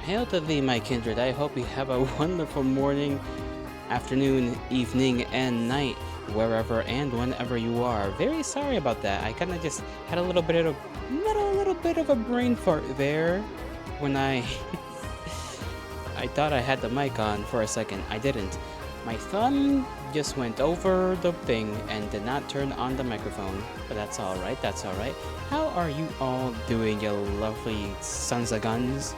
Hail to thee, my kindred. I hope you have a wonderful morning, afternoon, evening, and night, wherever and whenever you are. Very sorry about that. I kind of just had a little bit of a brain fart there when I thought I had the mic on for a second. I didn't. My thumb just went over the thing and did not turn on the microphone. But that's alright, that's alright. How are you all doing, you lovely sons of guns?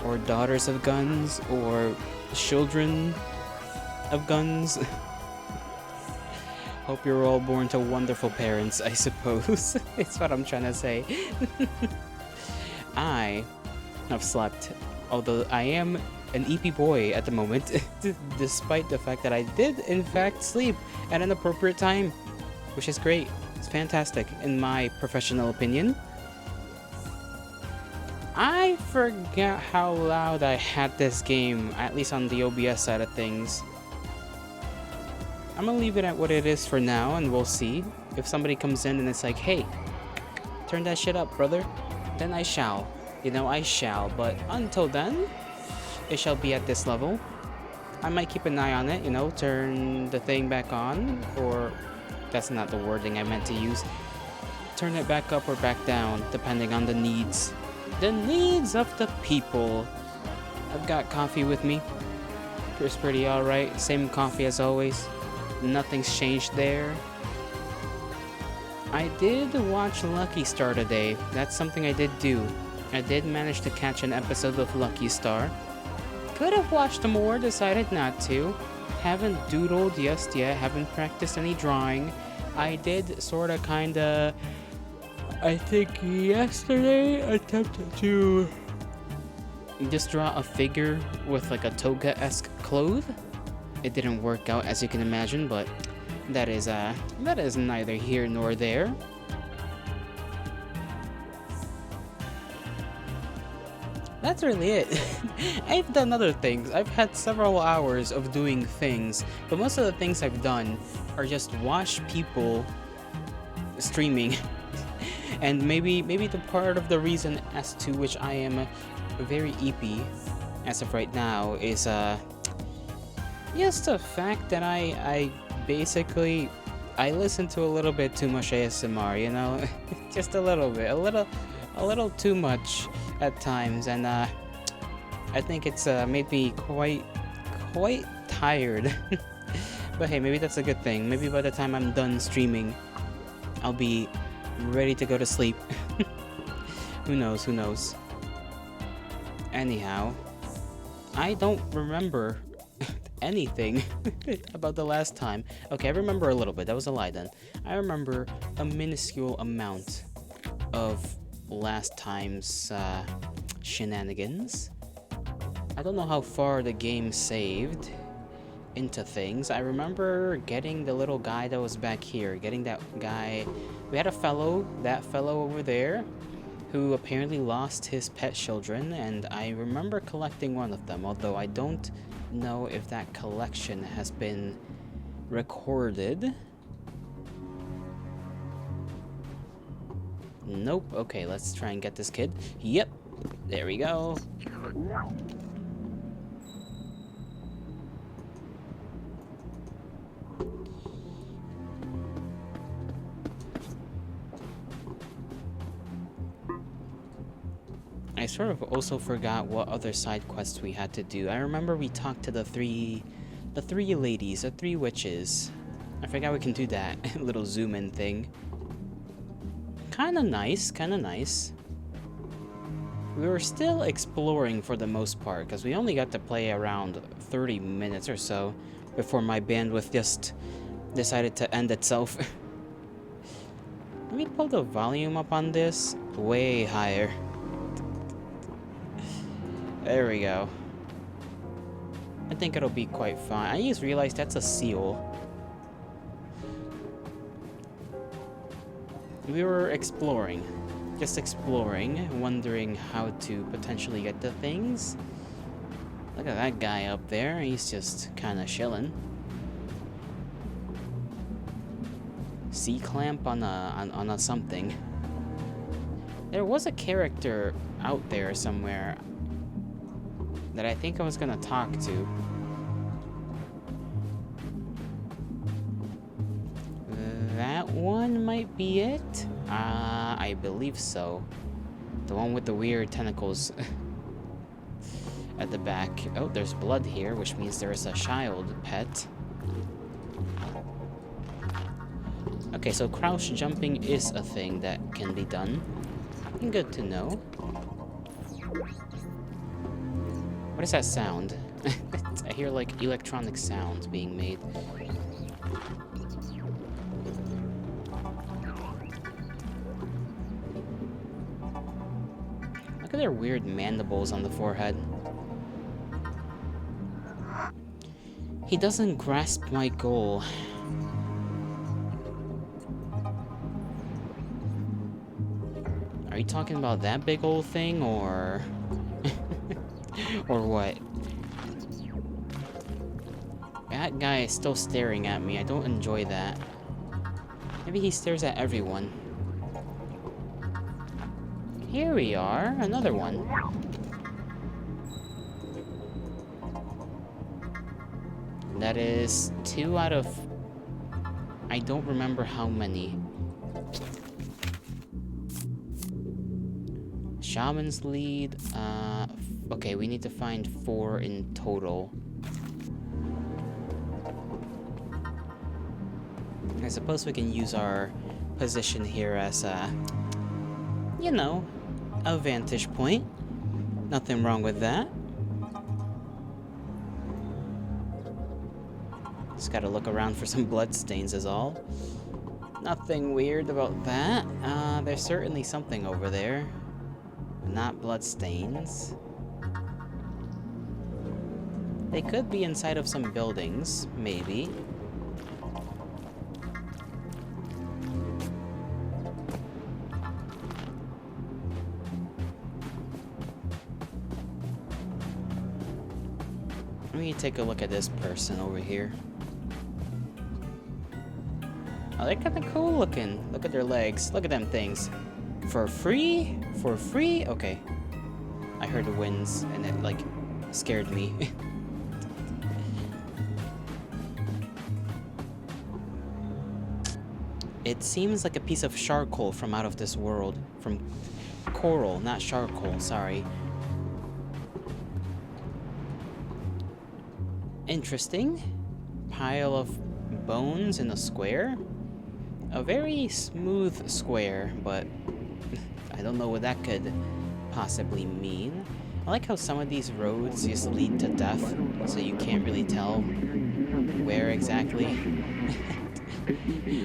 Or daughters of guns? Or children of guns? Hope you're all born to wonderful parents, I suppose. It's what I'm trying to say. I have slept, although I am an EP boy at the moment, despite the fact that I did in fact sleep at an appropriate time, which is great. It's fantastic in my professional opinion. I forgot how loud I had this game, at least on the OBS side of things. I'm gonna leave it at what it is for now, and we'll see. If somebody comes in and it's like, hey, turn that shit up, brother, then I shall. You know, I shall. But until then, it shall be at this level. I might keep an eye on it, you know, turn the thing back on, or that's not the wording I meant to use. Turn it back up or back down, depending on the needs. The needs of the people. I've got coffee with me. It's pretty alright. Same coffee as always. Nothing's changed there. I did watch Lucky Star today. That's something I did do. I did manage to catch an episode of Lucky Star. Could have watched more, decided not to. Haven't doodled just yet, haven't practiced any drawing. I did sorta kinda, I think yesterday, attempted to just draw a figure with like a toga-esque cloth. It didn't work out, as you can imagine, but that is neither here nor there. That's really it. I've done other things. I've had several hours of doing things, but most of the things I've done are just watch people streaming. And maybe the part of the reason as to which I am very EP as of right now is just the fact that I basically I listen to a little bit too much ASMR, you know? Just a little bit, a little too much at times, and I think it's made me quite tired. But hey, maybe that's a good thing. Maybe by the time I'm done streaming, I'll be ready to go to sleep. Who knows, who knows. Anyhow, I don't remember anything about the last time. Okay, I remember a little bit. That was a lie then. I remember a minuscule amount of last time's shenanigans. I don't know how far the game saved into things. I remember getting the little guy that was back here, getting that guy. We had that fellow over there who apparently lost his pet children, and I remember collecting one of them, although I don't know if that collection has been recorded. Nope. Okay, let's try and get this kid. Yep. There we go. I sort of also forgot what other side quests we had to do. I remember we talked to the three ladies, the three witches. I forgot we can do that little zoom in thing. Kinda nice, kinda nice. We were still exploring for the most part, because we only got to play around 30 minutes or so before my bandwidth just decided to end itself. Let me pull the volume up on this way higher. There we go. I think it'll be quite fine. I just realized that's a seal. We were exploring. Just exploring, wondering how to potentially get to things. Look at that guy up there. He's just kind of chilling. C-clamp on a something. There was a character out there somewhere. that I think I was gonna talk to. That one might be it? I believe so. The one with the weird tentacles at the back. Oh, there's blood here, which means there is a child pet. Okay, so crouch jumping is a thing that can be done. Good to know. What is that sound? I hear like electronic sounds being made. Look at their weird mandibles on the forehead. He doesn't grasp my goal. Are you talking about that big old thing, or... or what? That guy is still staring at me. I don't enjoy that. Maybe he stares at everyone. Here we are, another one. That is 2 out of... I don't remember how many. Shaman's lead, okay, we need to find 4 in total. I suppose we can use our position here as a, you know, a vantage point. Nothing wrong with that. Just gotta look around for some bloodstains is all. Nothing weird about that. There's certainly something over there. Not bloodstains. They could be inside of some buildings, maybe. Let me take a look at this person over here. Oh, they're kind of cool looking. Look at their legs. Look at them things. For free? For free? Okay. I heard the winds and it, like, scared me. It seems like a piece of charcoal from out of this world. From coral, not charcoal, sorry. Interesting. Pile of bones in a square. A very smooth square, but I don't know what that could possibly mean. I like how some of these roads just lead to death, so you can't really tell where exactly.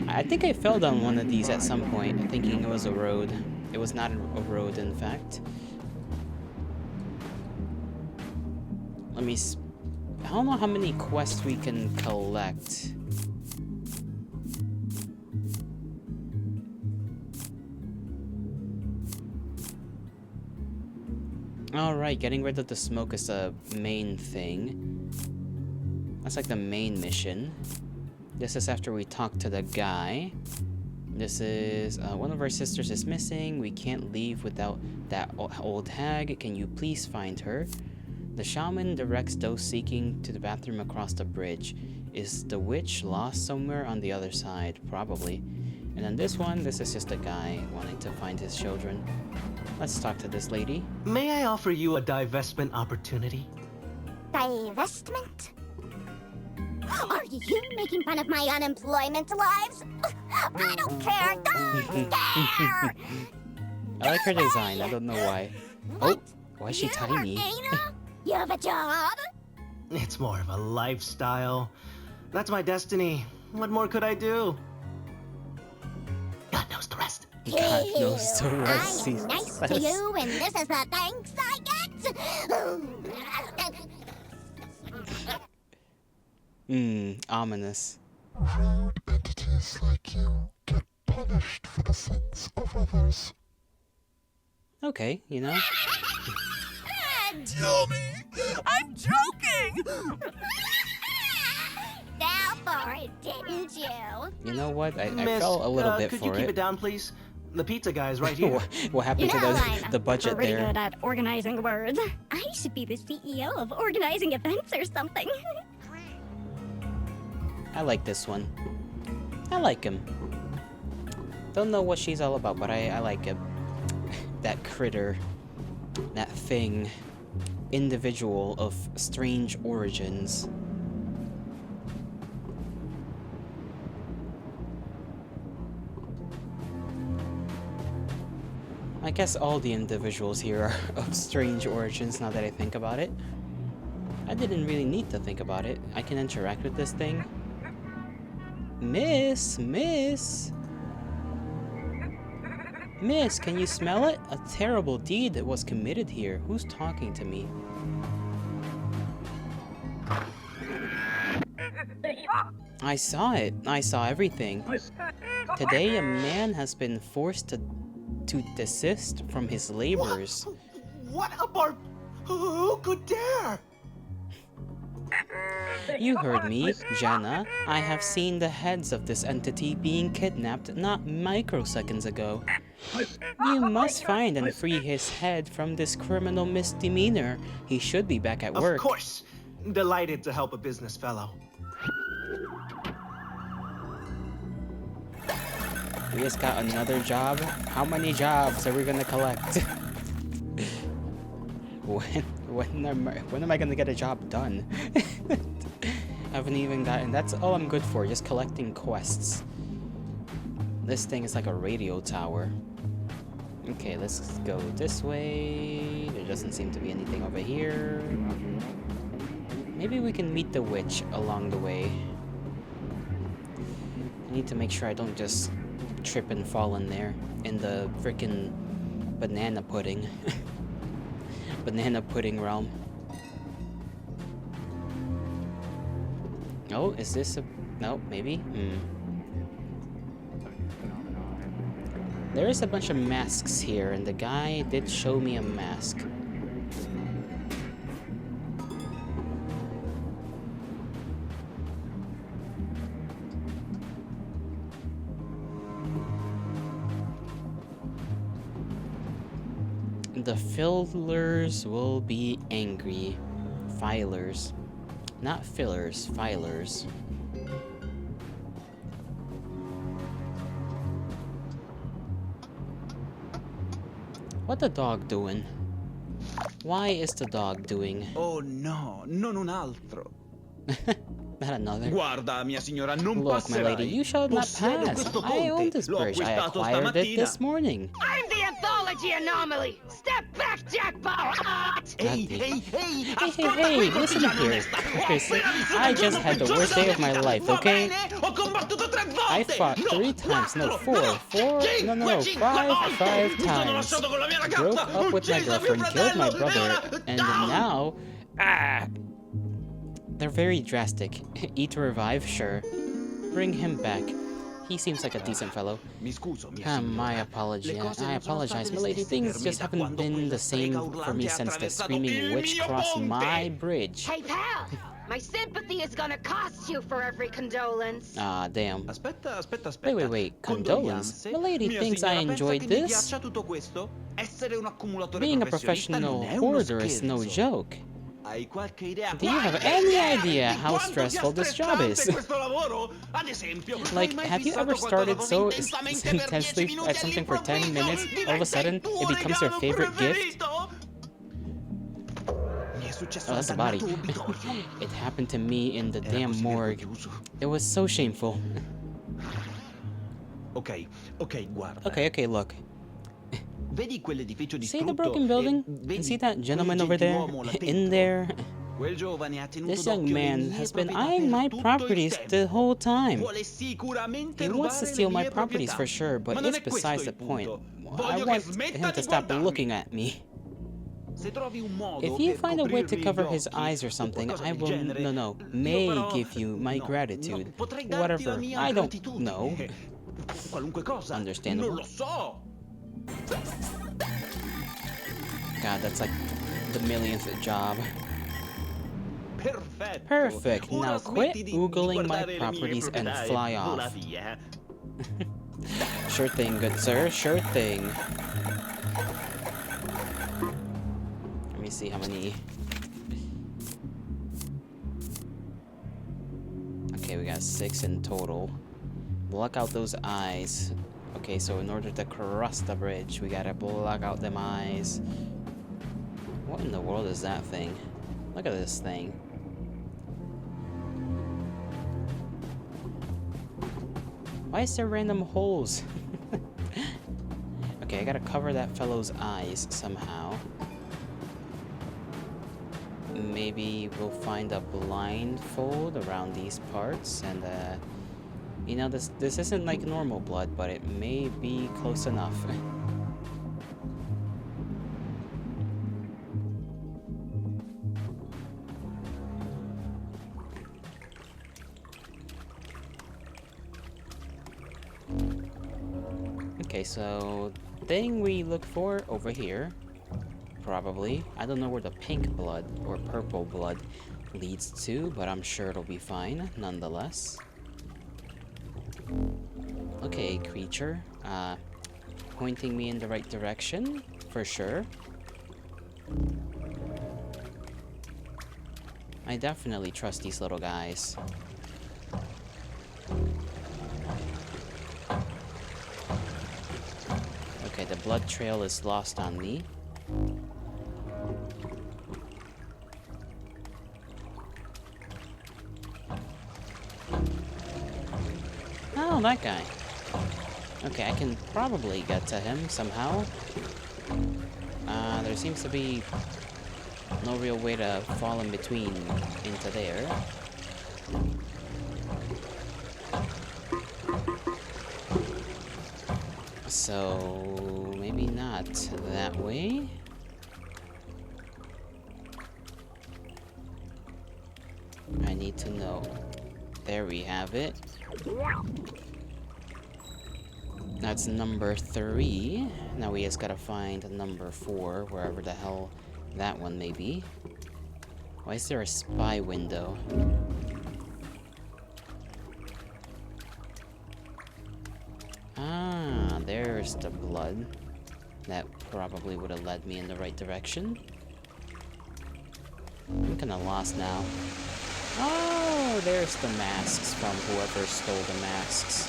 I think I fell down one of these at some point, thinking it was a road. It was not a road, in fact. Let me... I don't know how many quests we can collect. Alright, getting rid of the smoke is the main thing. That's like the main mission. This is after we talk to the guy. This is, one of our sisters is missing. We can't leave without that old hag. Can you please find her? The shaman directs those seeking to the bathroom across the bridge. Is the witch lost somewhere on the other side? Probably. And then this one, this is just a guy wanting to find his children. Let's talk to this lady. May I offer you a divestment opportunity? Divestment? Are you making fun of my unemployment lives? I don't care! Don't care! I like her design, I don't know why. What? Oh, why is she You tiny? Are ENA? You have a job? It's more of a lifestyle. That's my destiny. What more could I do? God knows the rest. God knows the rest. I'm nice to you, and this is the thanks I get. Ominous. Rude entities like you get punished for the sins of others. Okay, you know. Tell me! I'm joking! Fell for it, didn't you? You know what? I Miss, fell a little bit could for you keep it. it down, please? The pizza guy's right here. What happened to the budget pretty there? good at organizing words. I should be the CEO of organizing events or something. I like this one. I like him. Don't know what she's all about, but I like him. That critter. That thing. Individual of strange origins. I guess all the individuals here are of strange origins now that I think about it. I didn't really need to think about it. I can interact with this thing. Miss, can you smell it? A terrible deed that was committed here. Who's talking to me? I saw it. I saw everything. Today a man has been forced to desist from his labors. What a who could dare? You heard me, Jenna. I have seen the heads of this entity being kidnapped not microseconds ago. You must find and free his head from this criminal misdemeanor. He should be back at work. Of course. Delighted to help a business fellow. We just got another job. How many jobs are we gonna collect? When am I gonna get a job done? Haven't even gotten. That's all I'm good for. Just collecting quests. This thing is like a radio tower. Okay, let's go this way. There doesn't seem to be anything over here. Maybe we can meet the witch along the way. I need to make sure I don't just trip and fall in there in the freaking banana pudding. Banana pudding realm. Oh, is this a... No, maybe? There is a bunch of masks here, and the guy did show me a mask. The fillers will be angry. Filers. Not fillers, filers. What the dog doing? Why is the dog doing? Oh no, non un altro. Not another. Guarda, mia signora, non Look, my lady, passerai. you shall not Possiedo pass. questo I own ponte. this L'ho bridge. I acquistato acquired it stamattina. this morning. I'm the anthology anomaly! Step back, jackpot! Ehi, God ehi, ehi, Hey, ascolta hey, qui, listen cortigiano here. onesta. Ho Chris, appena vissuto I il just giorno had the peggiore worst della day of mia my vita. life, Va okay? bene? Ho combattuto 3 volte. I fought No, 3 times, no, 4, 4. no, 4, no, 5 5 Mi sono times. lasciato con la mia ragazza. Broke up with my Ucciso mio girlfriend, killed my fratello, e brother, ora- and now... They're very drastic. Eat to revive, sure. Bring him back. He seems like a decent fellow. Mi scuso, mia My signora. apology. Le cose I non sono apologize, state my le lady. stesse Things per me just da haven't quando been quella the same strega for me urlante ha since the attraversato screaming il witch mio crossed ponte. my bridge. Hey, pal! My sympathy is gonna cost you for every condolence. Ah, damn. Aspetta, aspetta, aspetta. Wait. Condolence? Condoglianze? The lady Mia thinks I signora, pensa enjoyed che mi this? piaccia tutto questo? Essere un accumulatore Being a professionista professional non è uno hoarder is no scherzo. joke. Hai qualche idea? Do you have Qualche any idea idea di how quanto sia stressful this job is? stressante questo lavoro? Ad esempio, Like, hai mai have you fissato ever started qualcosa so intensamente per 10 intensely minuti at something for 10 all'improvviso? minutes, all of a sudden it Diventa il tuo becomes your regalo favorite gift? preferito? Mi è successo Oh, al that's a body. dannato obitorio. It happened to me in the Era damn così morgue. vergognoso. It was so shameful. Ok, guarda. Okay, look. Vedi quell'edificio See distrutto? the broken building? Vedi And see that gentleman quel over there? gentiluomo là In dentro? there? Quel giovane ha tenuto This young d'occhio le man mie has been proprietà eyeing per my tutto il properties tempo. the whole time. Vuole sicuramente He wants to rubare steal le my mie properties proprietà. for sure, but Ma non it's è questo besides il the point. punto. I Voglio che want smetta him to di stop guardarmi. looking at me. Se trovi un modo If you per find a way to coprirgli cover gli his occhi eyes or o something, qualcosa I del will genere, may io però- give you my no, gratitude. no, potrei darti Whatever. la mia I don't gratitudine. know. Qualunque cosa. Understandable. Non lo so. God, that's like the millionth job. Perfetto. Perfect. Ora Now quit smetti di oogling my guardare le mie properties and proprietà e fly vola off. via. Sure thing, good sir. Sure thing. Let me see how many. Okay, we got 6 in total. Block out those eyes. Okay, so in order to cross the bridge, we gotta block out them eyes. What in the world is that thing? Look at this thing. Why is there random holes? Okay, I gotta cover that fellow's eyes somehow. Maybe we'll find a blindfold around these parts, and you know, this isn't like normal blood, but it may be close enough. Okay, so thing we look for over here, probably. I don't know where the pink blood or purple blood leads to, but I'm sure it'll be fine nonetheless. Okay, creature, pointing me in the right direction, for sure. I definitely trust these little guys. Okay, the blood trail is lost on me. Oh, that guy. Okay, I can probably get to him somehow. There seems to be no real way to fall in between into there. So maybe not that way. I need to know. There we have it. That's number 3. Now we just gotta find number 4, wherever the hell that one may be. Why is there a spy window? Ah, there's the blood. That probably would have led me in the right direction. I'm kinda lost now. Oh, there's the masks from whoever stole the masks.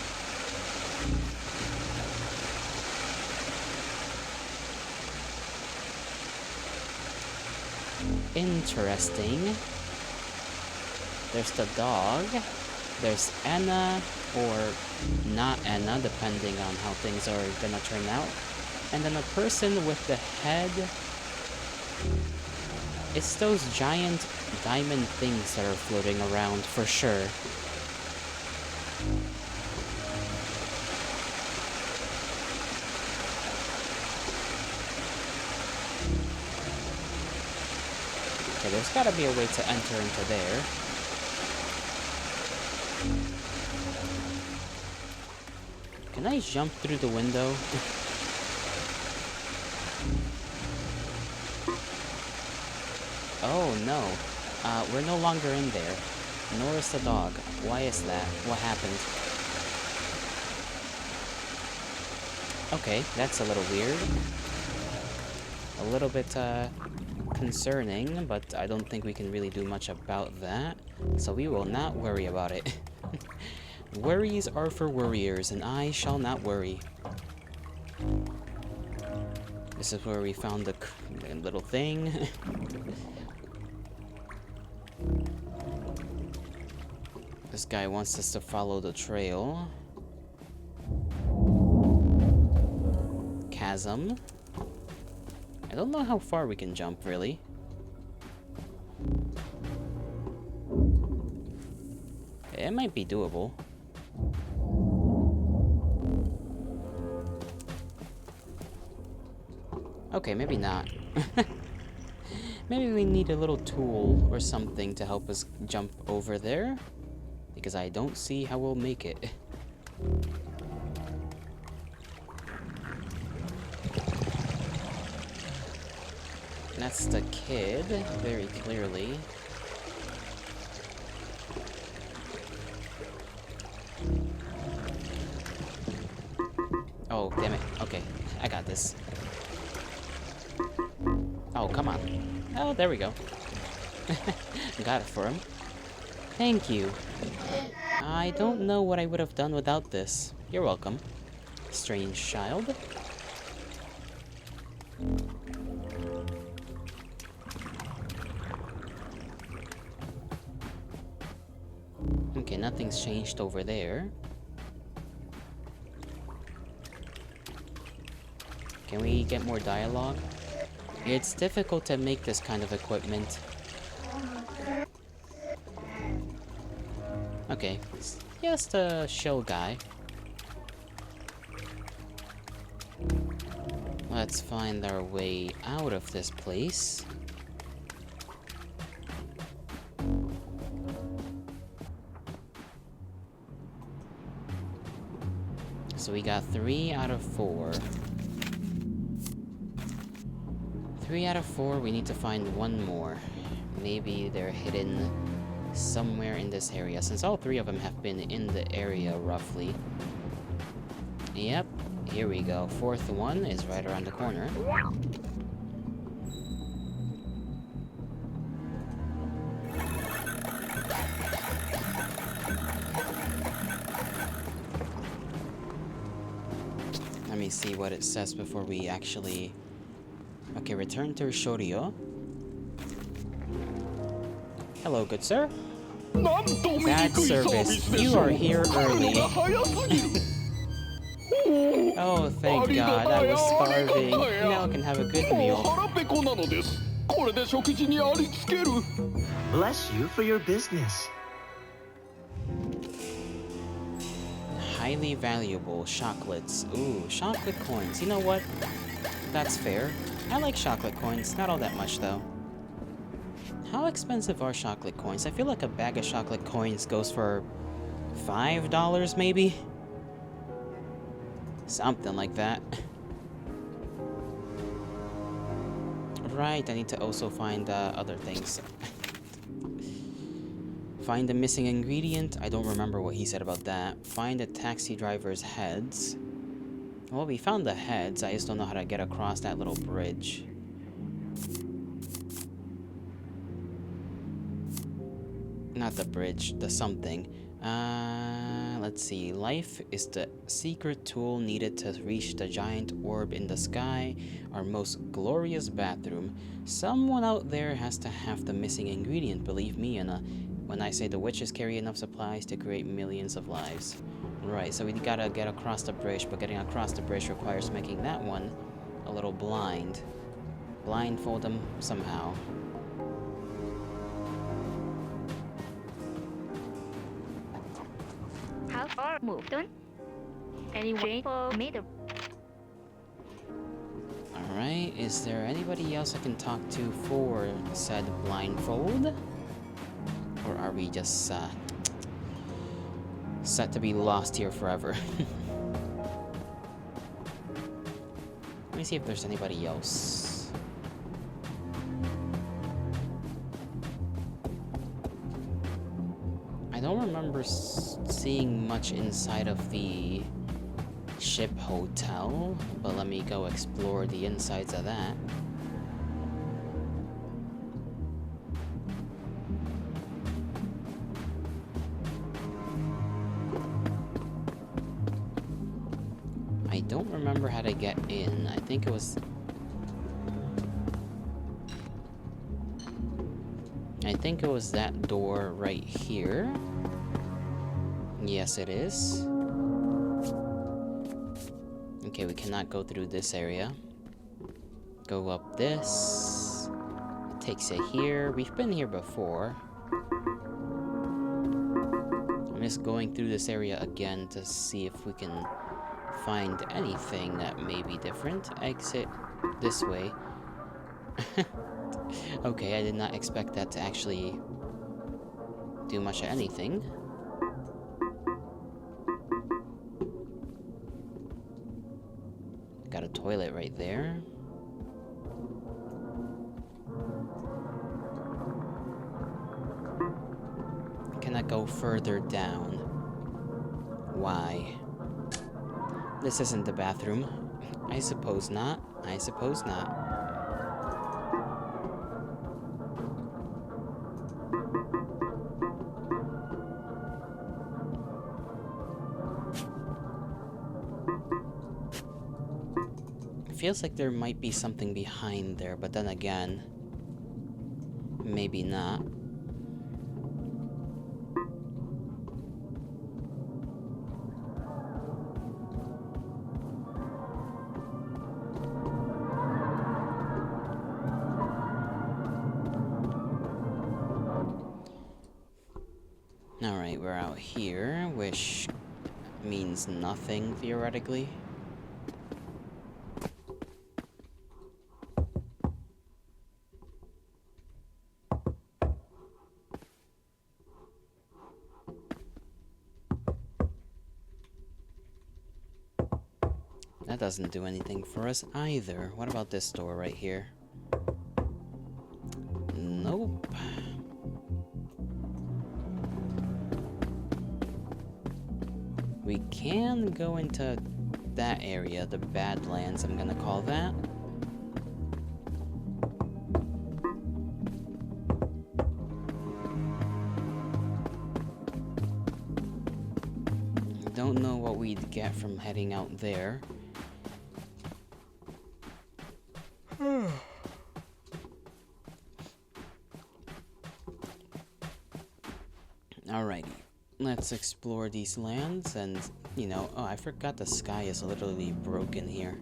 Interesting. There's the dog. There's ENA, or not ENA, depending on how things are gonna turn out. And then a person with the head. It's those giant diamond things that are floating around, for sure. Okay, there's gotta be a way to enter into there. Can I jump through the window? Oh no. We're no longer in there. Nor is the dog. Why is that? What happened? Okay, that's a little weird. A little bit, concerning, but I don't think we can really do much about that. So we will not worry about it. Worries are for worriers, and I shall not worry. This is where we found the little thing. This guy wants us to follow the trail. Chasm. I don't know how far we can jump, really. It might be doable. Okay, maybe not. Maybe we need a little tool or something to help us jump over there, because I don't see how we'll make it. That's the kid, very clearly. Oh, damn it. Okay, I got this. Oh, come on. Oh, there we go. Got it for him. Thank you. I don't know what I would have done without this. You're welcome, strange child. Okay, nothing's changed over there. Can we get more dialogue? It's difficult to make this kind of equipment. Okay, it's just a show guy. Let's find our way out of this place. So we got 3 out of 4. 3 out of 4, we need to find 1 more. Maybe they're hidden somewhere in this area, since all 3 of them have been in the area, roughly. Yep, here we go. 4th one is right around the corner. Let me see what it says before we actually... Okay, return to Shoryo. Hello, good sir. Bad service. You are here early. Oh, thank God. I was starving. Now I can have a good meal. Bless you for your business. Highly valuable chocolates. Ooh, chocolate coins. You know what? That's fair. I like chocolate coins. Not all that much, though. How expensive are chocolate coins? I feel like a bag of chocolate coins goes for $5, maybe? Something like that. Right, I need to also find other things. Find the missing ingredient. I don't remember what he said about that. Find the taxi driver's heads. Well, we found the heads. I just don't know how to get across that little bridge. Not the bridge, the something. Let's see. Life is the secret tool needed to reach the giant orb in the sky, our most glorious bathroom. Someone out there has to have the missing ingredient, believe me, ENA, when I say the witches carry enough supplies to create millions of lives. Right, so we gotta get across the bridge, but getting across the bridge requires making that one a little blind. Blindfold them somehow. How far moved on? Anyway, for me the Alright, is there anybody else I can talk to for said blindfold? Or are we just set to be lost here forever? Let me see if there's anybody else. I don't remember seeing much inside of the ship hotel, but let me go explore the insides of that. I don't remember how to get in. I think it was... I think it was that door right here. Yes, it is. Okay, we cannot go through this area. Go up this. It takes it here. We've been here before. I'm just going through this area again to see if we can find anything that may be different. Exit this way. Okay, I did not expect that to actually do much of anything. Got a toilet right there. Can I go further down? Why? This isn't the bathroom. I suppose not. I suppose not. It feels like there might be something behind there, but then again, maybe not. Alright, we're out here, which means nothing, theoretically. That doesn't do anything for us either. What about this door right here? Nope. We can go into that area, the Badlands, I'm gonna call that. Don't know what we'd get from heading out there. Alrighty, let's explore these lands and, you know, oh, I forgot the sky is literally broken here.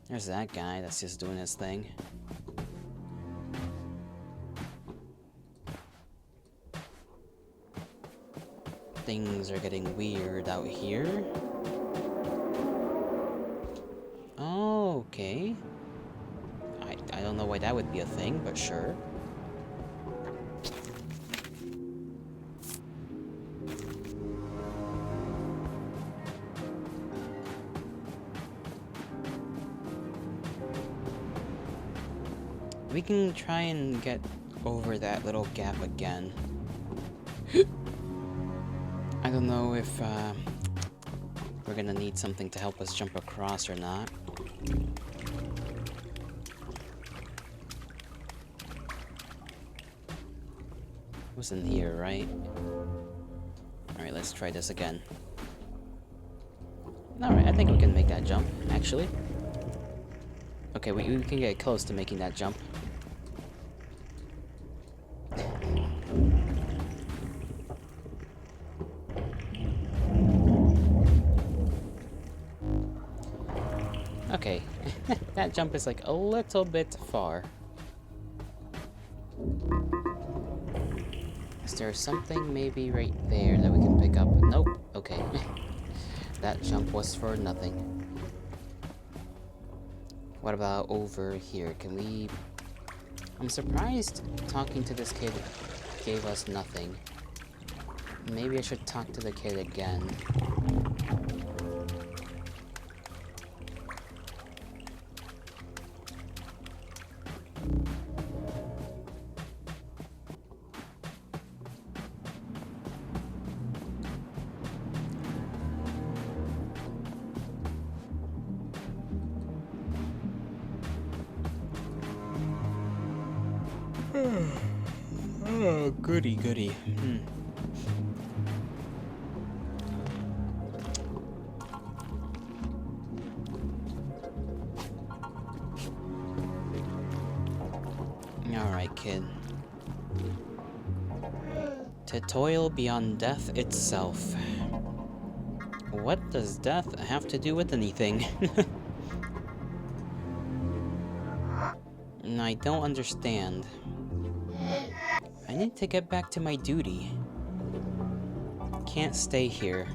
There's that guy that's just doing his thing. Things are getting weird out here. Oh, okay. I don't know why that would be a thing, but sure. We can try and get over that little gap again. I don't know if we're gonna need something to help us jump across or not. Was in here, right? Alright, let's try this again. Alright, I think we can make that jump, actually. Okay, we can get close to making that jump. Okay, that jump is like a little bit far. Is there something maybe right there that we can pick up? Nope, okay. That jump was for nothing. What about over here? Can we... I'm surprised talking to this kid gave us nothing. Maybe I should talk to the kid again. Oh, goody, goody. Alright, kid. To toil beyond death itself. What does death have to do with anything? I don't understand. I need to get back to my duty. Can't stay here.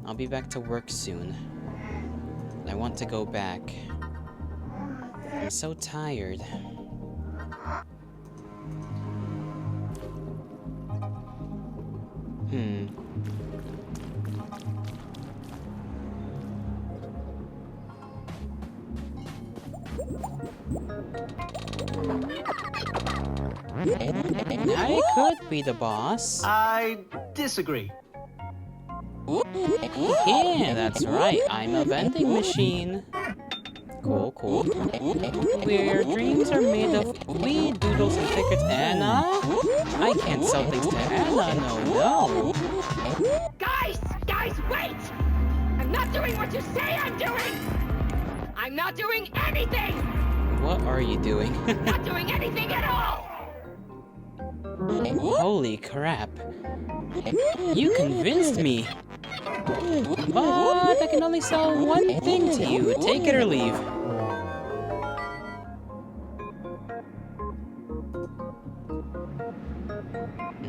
I'll be back to work soon. I want to go back. I'm so tired. I could be the boss. I disagree. Yeah, that's right. I'm a vending machine. Cool, cool. Where dreams are made of weed, doodles, and tickets. Anna? I can't sell things to Anna, no. Guys! Guys, wait! I'm not doing what you say I'm doing! I'm not doing anything! What are you doing? Not doing anything at all! Holy crap. You convinced me. But I can only sell one thing to you. Take it or leave.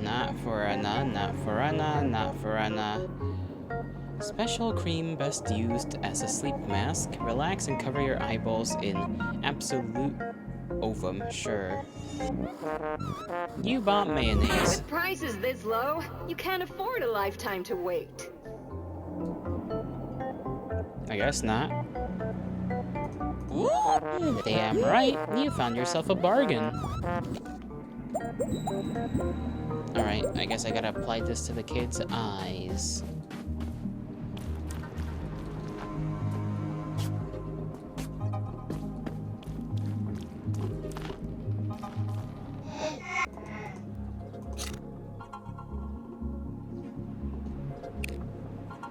Not for Anna, not for Anna, not for Anna. Special cream best used as a sleep mask. Relax and cover your eyeballs in absolute ovum, sure. You bought mayonnaise. With prices this low, you can't afford a lifetime to wait. I guess not. Damn right, you found yourself a bargain. Alright, I guess I gotta apply this to the kid's eyes.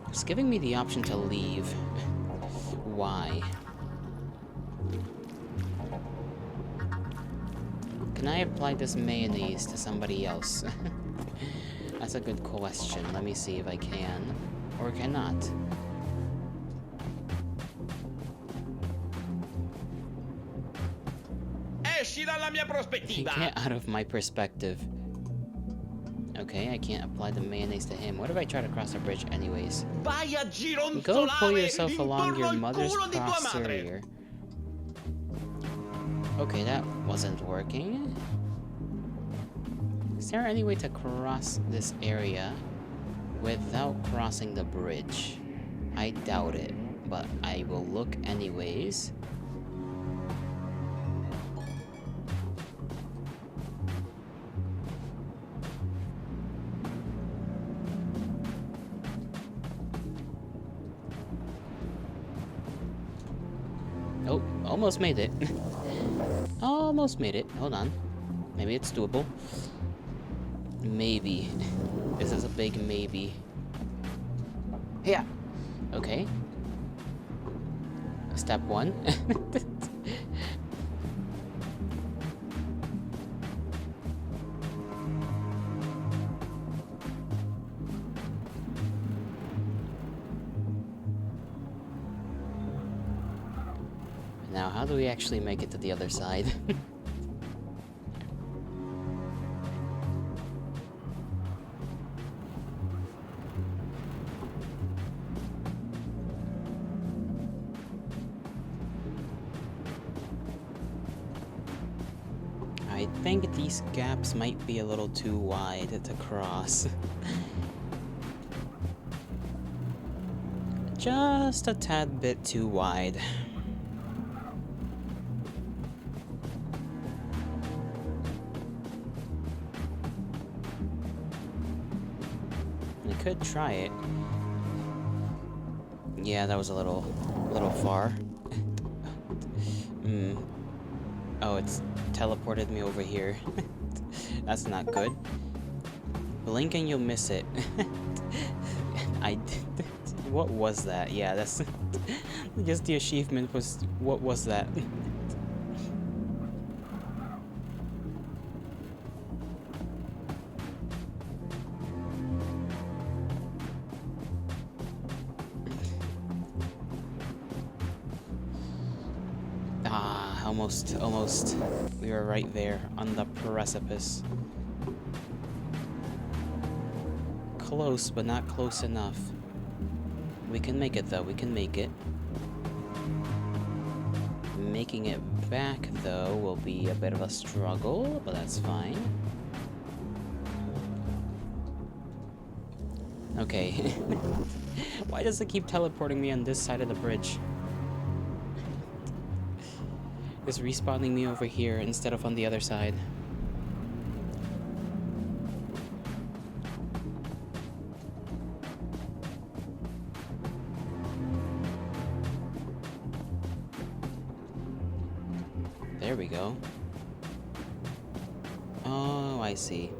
It's giving me the option to leave. Why? Can I apply this mayonnaise to somebody else? That's a good question. Let me see if I can or cannot. Esci dalla mia prospettiva! Get out of my perspective. Okay, I can't apply the mayonnaise to him. What if I try to cross the bridge anyways? Vai a Go pull gironzolare yourself along intorno your al mother's culo di tua madre! posterior. Okay, that wasn't working. Is there any way to cross this area without crossing the bridge? I doubt it, but I will look anyways. Oh, almost made it. Almost made it. Hold on. Maybe it's doable. Maybe. This is a big maybe. Yeah. Okay. Step one. Now, how do we actually make it to the other side? I think these gaps might be a little too wide to cross. Just a tad bit too wide. I could try it. Yeah, that was a little far. Oh, it's teleported me over here. That's not good. Blink and you'll miss it. What was that? Yeah, that's just the achievement was, what was that? Almost. We were right there on the precipice. Close, but not close enough. We can make it though, we can make it. Making it back though will be a bit of a struggle, but that's fine. Okay. Why does it keep teleporting me on this side of the bridge? It's respawning me over here instead of on the other side. there we go. Oh, I see.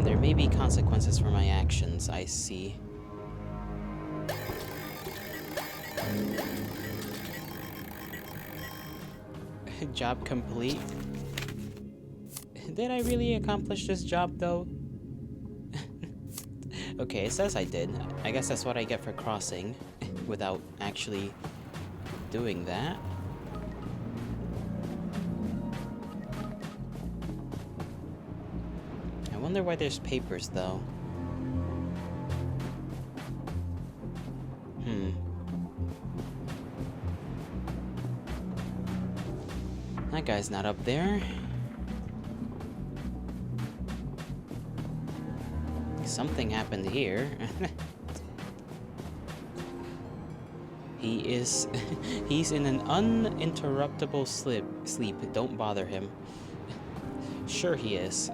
There may be consequences for my actions, I see. Job complete. Did I really accomplish this job, though? Okay, it says I did. I guess that's what I get for crossing without actually doing that. I wonder why there's papers, though. That guy's not up there. Something happened here. He's in an uninterruptible sleep. Don't bother him. Sure he is.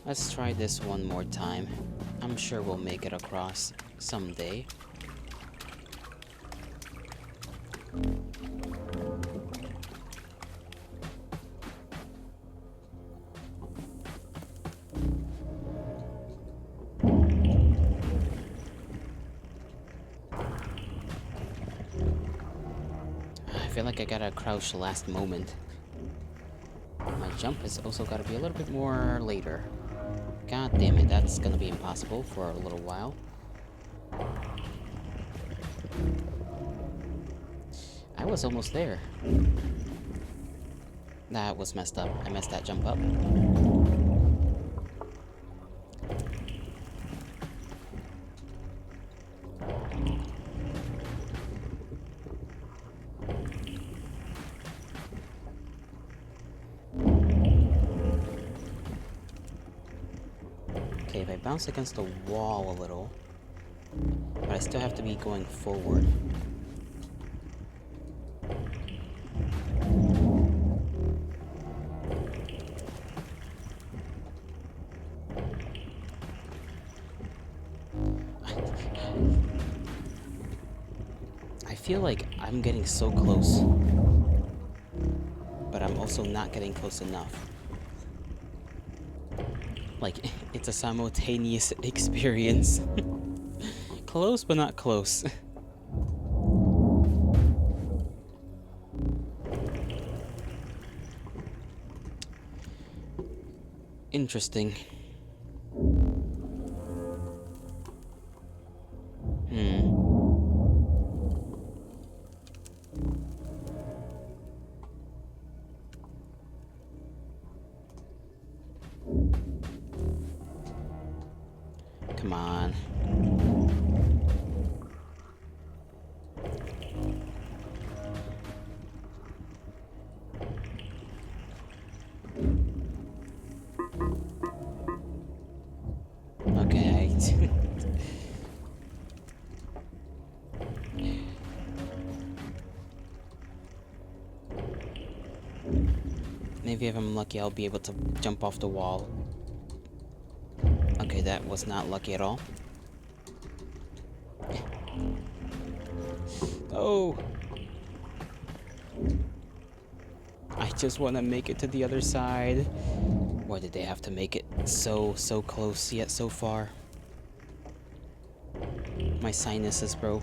Let's try this one more time. I'm sure we'll make it across someday. I feel like I gotta crouch last moment. My jump has also gotta be a little bit more later. God damn it, that's gonna be impossible for a little while. I was almost there. That was messed up. I messed that jump up. Okay, if I bounce against the wall a little, but I still have to be going forward. I feel like I'm getting so close, but I'm also not getting close enough. Like, it's a simultaneous experience. Close, but not close. Interesting. Come on. Okay. Maybe if I'm lucky, I'll be able to jump off the wall. Okay, that was not lucky at all. Oh! I just want to make it to the other side. Why did they have to make it so close yet so far? My sinuses, bro.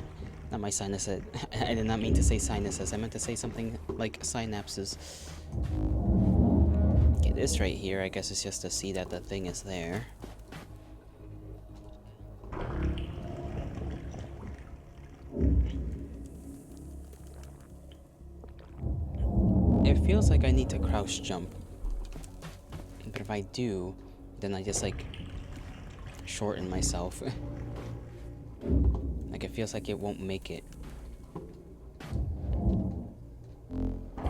Not my sinuses. I did not mean to say sinuses. I meant to say something like synapses. Okay, this right here, I guess it's just to see that the thing is there. It feels like I need to crouch jump. But if I do, then I just like shorten myself. Like it feels like it won't make it.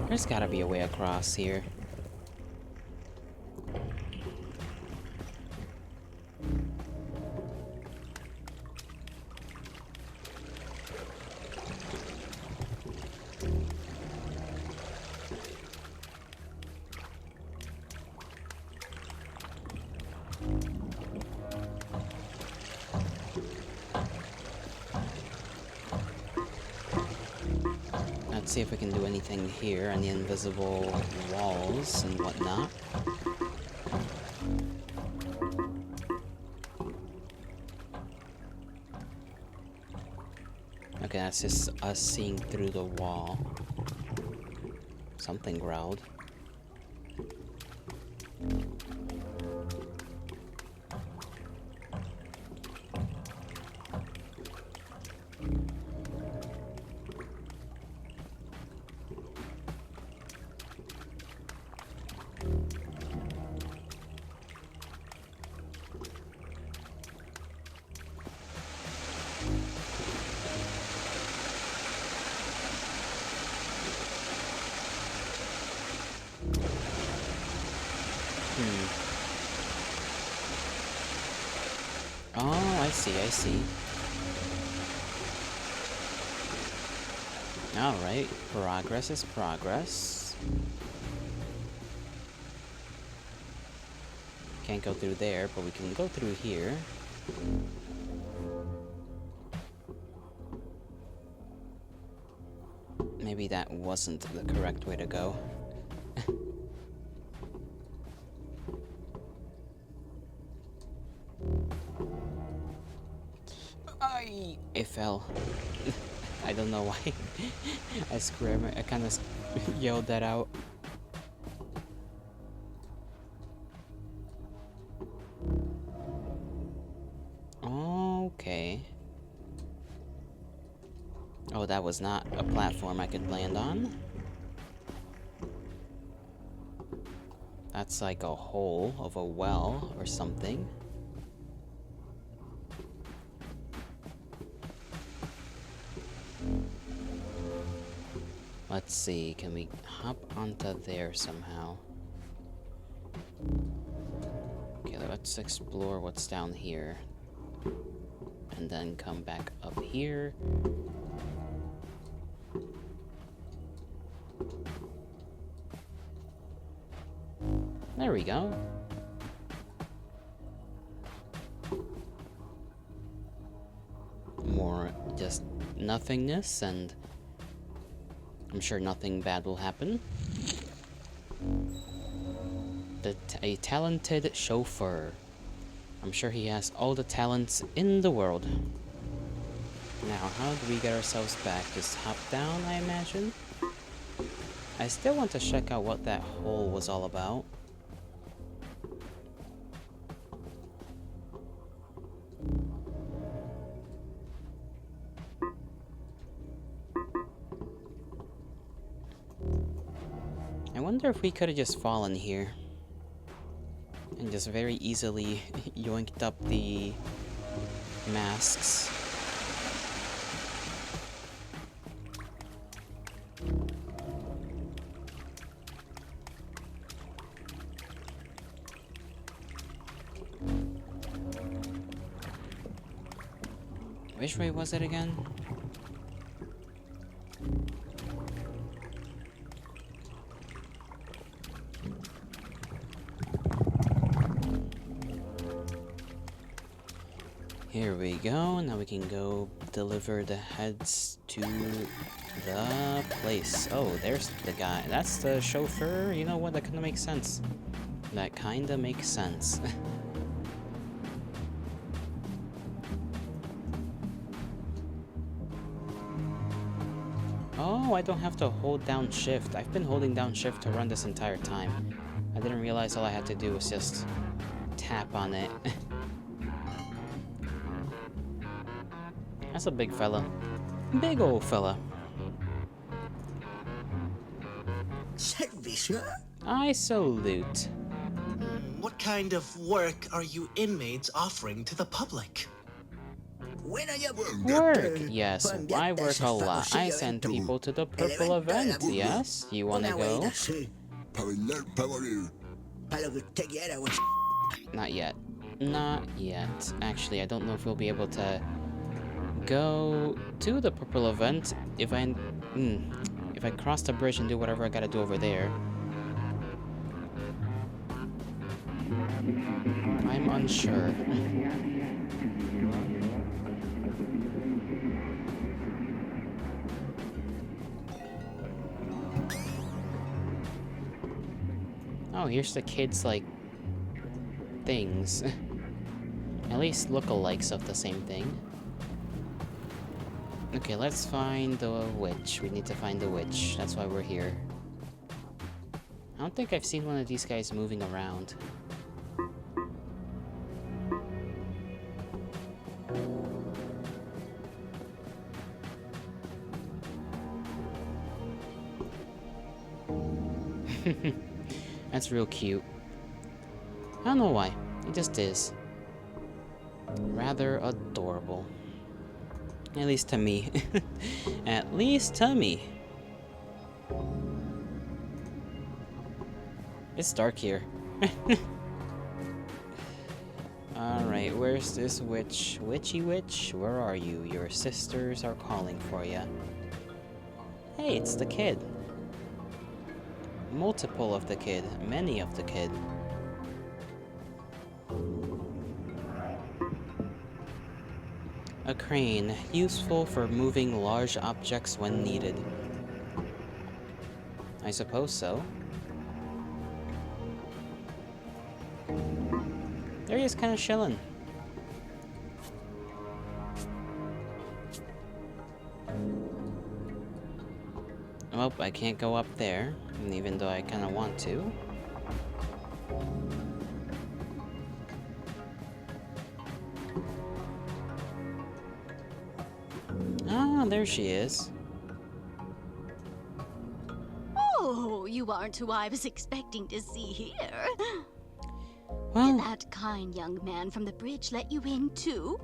There's gotta be a way across here. Let's see if we can do anything here. Any invisible walls and whatnot. Okay, that's just us seeing through the wall. Something growled. Oh, I see, I see. Alright, progress is progress. Can't go through there, but we can go through here. Maybe that wasn't the correct way to go. It fell. I don't know why. I screamed. I kind of yelled that out. Okay. Oh, that was not a platform I could land on. That's like a hole of a well or something. Let's see, can we hop onto there somehow? Okay, let's explore what's down here. And then come back up here. There we go. More just nothingness, and I'm sure nothing bad will happen. A talented chauffeur. I'm sure he has all the talents in the world. Now, how do we get ourselves back? Just hop down, I imagine? I still want to check out what that hole was all about. I wonder if we could have just fallen here and just very easily yoinked up the masks. Which way was it again? Here we go. Now we can go deliver the heads to the place. Oh, there's the guy. That's the chauffeur. You know what? That kind of makes sense. That kind of makes sense. Oh, I don't have to hold down shift. I've been holding down shift to run this entire time. I didn't realize all I had to do was just tap on it. That's a big fella. Big old fella. Service, huh? I salute. What kind of work are you inmates offering to the public? When I Work, yes, I work a lot. I send people to the purple event, yes? You wanna go? Not yet. Not yet. Actually, I don't know if we'll be able to go to the purple event if I cross the bridge and do whatever I gotta do over there. I'm unsure. here's the kids, like, things. At least lookalikes of the same thing. Okay, let's find the witch. We need to find the witch. That's why we're here. I don't think I've seen one of these guys moving around. That's real cute. I don't know why. It just is. Rather adorable. At least to me. At least to me. It's dark here. Alright, where's this witch? Witchy witch? Where are you? Your sisters are calling for ya. Hey, it's the kid. Multiple of the kid. Many of the kid. A crane, useful for moving large objects when needed. I suppose so. There he is, kind of chilling. Oh, I can't go up there, even though I kind of want to. Ah, there she is. Oh, you aren't who I was expecting to see here. Well, Did that kind young man from the bridge let you in too?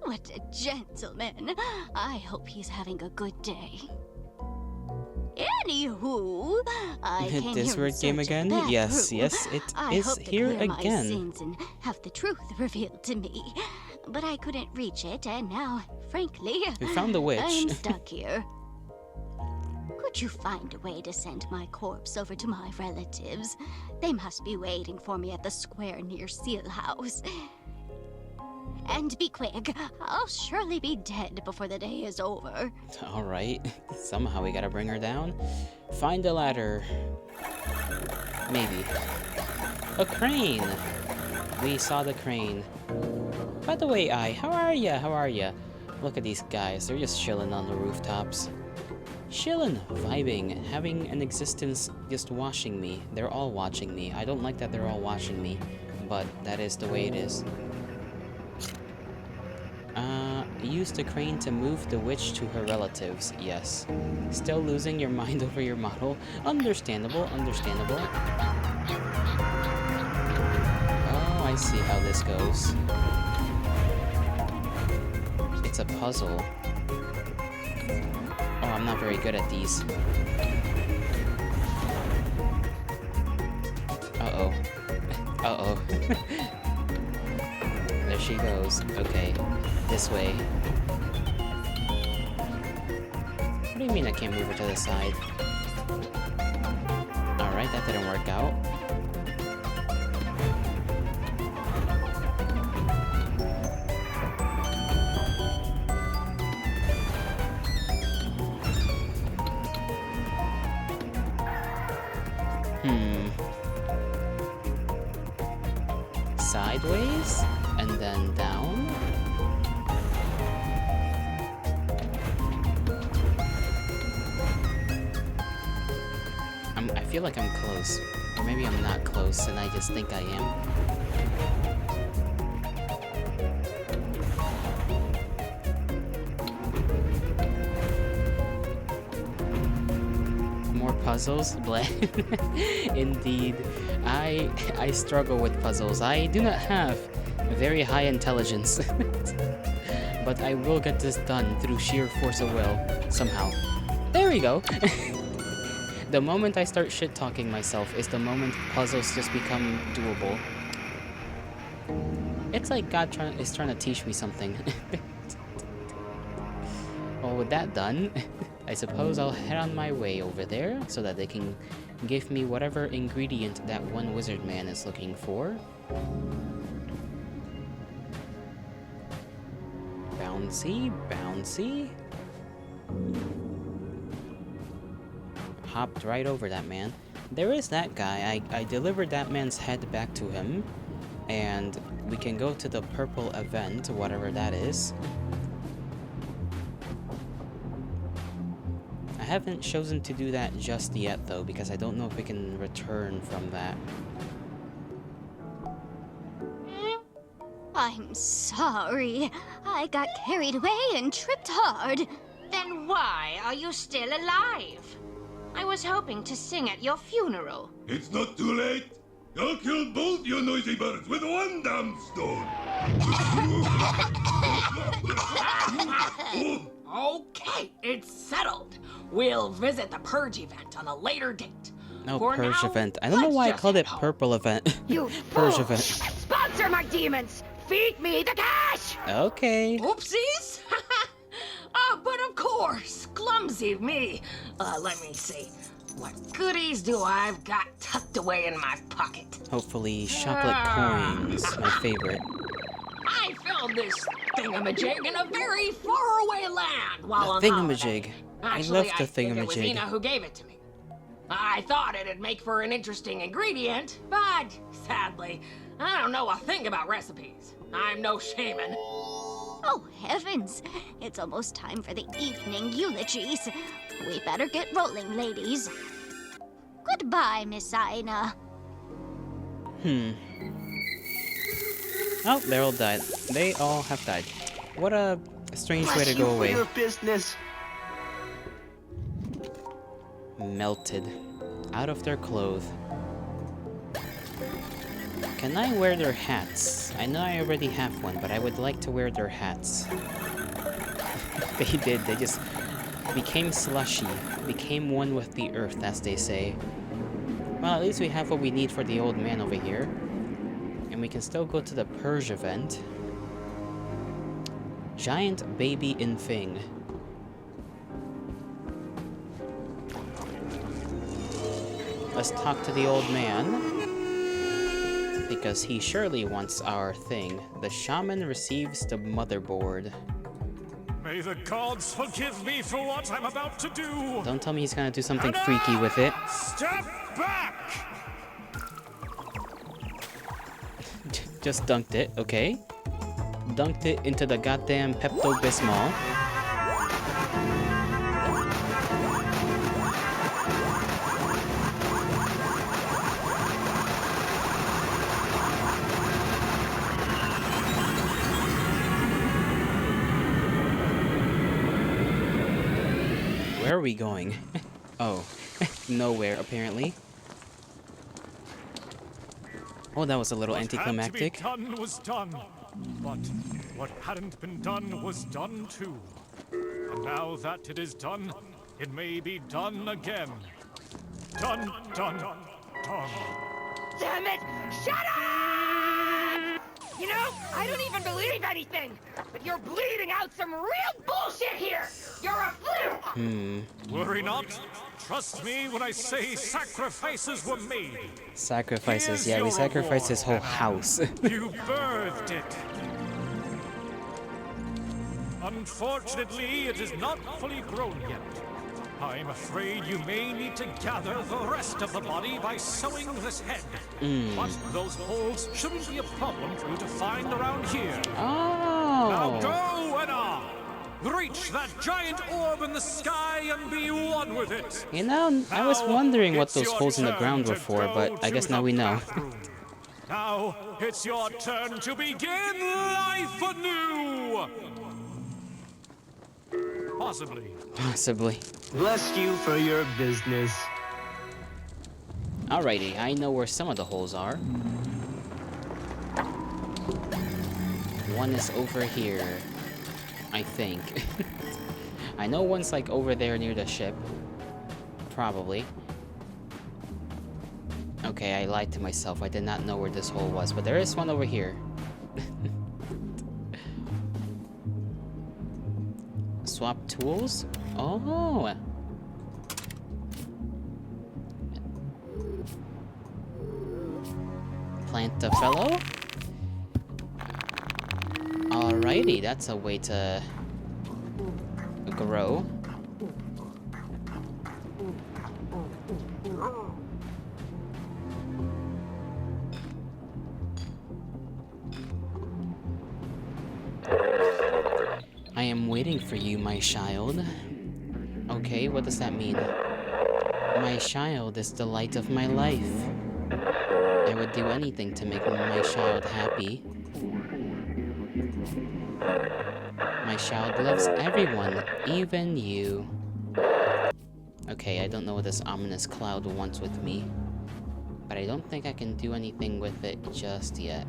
What a gentleman. I hope he's having a good day. Anywho, I came this here in weird game search of again? the bathroom. Yes, yes, it I is hope to here clear my again. sins and have the truth revealed to me. But I couldn't reach it, and now, frankly, We found the witch. I'm stuck here. Could you find a way to send my corpse over to my relatives? They must be waiting for me at the square near Seal House. And be quick, I'll surely be dead before the day is over. Alright, somehow we gotta bring her down. Find a ladder. Maybe. A crane! We saw the crane. By the way, how are ya? How are ya? Look at these guys, they're just chilling on the rooftops. Chillin', vibing, having an existence just watching me. They're all watching me. I don't like that they're all watching me, but that is the way it is. Use the crane to move the witch to her relatives. Yes. Still losing your mind over your model? Understandable, understandable. Oh, I see how this goes. It's a puzzle. Oh, I'm not very good at these. Uh-oh. Uh-oh. There she goes. Okay. This way. What do you mean I can't move her to the side? Alright, that didn't work out. Sideways? And then down? I feel like I'm close. Or maybe I'm not close and I just think I am. More puzzles? Bleh. Indeed. I struggle with puzzles. I do not have very high intelligence. But I will get this done through sheer force of will, somehow. There we go! The moment I start shit-talking myself is the moment puzzles just become doable. It's like God is trying to teach me something. Well, with that done, I suppose I'll head on my way over there so that they can give me whatever ingredient that one wizard man is looking for. Bouncy, bouncy. Hopped right over that man. there is that guy. I delivered that man's head back to him. And we can go to the purple event, whatever that is. I haven't chosen to do that just yet, though, because I don't know if we can return from that. I'm sorry. I got carried away and tripped hard. Then why are you still alive? I was hoping to sing at your funeral. It's not too late. I'll kill both you noisy birds with one damn stone. Okay, it's settled. We'll visit the Purge event on a later date. No, For Purge now, event. I don't know let's why I just called head it home. Purple event. You Purge fool! event. Sponsor my demons! Feed me the cash! Okay. Oopsies! But of course, clumsy me. Let me see. What goodies do I've got tucked away in my pocket? Hopefully, chocolate coins. My favorite. I found this thingamajig in a very faraway land while on Thingamajig. holiday. I Actually, love the think it was thingamajig. ENA who gave it to me. I thought it'd make for an interesting ingredient, but sadly, I don't know a thing about recipes. I'm no shaman. Oh, heavens. It's almost time for the evening eulogies. We better get rolling, ladies. Goodbye, Miss Aina. Oh, they all died. They all have died. What a strange way to Bless go you for away. your business. Melted. Out of their clothes. Can I wear their hats? I know I already have one, but I would like to wear their hats. They did. They just became slushy. Became one with the earth, as they say. Well, at least we have what we need for the old man over here. And we can still go to the Purge event. Giant baby in thing. Let's talk to the old man. Because he surely wants our thing. The shaman receives the motherboard. May the gods forgive me for what I'm about to do. Don't tell me he's gonna do something freaky with it. Step back! Just dunked it, okay. Dunked it into the goddamn Pepto-Bismol. Where are we going? Oh, nowhere apparently. Oh, that was a little anticlimactic. What had to be done was done, but what hadn't been done was done too. And now that it is done, it may be done again. Done, done, done. Damn it! Shut up! You know, I don't even believe anything, but you're bleeding out some real bullshit here! You're a fluke! Worry not. Trust me when I say sacrifices were made. Sacrifices, Here's yeah, we your sacrificed his whole reward, Anna. house. You birthed it. Unfortunately, it is not fully grown yet. I'm afraid you may need to gather the rest of the body by sewing this head. But those holes shouldn't be a problem for you to find around here. Now Oh! go, Anna! Reach that giant orb in the sky and be one with it! You know, I was Now, wondering what it's those your holes in the turn ground were to for, go but I to guess now the we know. bathroom. Now, it's your turn to begin life anew! Possibly. Possibly. Bless you for your business. Alrighty, I know where some of the holes are. One is over here, I think. I know one's like over there near the ship. Probably. Okay, I lied to myself. I did not know where this hole was, but there is one over here. Swap tools? Oh! Plant a fellow? Alrighty, that's a way to grow. I am waiting for you, my child. Okay, what does that mean? My child is the light of my life. I would do anything to make my child happy. My child loves everyone, even you. Okay, I don't know what this ominous cloud wants with me, but I don't think I can do anything with it just yet.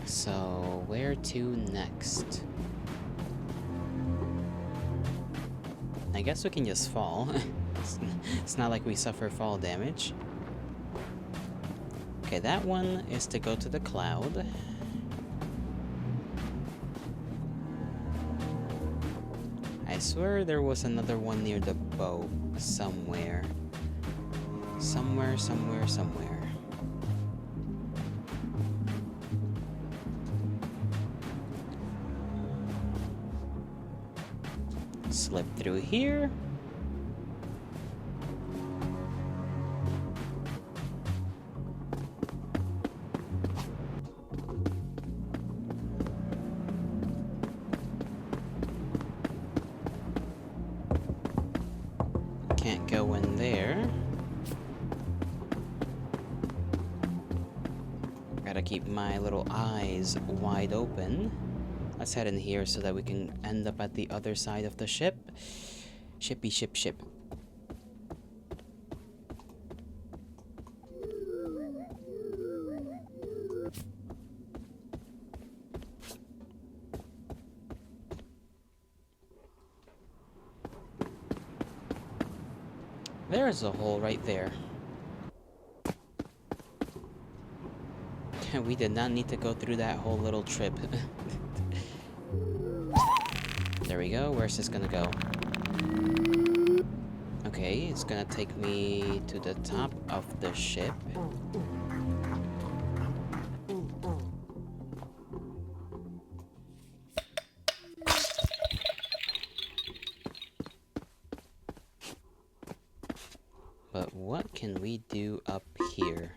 So, where to next? I guess we can just fall. It's not like we suffer fall damage. Okay, that one is to go to the cloud. I swear there was another one near the boat somewhere. Somewhere. Slip through here. Can't go in there. Gotta keep my little eyes wide open. Let's head in here so that we can end up at the other side of the ship. Shippy ship. There's a hole right there. We did not need to go through that whole little trip. There we go. Where's this gonna go? Okay, it's gonna take me to the top of the ship. But what can we do up here?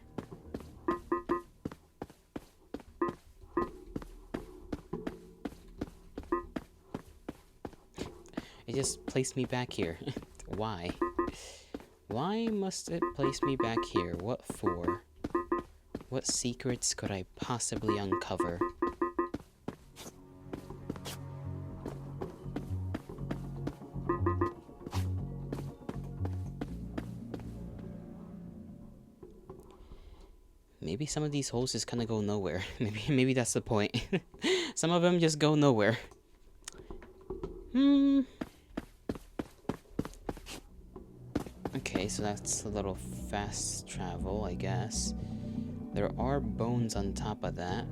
It just placed me back here. Why? Why must it place me back here? What for? What secrets could I possibly uncover? Maybe some of these holes just kind of go nowhere. Maybe that's the point. Some of them just go nowhere. Okay, so that's a little fast travel, I guess. There are bones on top of that.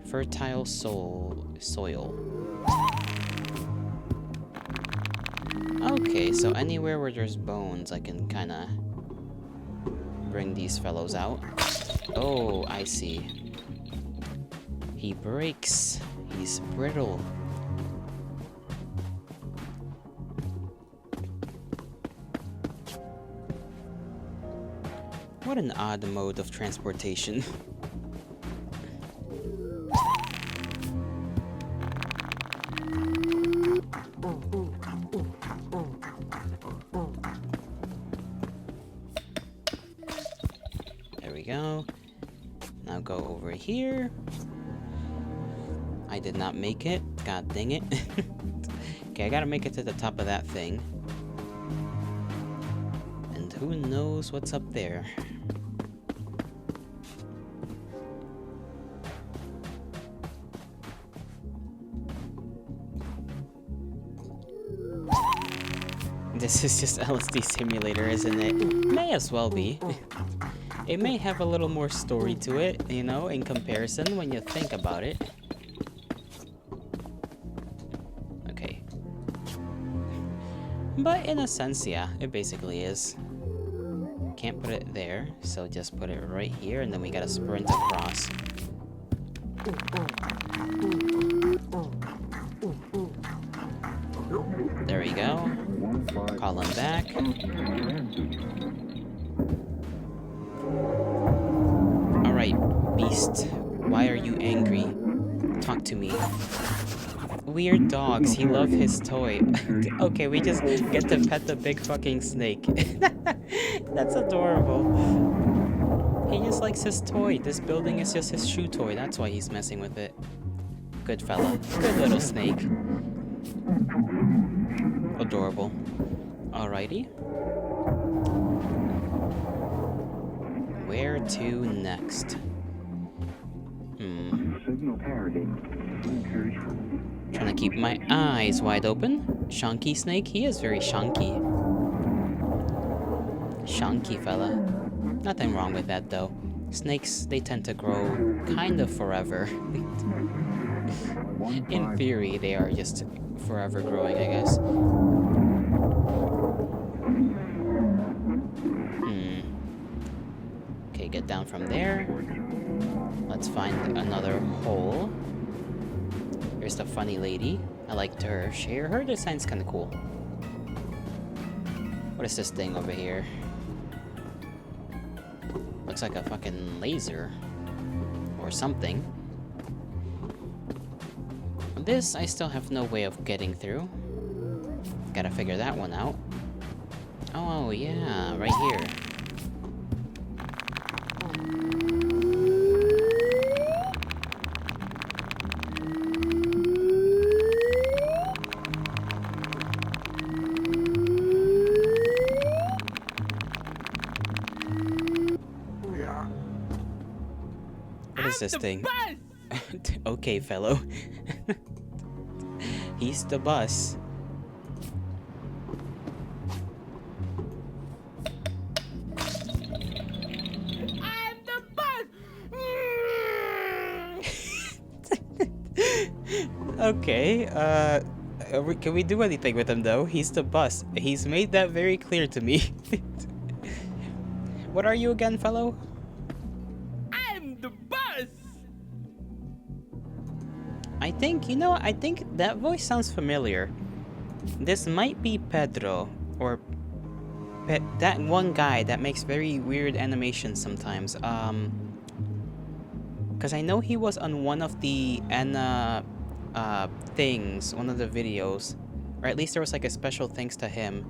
Fertile soil. Okay, so anywhere where there's bones, I can kinda bring these fellows out. Oh, I see. He breaks. He's brittle. What an odd mode of transportation. There we go. Now go over here. I did not make it. God dang it. Okay, I gotta make it to the top of that thing. And who knows what's up there. This is just LSD Simulator, isn't it? May as well be. It may have a little more story to it, you know, in comparison when you think about it. Okay. But in a sense, yeah, it basically is. Can't put it there, so just put it right here, and then we gotta sprint across. Call him back. Alright, Beast. Why are you angry? Talk to me. Weird dogs, he loves his toy. Okay, we just get to pet the big fucking snake. That's adorable. He just likes his toy. This building is just his shoe toy. That's why he's messing with it. Good fella. Good little snake. Adorable. Alrighty. Where to next? Trying to keep my eyes wide open. Shonky snake? He is very shonky. Shonky fella. Nothing wrong with that though. Snakes, they tend to grow kind of forever. In theory, they are just forever growing, I guess. Okay, get down from there. Let's find another hole. Here's the funny lady. I liked her. Her design's kind of cool. What is this thing over here? Looks like a fucking laser. Or something. This, I still have no way of getting through. Gotta figure that one out. Oh, yeah, right here. What is this thing? Okay, fellow. He's the bus. I'm the bus! Okay, can we do anything with him though? He's the bus. He's made that very clear to me. What are you again, fellow? I'm the bus! I think, you know, I think that voice sounds familiar. This might be Pedro, or that one guy that makes very weird animations sometimes. Because I know he was on one of the ENA things, one of the videos. Or at least there was like a special thanks to him.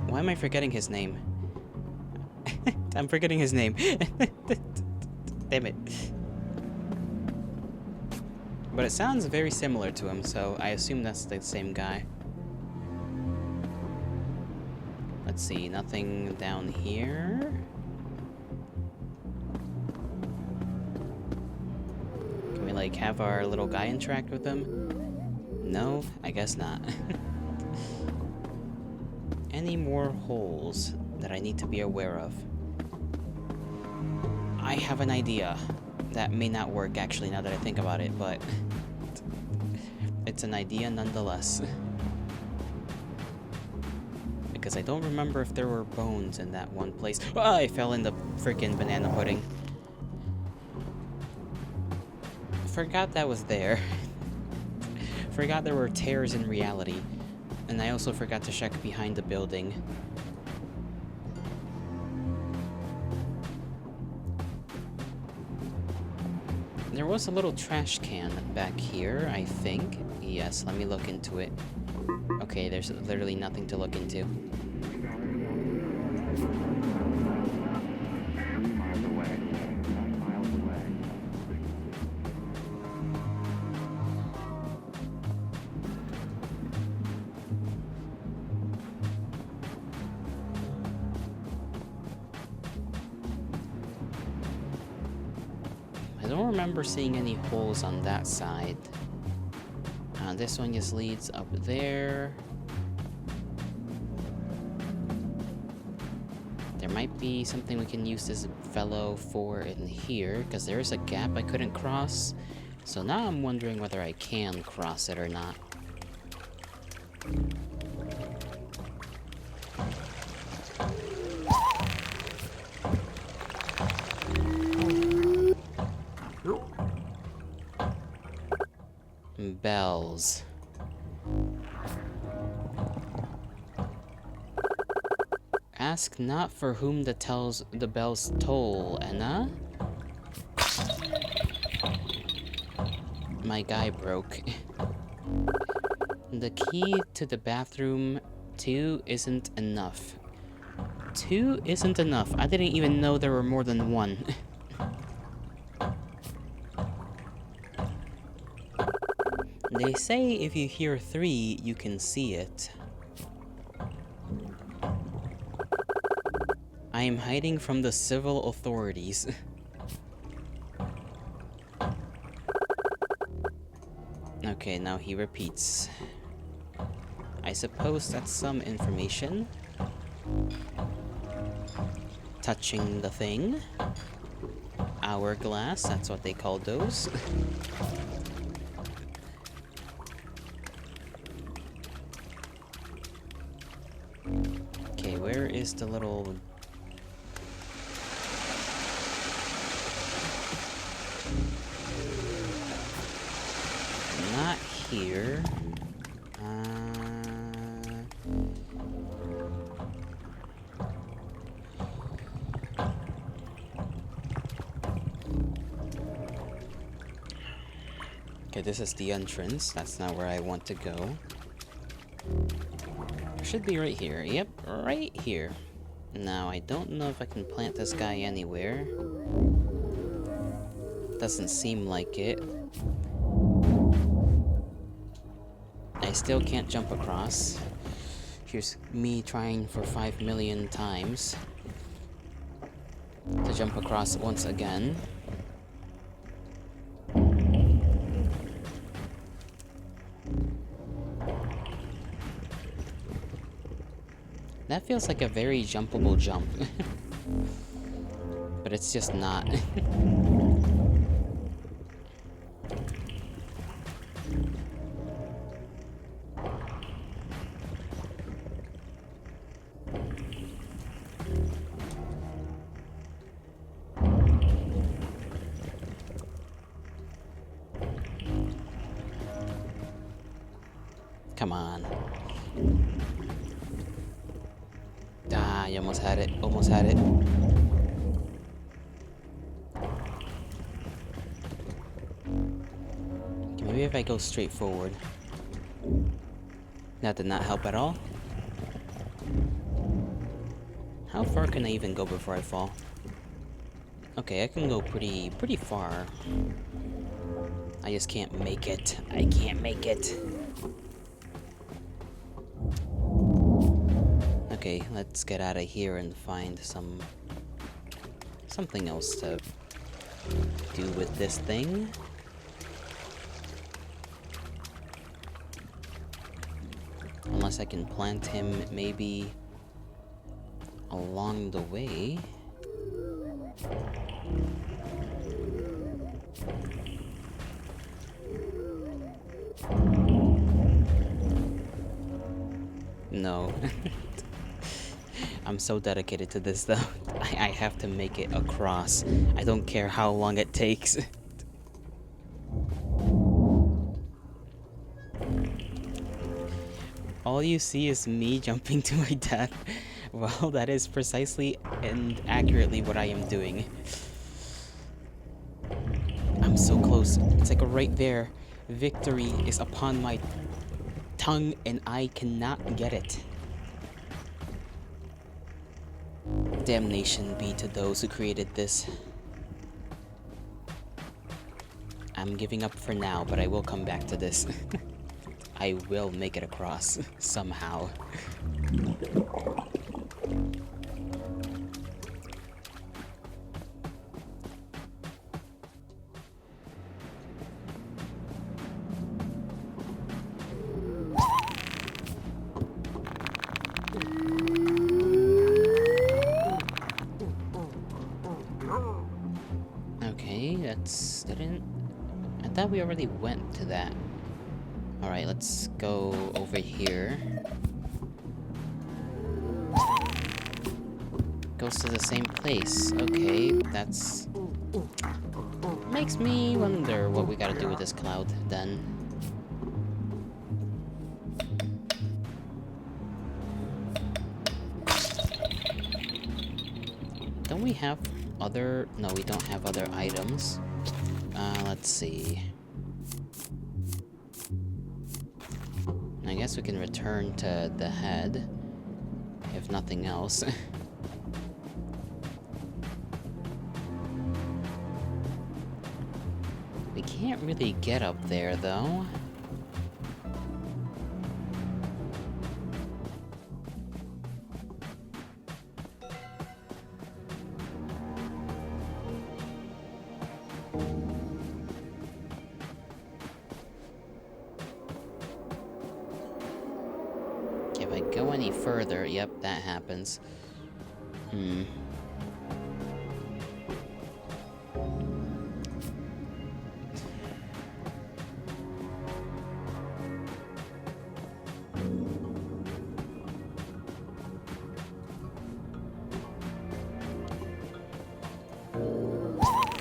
Why am I forgetting his name? I'm forgetting his name. Damn it. But it sounds very similar to him, so I assume that's the same guy. Let's see, nothing down here. Can we like have our little guy interact with him? No, I guess not. Any more holes that I need to be aware of? I have an idea. That may not work actually now that I think about it, but it's an idea nonetheless. Because I don't remember if there were bones in that one place. Oh, I fell in the freaking banana pudding. Forgot that was there. Forgot there were tears in reality. And I also forgot to check behind the building. There was a little trash can back here, I think. Yes, let me look into it. Okay, there's literally nothing to look into. I don't remember seeing any holes on that side. This one just leads up there. There might be something we can use this fellow for in here, because there is a gap I couldn't cross. So now I'm wondering whether I can cross it or not. Bells. Ask not for whom the bells toll, ENA. My guy broke. The key to the bathroom 2 isn't enough. 2 isn't enough. I didn't even know there were more than 1. They say if you hear 3, you can see it. I am hiding from the civil authorities. Okay, now he repeats. I suppose that's some information. Touching the thing. Hourglass, that's what they call those. Okay, where is the little... Not here. Okay, this is the entrance. That's not where I want to go. It should be right here. Yep, right here. Now, I don't know if I can plant this guy anywhere. Doesn't seem like it. I still can't jump across. Here's me trying for 5 million times to jump across once again. That feels like a very jumpable jump. But it's just not. Come on. Ah, you almost had it. Almost had it. Okay, maybe if I go straight forward. That did not help at all. How far can I even go before I fall? Okay, I can go pretty far. I just can't make it. I can't make it. Okay, let's get out of here and find something else to do with this thing. Unless I can plant him maybe along the way. No. I'm so dedicated to this though. I have to make it across. I don't care how long it takes. All you see is me jumping to my death. Well, that is precisely and accurately what I am doing. I'm so close. It's like right there. Victory is upon my tongue and I cannot get it. Damnation be to those who created this. I'm giving up for now, but I will come back to this. I will make it across, somehow. I thought we already went to that. Alright, let's go over here. Goes to the same place. Okay, that's... makes me wonder what we gotta do with this cloud, then. we have other... No, we don't have other items. Let's see. I guess we can return to the head, if nothing else. We can't really get up there, though. If I go any further, yep, that happens. Okay,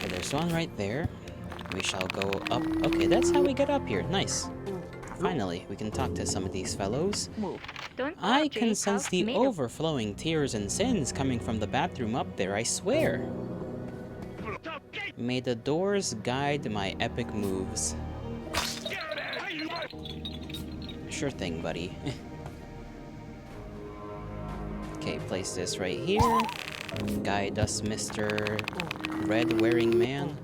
there's one right there. We shall go up. Okay, that's how we get up here. Nice. Finally, we can talk to some of these fellows. I can sense the overflowing tears and sins coming from the bathroom up there, I swear. May the doors guide my epic moves. Sure thing, buddy. Okay, place this right here. Guide us, Mr. Red-wearing man.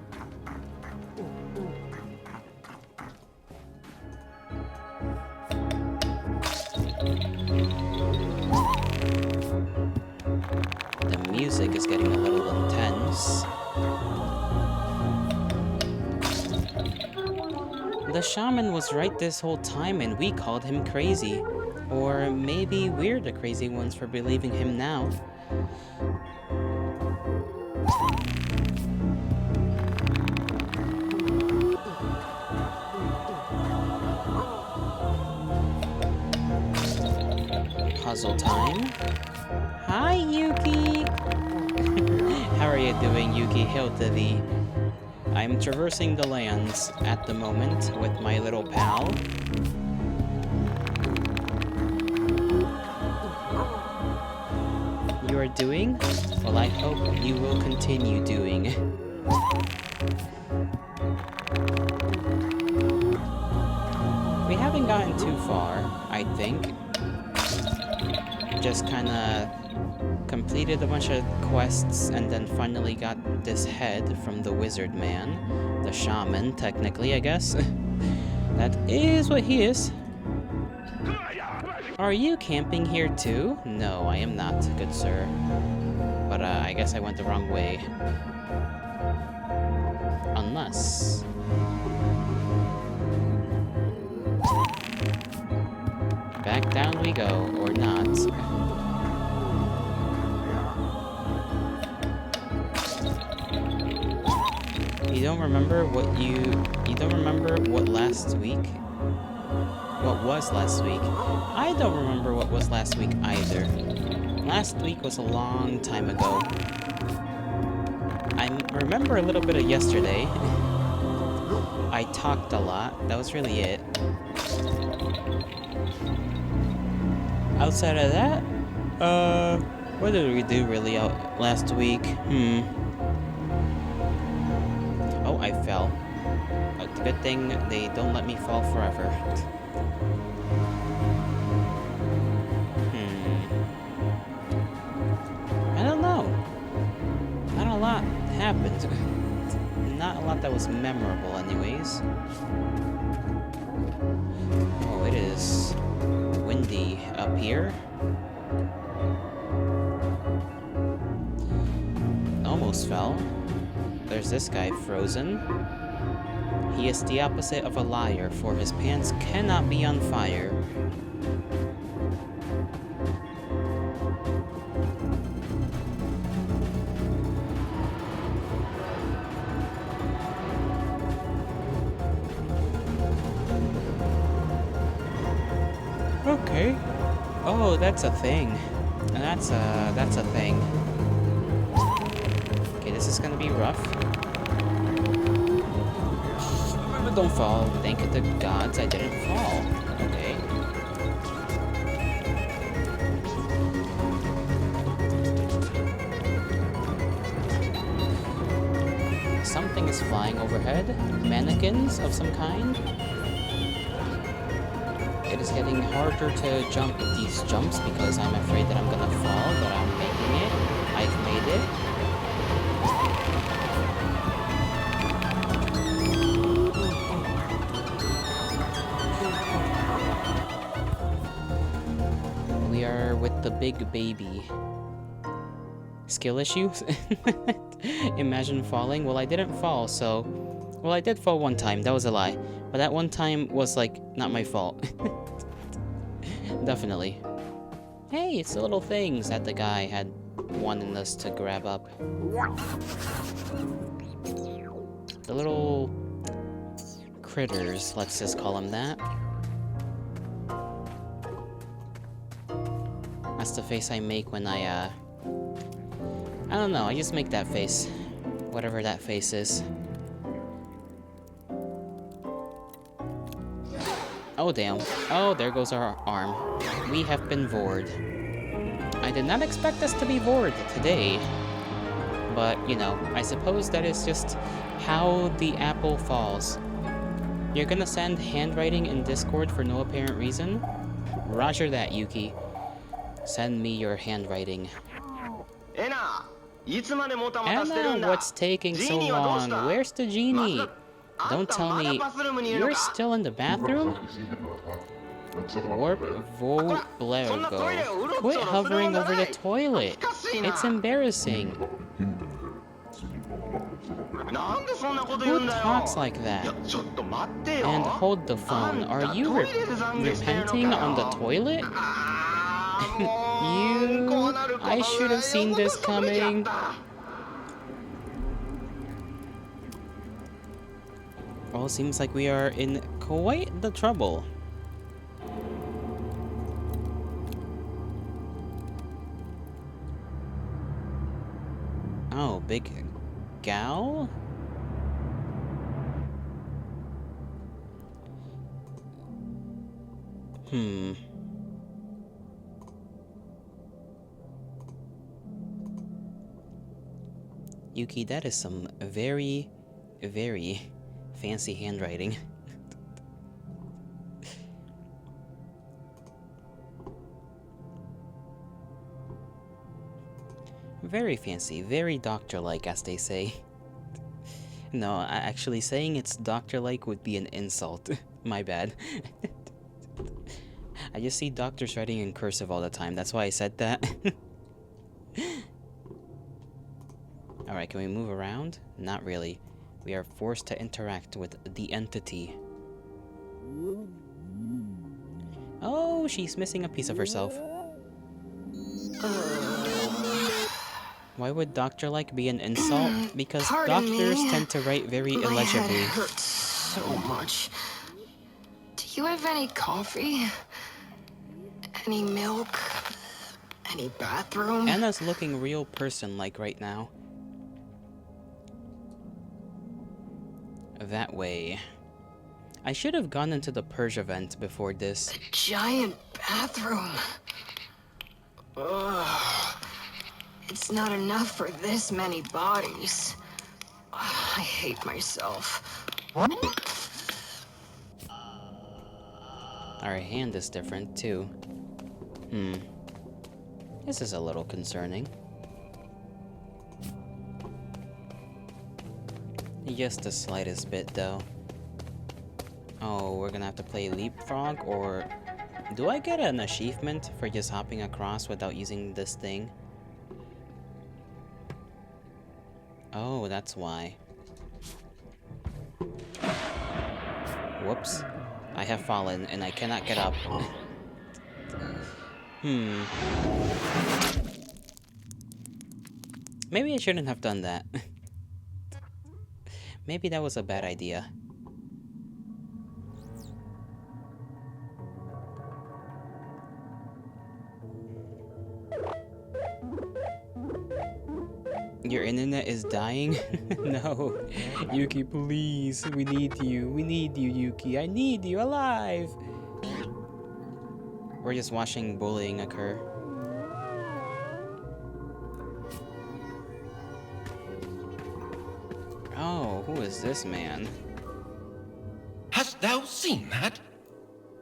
The music is getting a little intense. The shaman was right this whole time and we called him crazy. Or maybe we're the crazy ones for believing him now. Puzzle time. Hi, Yuki! How are you doing, Yuki? Hail to thee. I'm traversing the lands at the moment with my little pal. You are doing? Well, I hope you will continue doing. We haven't gotten too far, I think. Just kinda completed a bunch of quests and then finally got this head from the wizard man. The shaman, technically, I guess. That is what he is. Are you camping here too? No, I am not, good sir. But I guess I went the wrong way. Unless... Back down we go, or not. You don't remember what you don't remember what last week? What was last week? I don't remember what was last week either. Last week was a long time ago. I remember a little bit of yesterday. I talked a lot. That was really it. Outside of that, what did we do really out last week? Oh, I fell. Good thing they don't let me fall forever. I don't know. Not a lot happened. Not a lot that was memorable anyways. Oh, it is windy up here. Almost fell. There's this guy frozen. He is the opposite of a liar, for his pants cannot be on fire. Okay. Oh, that's a thing. That's a thing. Okay, this is gonna be rough. Remember, don't fall. Thank the gods I didn't fall. Okay. something is flying overhead. Mannequins of some kind. It is getting harder to jump these jumps because I'm afraid that I'm gonna fall, but I'm making it. I've made it. We are with the big baby. Skill issues? Imagine falling. Well, I didn't fall, so... Well, I did fall one time. That was a lie. But that one time was, like, not my fault. Definitely. Hey, it's the little things that the guy had wanted us to grab up. The little... critters, let's just call them that. That's the face I make when I don't know, I just make that face. Whatever that face is. Oh, damn. Oh, there goes our arm. We have been vored. I did not expect us to be vored today. But, you know, I suppose that is just how the apple falls. You're gonna send handwriting in Discord for no apparent reason? Roger that, Yuki. Send me your handwriting. ENA, Anna, what's taking so long? Where's the genie? Don't tell me you're still in the bathroom? Warp Vo Blergo. Quit hovering over the toilet. It's embarrassing. Who talks like that? And hold the phone. Are you repenting on the toilet? I should have seen this coming. Well, seems like we are in quite the trouble. Oh, big gal? Yuki, that is some very, very fancy handwriting. Very fancy, very doctor-like, as they say. No, actually saying it's doctor-like would be an insult. My bad. I just see doctors writing in cursive all the time, that's why I said that. Alright, can we move around? Not really. We are forced to interact with the entity. Oh, she's missing a piece of herself. Why would doctor-like be an insult? Because doctors tend to write very illegibly. My head hurts so much. Do you have any coffee? Any milk? Any bathroom? Anna's looking real person-like right now. That way. I should have gone into the purge event before this. A giant bathroom. Ugh. It's not enough for this many bodies. I hate myself. Our hand is different, too. This is a little concerning. Just the slightest bit, though. Oh, we're gonna have to play leapfrog, or... Do I get an achievement for just hopping across without using this thing? Oh, that's why. Whoops. I have fallen, and I cannot get up. Maybe I shouldn't have done that. Maybe that was a bad idea. Your internet is dying? No. Yuki, please. We need you. We need you, Yuki. I need you alive. We're just watching bullying occur. Oh, no, who is this man? Hast thou seen that?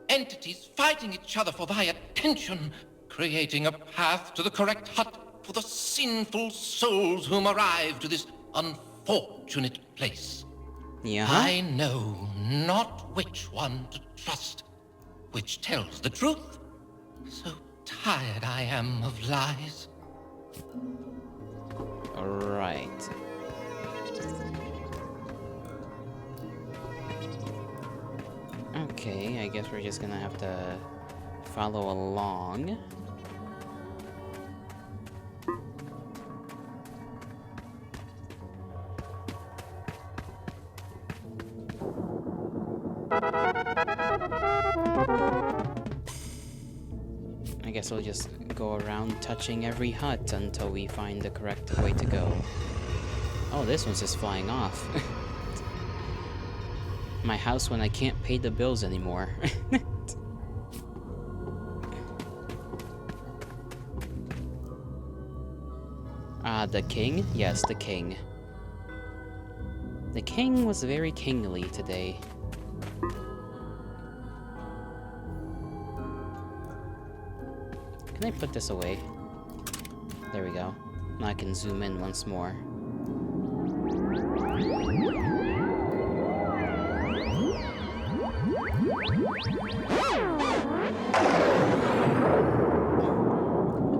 Entities fighting each other for thy attention, creating a path to the correct hut for the sinful souls whom arrive to this unfortunate place. Yeah? I know not which one to trust, which tells the truth. So tired I am of lies. Alright. Okay, I guess we're just gonna have to follow along. I guess we'll just go around touching every hut until we find the correct way to go. Oh, this one's just flying off. My house when I can't pay the bills anymore. The king? Yes, the king. The king was very kingly today. Can I put this away? There we go. Now I can zoom in once more.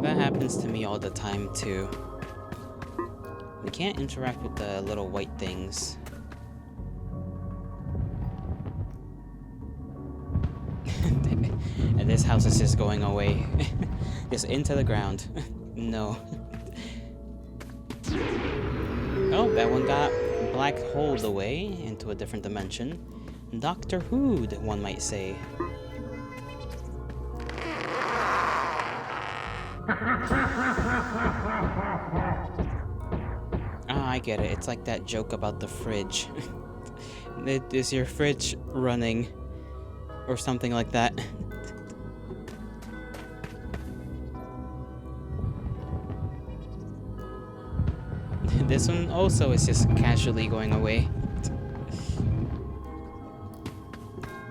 That happens to me all the time too. We can't interact with the little white things. And this house is just going away. Just into the ground. No. Oh, that one got black holed away into a different dimension. Doctor Who'd, one might say. Ah, I get it. It's like that joke about the fridge. Is your fridge running? Or something like that. This one also is just casually going away.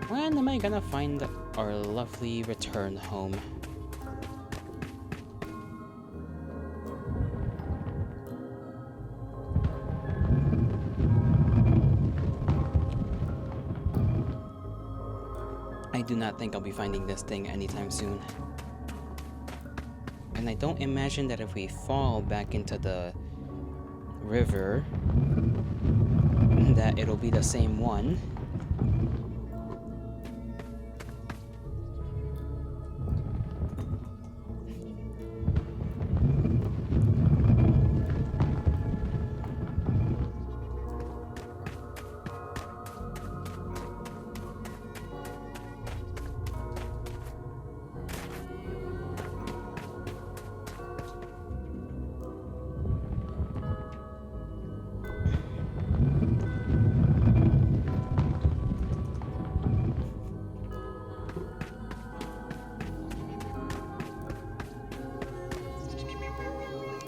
When am I gonna find our lovely return home? I do not think I'll be finding this thing anytime soon. And I don't imagine that if we fall back into the river, that it'll be the same one.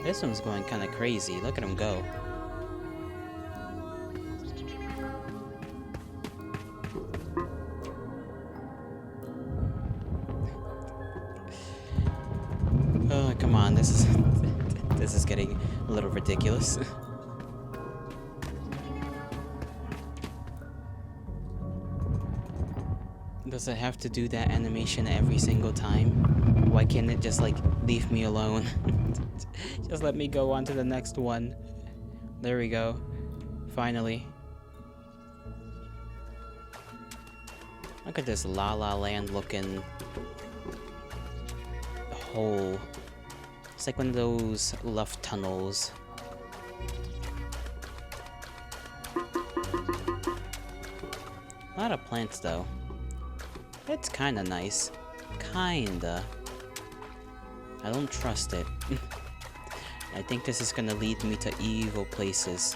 This one's going kind of crazy. Look at him go. Oh, come on. This is this is getting a little ridiculous. Does it have to do that animation every single time? Why can't it just, like, leave me alone? Just let me go on to the next one. There we go. Finally. Look at this La La Land looking hole. It's like one of those luft tunnels. A lot of plants though. It's kinda nice. Kinda. I don't trust it. I think this is gonna lead me to evil places.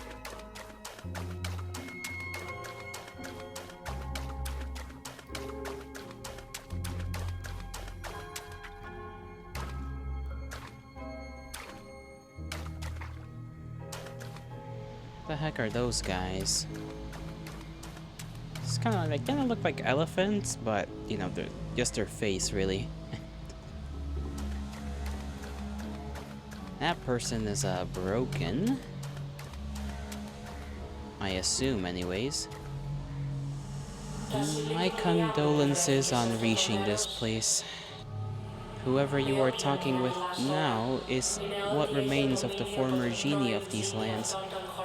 The heck are those guys? It's kind of they kind of look like elephants, but you know, they're just their face, really. That person is broken. I assume, anyways. My condolences on reaching this place. Whoever you are talking with now is what remains of the former genie of these lands.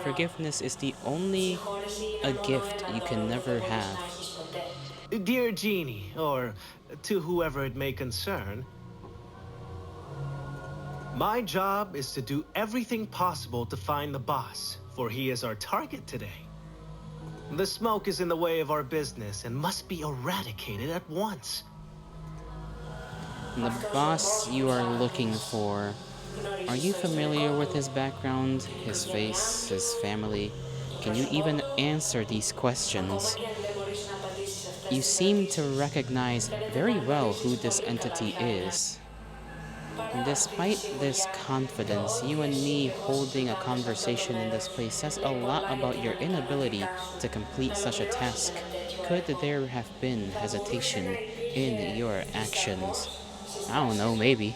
Forgiveness is the only a gift you can never have. Dear Genie, or to whoever it may concern, my job is to do everything possible to find the boss, for he is our target today. The smoke is in the way of our business and must be eradicated at once. The boss you are looking for, are you familiar with his background, his face, his family? Can you even answer these questions? You seem to recognize very well who this entity is. Despite this confidence, you and me holding a conversation in this place says a lot about your inability to complete such a task. Could there have been hesitation in your actions? I don't know, maybe.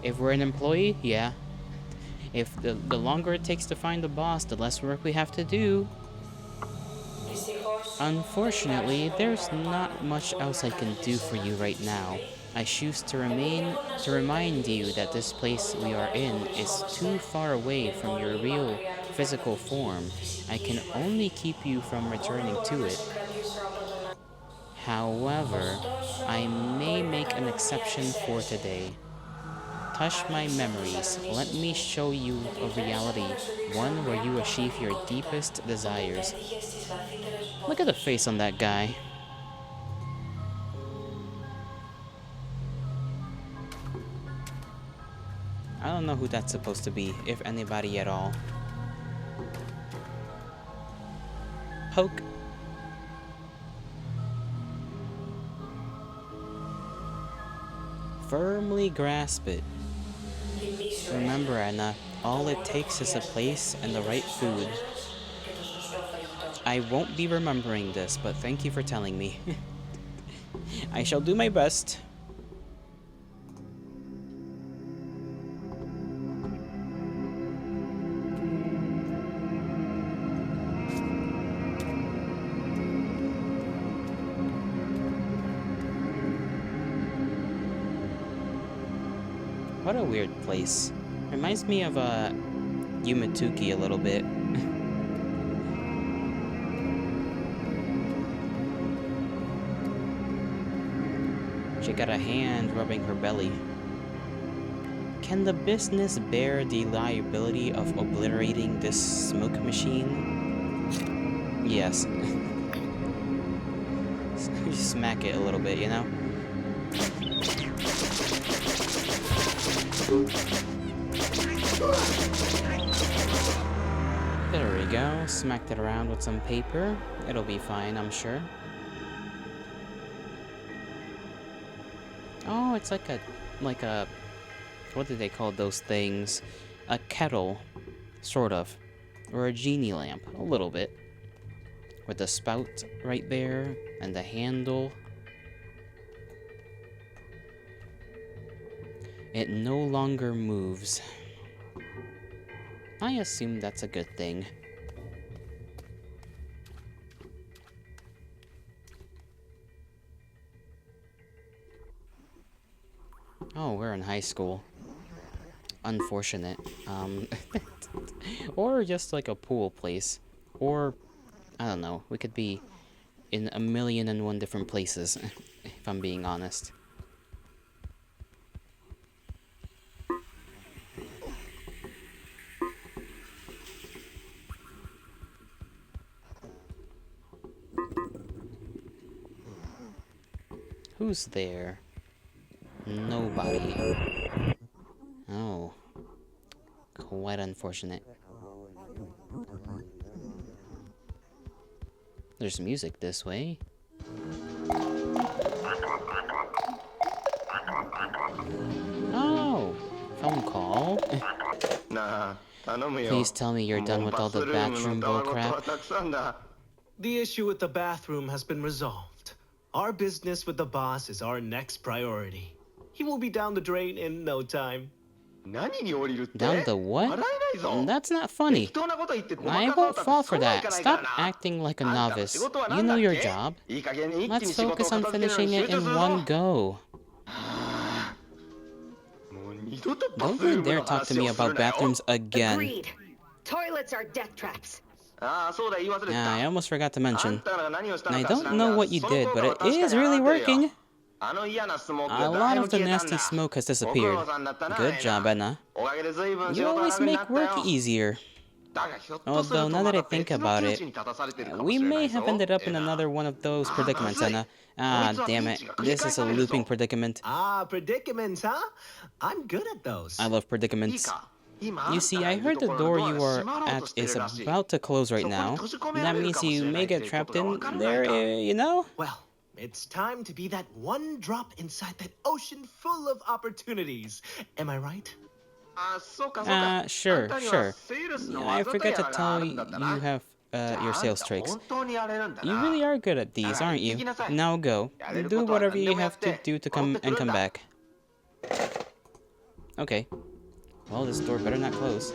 If we're an employee, yeah. If the longer it takes to find the boss, the less work we have to do. Unfortunately, there's not much else I can do for you right now. I choose to remind you that this place we are in is too far away from your real physical form. I can only keep you from returning to it. However, I may make an exception for today. Touch my memories. Let me show you a reality, one where you achieve your deepest desires. Look at the face on that guy. I don't know who that's supposed to be, if anybody at all. Poke. Firmly grasp it. Remember, Anna, all it takes is a place and the right food. I won't be remembering this, but thank you for telling me. I shall do my best. What a weird place. Reminds me of Yumatuki a little bit. She got a hand rubbing her belly. Can the business bear the liability of obliterating this smoke machine? Yes. Just smack it a little bit, you know? There we go. Smacked it around with some paper. It'll be fine, I'm sure. Oh, it's like a, what do they call those things? A kettle, sort of. Or a genie lamp, a little bit. With the spout right there, and the handle. It no longer moves. I assume that's a good thing. Oh, we're in high school. Unfortunate. Or just like a pool place. Or, I don't know, we could be in 1,000,001 different places, if I'm being honest. Who's there? Nobody. Oh. Quite unfortunate. There's music this way. Oh! Phone call. Nah, Please tell me you're done with all the bathroom bullcrap. The issue with the bathroom has been resolved. Our business with the boss is our next priority. He will be down the drain in no time. Down the what? That's not funny. I won't fall for that. Stop acting like a novice. You know your job. Let's focus on finishing it in one go. Don't you dare talk to me about bathrooms again. Agreed. Toilets are death traps. I almost forgot to mention. I don't know what you did, but it is really working. A lot of the nasty smoke has disappeared. Good job, ENA. You always make work easier. Although, now that I think about it, we may have ended up in another one of those predicaments, ENA. Ah, damn it. This is a looping predicament. Ah, predicaments, huh? I'm good at those. I love predicaments. You see, I heard the door you are at is about to close right now. That means you may get trapped in there, you know? Well, it's time to be that one drop inside that ocean full of opportunities. Am I right? Sure. I forgot to tell you you have your sales tricks. You really are good at these, aren't you? Now go. Do whatever you have to do to come back. Okay. Well, this door better not close.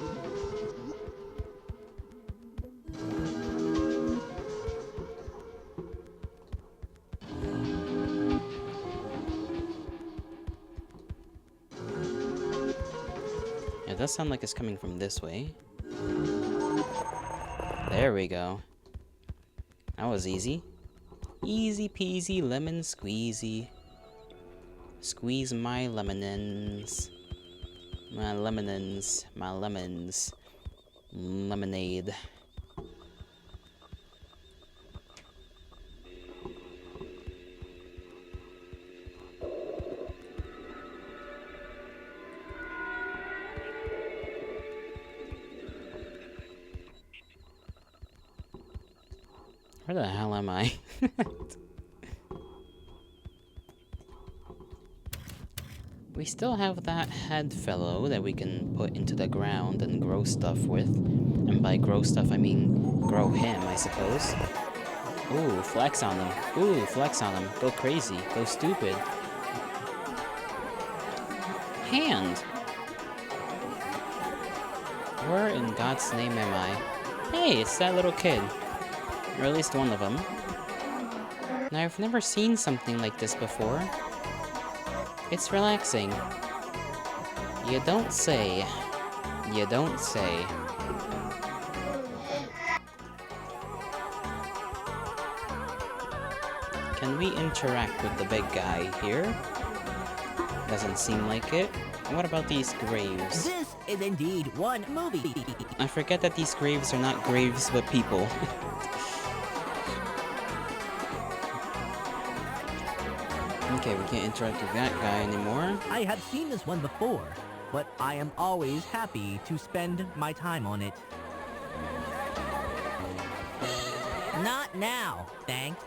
It does sound like it's coming from this way. There we go. That was easy. Easy peasy lemon squeezy. Squeeze my lemonins. My lemonins. My lemons. Lemonade. Where the hell am I? We still have that head fellow that we can put into the ground and grow stuff with. And by grow stuff, I mean grow him, I suppose. Ooh, flex on him. Ooh, flex on him. Go crazy. Go stupid. Hand! Where in God's name am I? Hey, it's that little kid. Or at least one of them. Now, I've never seen something like this before. It's relaxing. You don't say. You don't say. Can we interact with the big guy here? Doesn't seem like it. What about these graves? This is indeed one movie. I forget that these graves are not graves but people. Okay, we can't interact with that guy anymore. I have seen this one before, but I am always happy to spend my time on it. Not now, thanks.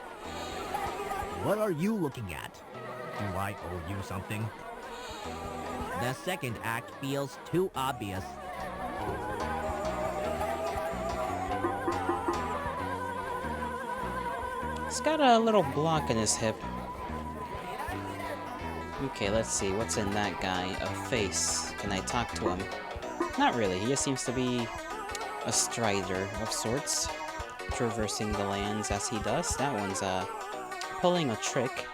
What are you looking at? Do I owe you something? The second act feels too obvious. He's got a little block in his hip. Okay, let's see. What's in that guy? A face. Can I talk to him? Not really. He just seems to be a strider of sorts. Traversing the lands as he does. That one's, pulling a trick.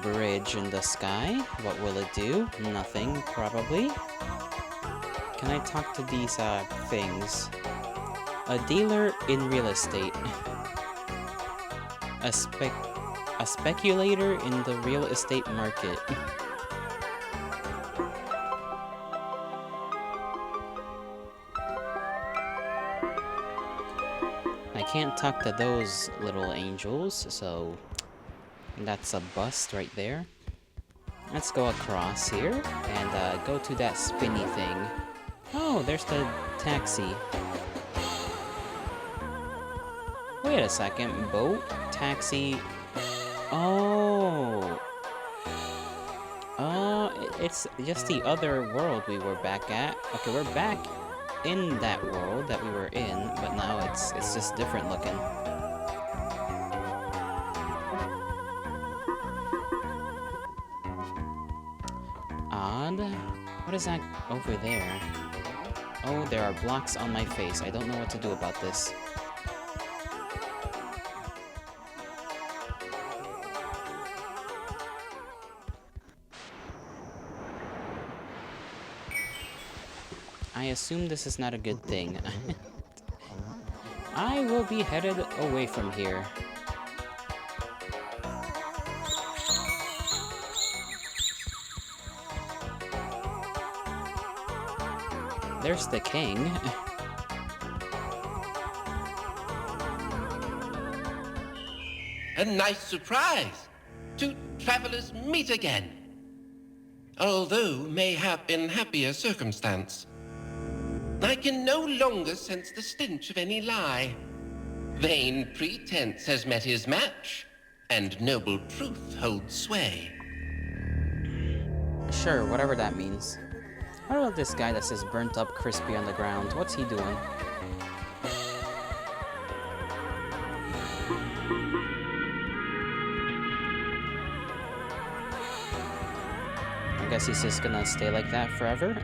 Bridge in the sky. What will it do? Nothing, probably. Can I talk to these, things? A dealer in real estate. A speculator in the real estate market. I can't talk to those little angels, so that's a bust right there. Let's go across here and go to that spinny thing. Oh, there's the taxi. Wait a second, boat, taxi, Oh. It's just the other world we were back at. Okay, we're back in that world that we were in, but now it's just different looking. Odd. What is that over there? Oh, there are blocks on my face. I don't know what to do about this. I assume this is not a good thing. I will be headed away from here. There's the king. A nice surprise! Two travelers meet again. Although mayhap in happier circumstance. I can no longer sense the stench of any lie. Vain pretense has met his match, and noble truth holds sway. Sure, whatever that means. What about this guy that says burnt up crispy on the ground? What's he doing? I guess he's just gonna stay like that forever.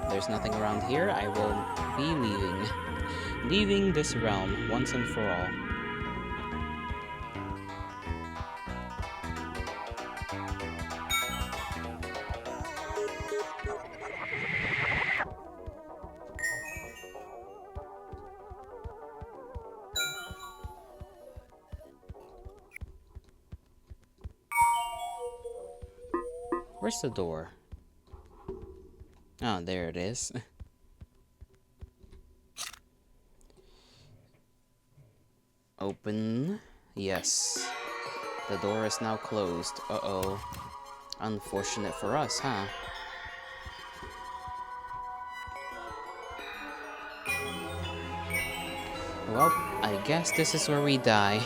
There's nothing around here. I will be leaving this realm once and for all. Where's the door? Oh, there it is. Open. Yes. The door is now closed. Uh-oh. Unfortunate for us, huh? Well, I guess this is where we die.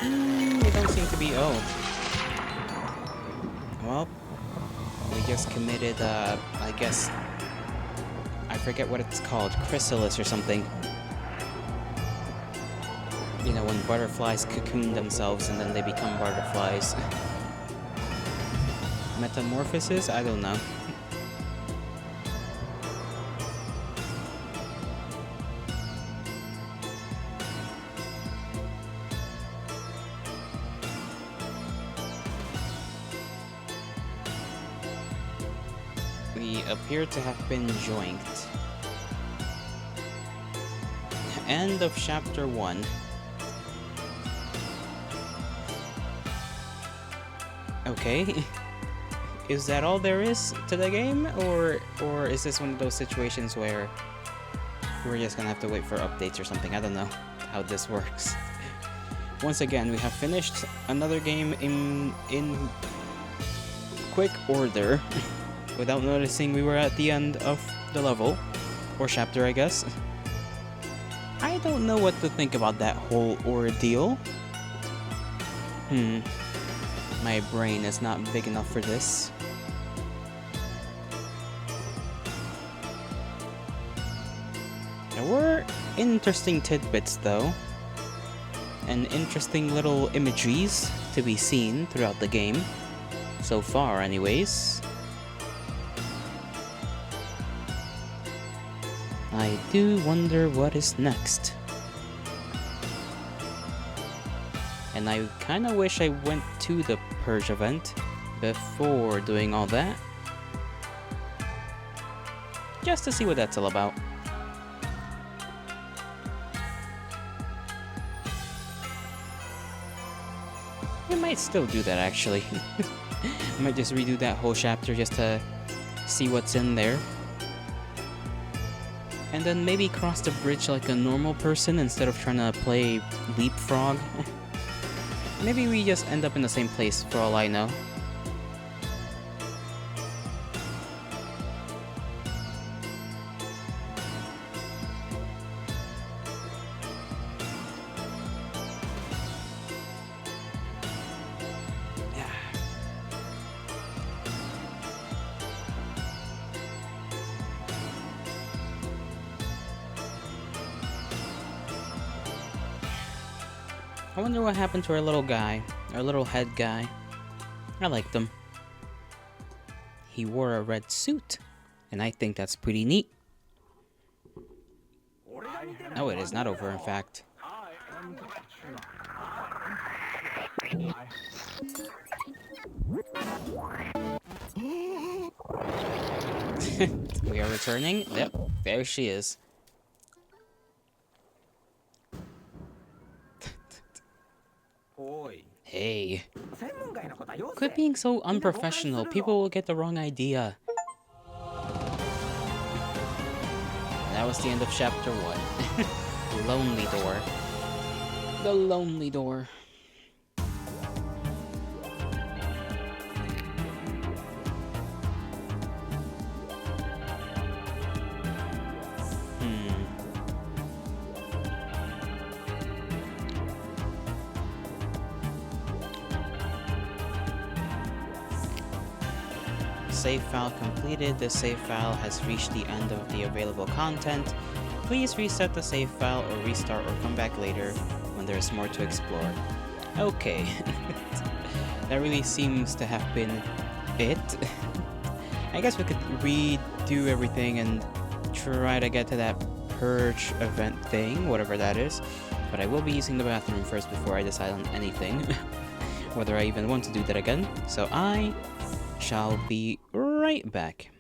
They don't seem to be. Oh. Well, we just committed, I guess. I forget what it's called. Chrysalis or something. You know, when butterflies cocoon themselves and then they become butterflies. Metamorphosis? I don't know. We appear to have been joined. End of chapter 1. Okay. Is that all there is to the game? Or is this one of those situations where we're just gonna have to wait for updates or something? I don't know how this works. Once again, we have finished another game in quick order. Without noticing, we were at the end of the level, or chapter, I guess. I don't know what to think about that whole ordeal. My brain is not big enough for this. There were interesting tidbits, though, and interesting little imageries to be seen throughout the game. So far, anyways. I do wonder what is next. And I kinda wish I went to the Purge event before doing all that. Just to see what that's all about. You might might still do that actually. I might just redo that whole chapter just to see what's in there. And then maybe cross the bridge like a normal person instead of trying to play leapfrog. Maybe we just end up in the same place for all I know. I wonder what happened to our little guy, our little head guy. I liked him. He wore a red suit, and I think that's pretty neat. No, it is not over, in fact. We are returning. Yep, there she is. Hey. Quit being so unprofessional. People will get the wrong idea. That was the end of chapter 1. Lonely door. The lonely door. Save file completed. The save file has reached the end of the available content. Please reset the save file or restart or come back later when there is more to explore. Okay. That really seems to have been it. I guess we could redo everything and try to get to that purge event thing, whatever that is. But I will be using the bathroom first before I decide on anything. Whether I even want to do that again. So I shall be right back.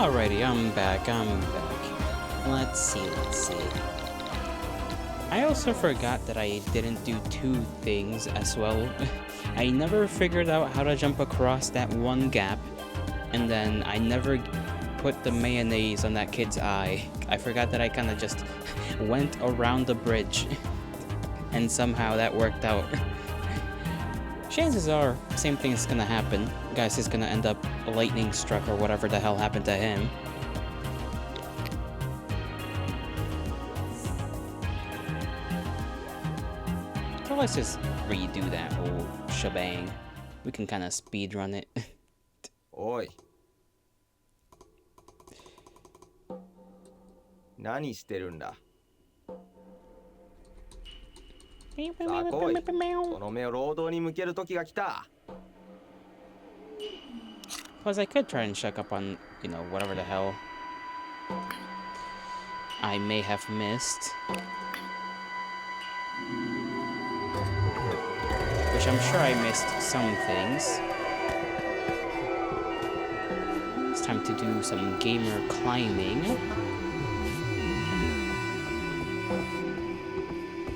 Alrighty, I'm back. Let's see. I also forgot that I didn't do two things as well. I never figured out how to jump across that one gap, and then I never put the mayonnaise on that kid's eye. I forgot that I kind of just went around the bridge, and somehow that worked out. Chances are, same thing is gonna happen. Guys, he's gonna end up lightning struck or whatever the hell happened to him. So let's just redo that whole shebang. We can kind of speed run it. Oi. 何してるんだ。さあ来い。その目を労働に向ける時が来た。Plus, I could try and check up on, whatever the hell I may have missed. Which I'm sure I missed some things. It's time to do some gamer climbing.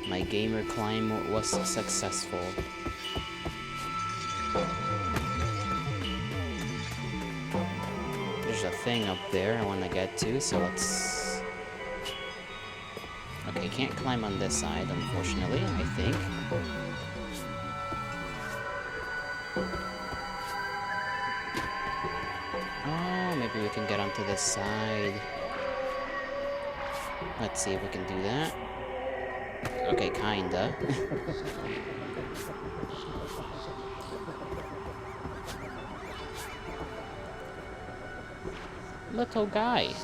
My gamer climb was successful. There's a thing up there I want to get to, so let's... Okay, can't climb on this side, unfortunately, I think. Oh, maybe we can get onto this side. Let's see if we can do that. Okay, kinda. Little guy.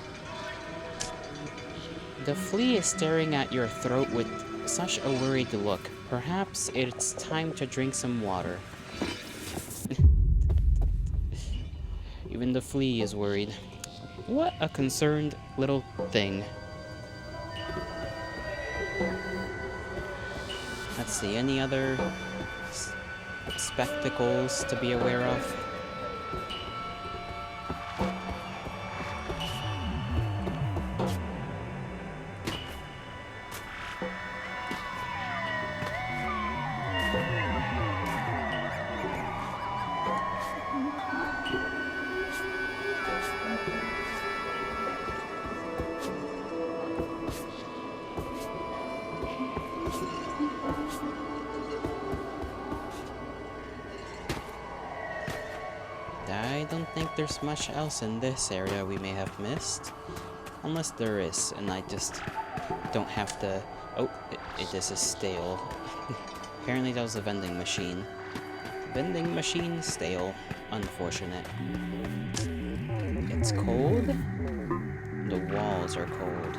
The flea is staring at your throat with such a worried look. Perhaps it's time to drink some water. Even the flea is worried. What a concerned little thing. Let's see, any other spectacles to be aware of? I don't think there's much else in this area we may have missed. Unless there is, and I just don't have to... Oh, this is stale. Apparently that was a vending machine. Vending machine stale. Unfortunate. It's cold? The walls are cold.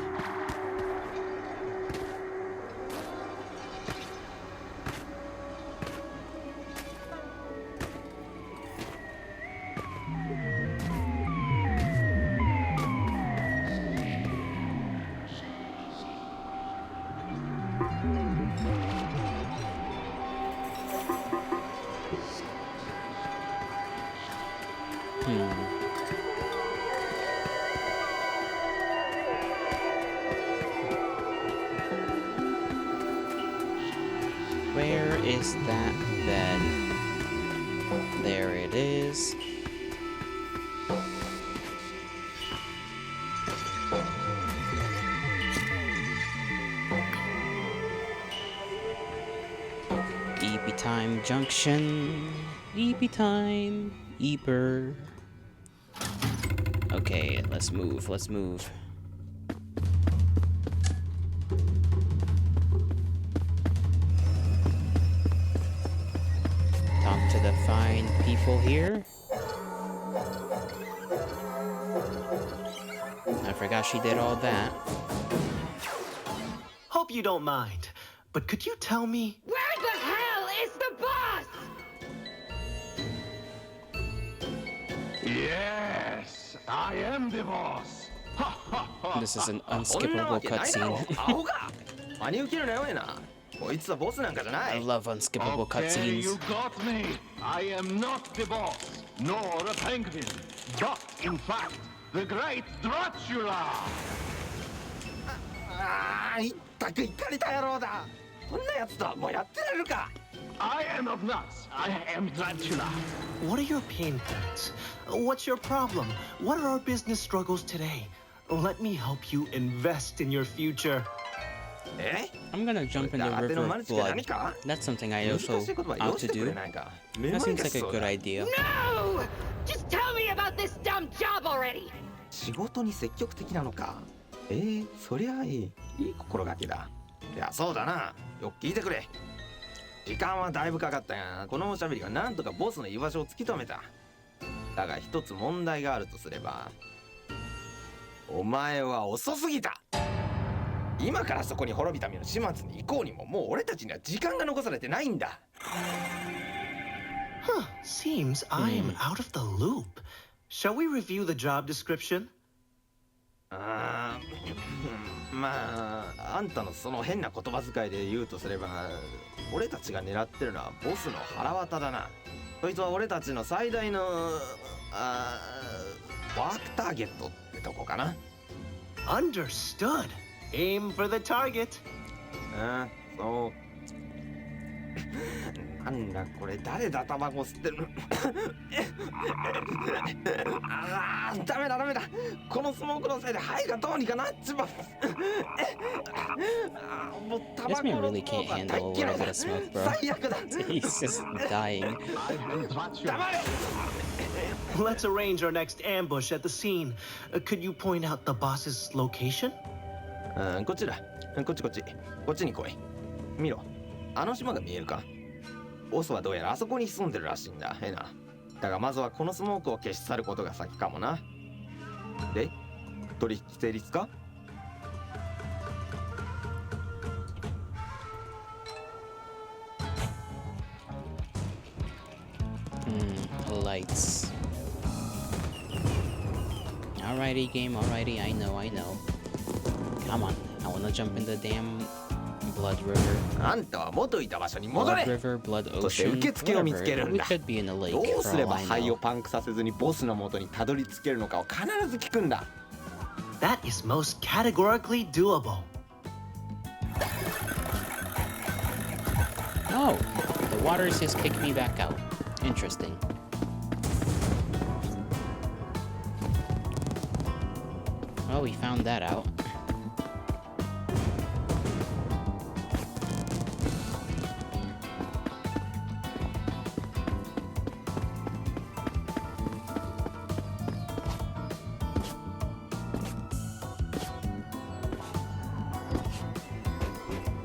Where is that bed? There it is. EP time junction. EP time. Eber. Okay, let's move. Let's move. Talk to the fine people here. I forgot she did all that. Hope you don't mind, but could you tell me? Where the hell is the boss? Yes, I am the boss. This is an unskippable cutscene. I love unskippable cutscenes. You got me. I am not the boss, nor a penguin. But, in fact, The great Dracula! ああ、いったくいかれた野郎だ。こんなやつとはもうやってられるか。I am of nuts. I am Dracula. What are your pain points? What's your problem? What are our business struggles today? Let me help you invest in your future. I'm gonna jump in the river of blood. That's something I also ought to do. That seems like a good idea. No! Just tell me about this dumb job already! 仕事に積極的なのか。そりゃいい心がけだ。いや、そうだな。よく聞いてくれ。時間はだいぶかかったが、このおしゃべりがなんとかボスの居場所を突き止めた。だが一つ問題があるとすれば、お前は遅すぎた。今からそこに滅びた身の始末に行こうにも、もう俺たちには時間が残されてないんだ。Huh, seems I am out of the loop. Shall we review the job description? まあ、あんたのその変な言葉遣いで言うとすれば、俺たちが狙ってるのはボスの腹渡だな。そいつは俺たちの最大のワークターゲットってとこかな。Understood. Aim for the target. そう。なんだこれ、誰だタバコ吸ってるの。ダメだダメだ。このスモークのせいで肺がどうにかなっちまう。もうタバコ This man really can't handle a little bit of smoke, bro. He's just dying. Let's arrange our next ambush at the scene. Could you point out the boss's location? こっちだ。こっちに来い。見ろ。あの島が見えるか。ボスはどうやらあそこに潜んでるらしいんだ。だがまずはこのスモークを消し去ることが先かもな。で、取引成立か？Lights. Alrighty, game. Alrighty, I know. Come on, I wanna jump in the damn blood river. あんたは元いた場所に戻れ。 Blood river, blood そして ocean. 受付を見つけるん We だ。 could be in a lake どう for すれ all ば I 肺を know. パンクさせずにボスの元にたどり着けるのかを必ず聞くんだ。That is most categorically doable. Oh, the waters just kicked me back out. Interesting. Well, we found that out.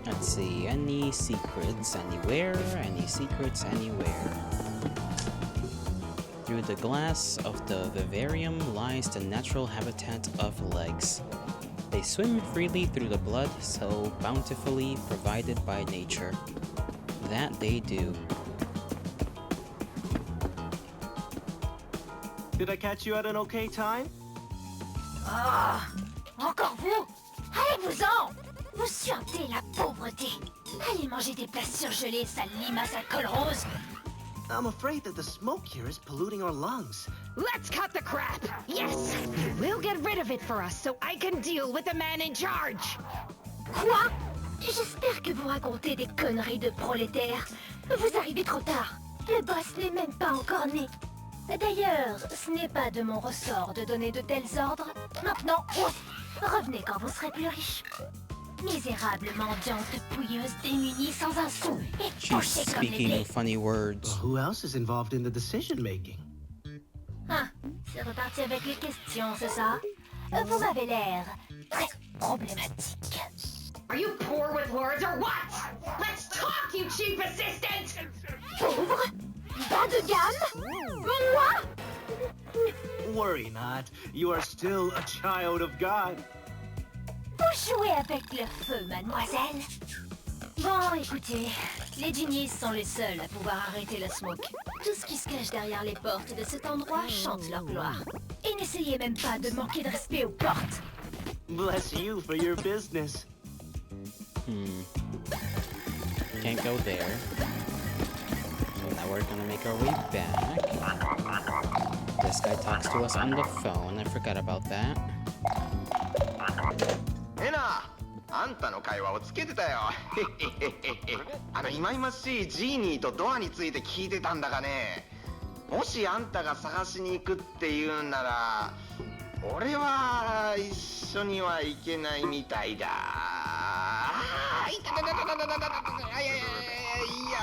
Let's see, any secrets anywhere? Any secrets anywhere? Through the glass of the vivarium lies the natural habitat of legs. They swim freely through the blood so bountifully provided by nature. That they do. Did I catch you at an okay time? Ah, encore vous? Allez-vous-en! Vous suintez la pauvreté. Allez manger des plats surgelés, sale limace à col rose. I'm afraid that the smoke here is polluting our lungs. Let's cut the crap! Yes! We'll get rid of it for us so I can deal with the man in charge! Quoi? J'espère que vous racontez des conneries de prolétaires. Vous arrivez trop tard. Le boss n'est même pas encore né. D'ailleurs, ce n'est pas de mon ressort de donner de tels ordres. Maintenant, revenez quand vous serez plus riche. Misérable mendiante pouilleuse démunie sans un sou et couchée comme les Speaking blés. funny words. Who else is involved in the decision making? Ah, c'est reparti avec les questions, c'est ça? Vous m'avez l'air très problématique. Are you poor with words or what? Let's talk, you cheap assistant! Pauvre? Bas de gamme? Moi? Worry not. You are still a child of God. Vous jouez avec le feu, mademoiselle. Bon, écoutez, les genies sont les seuls à pouvoir arrêter la smoke. Tout ce qui se cache derrière les portes de cet endroit chante leur gloire. Et n'essayez même pas de manquer de respect aux portes. Bless you for your business. Can't go there. So now we're gonna make our way back. this guy talks to us on the phone. I forgot about that. エナ、あんたの会話をつけてたよ。忌々しいジーニーとドアについて聞いてたんだがね。もしあんたが探しに行くっていうんなら、俺は一緒には行けないみたいだ。いや、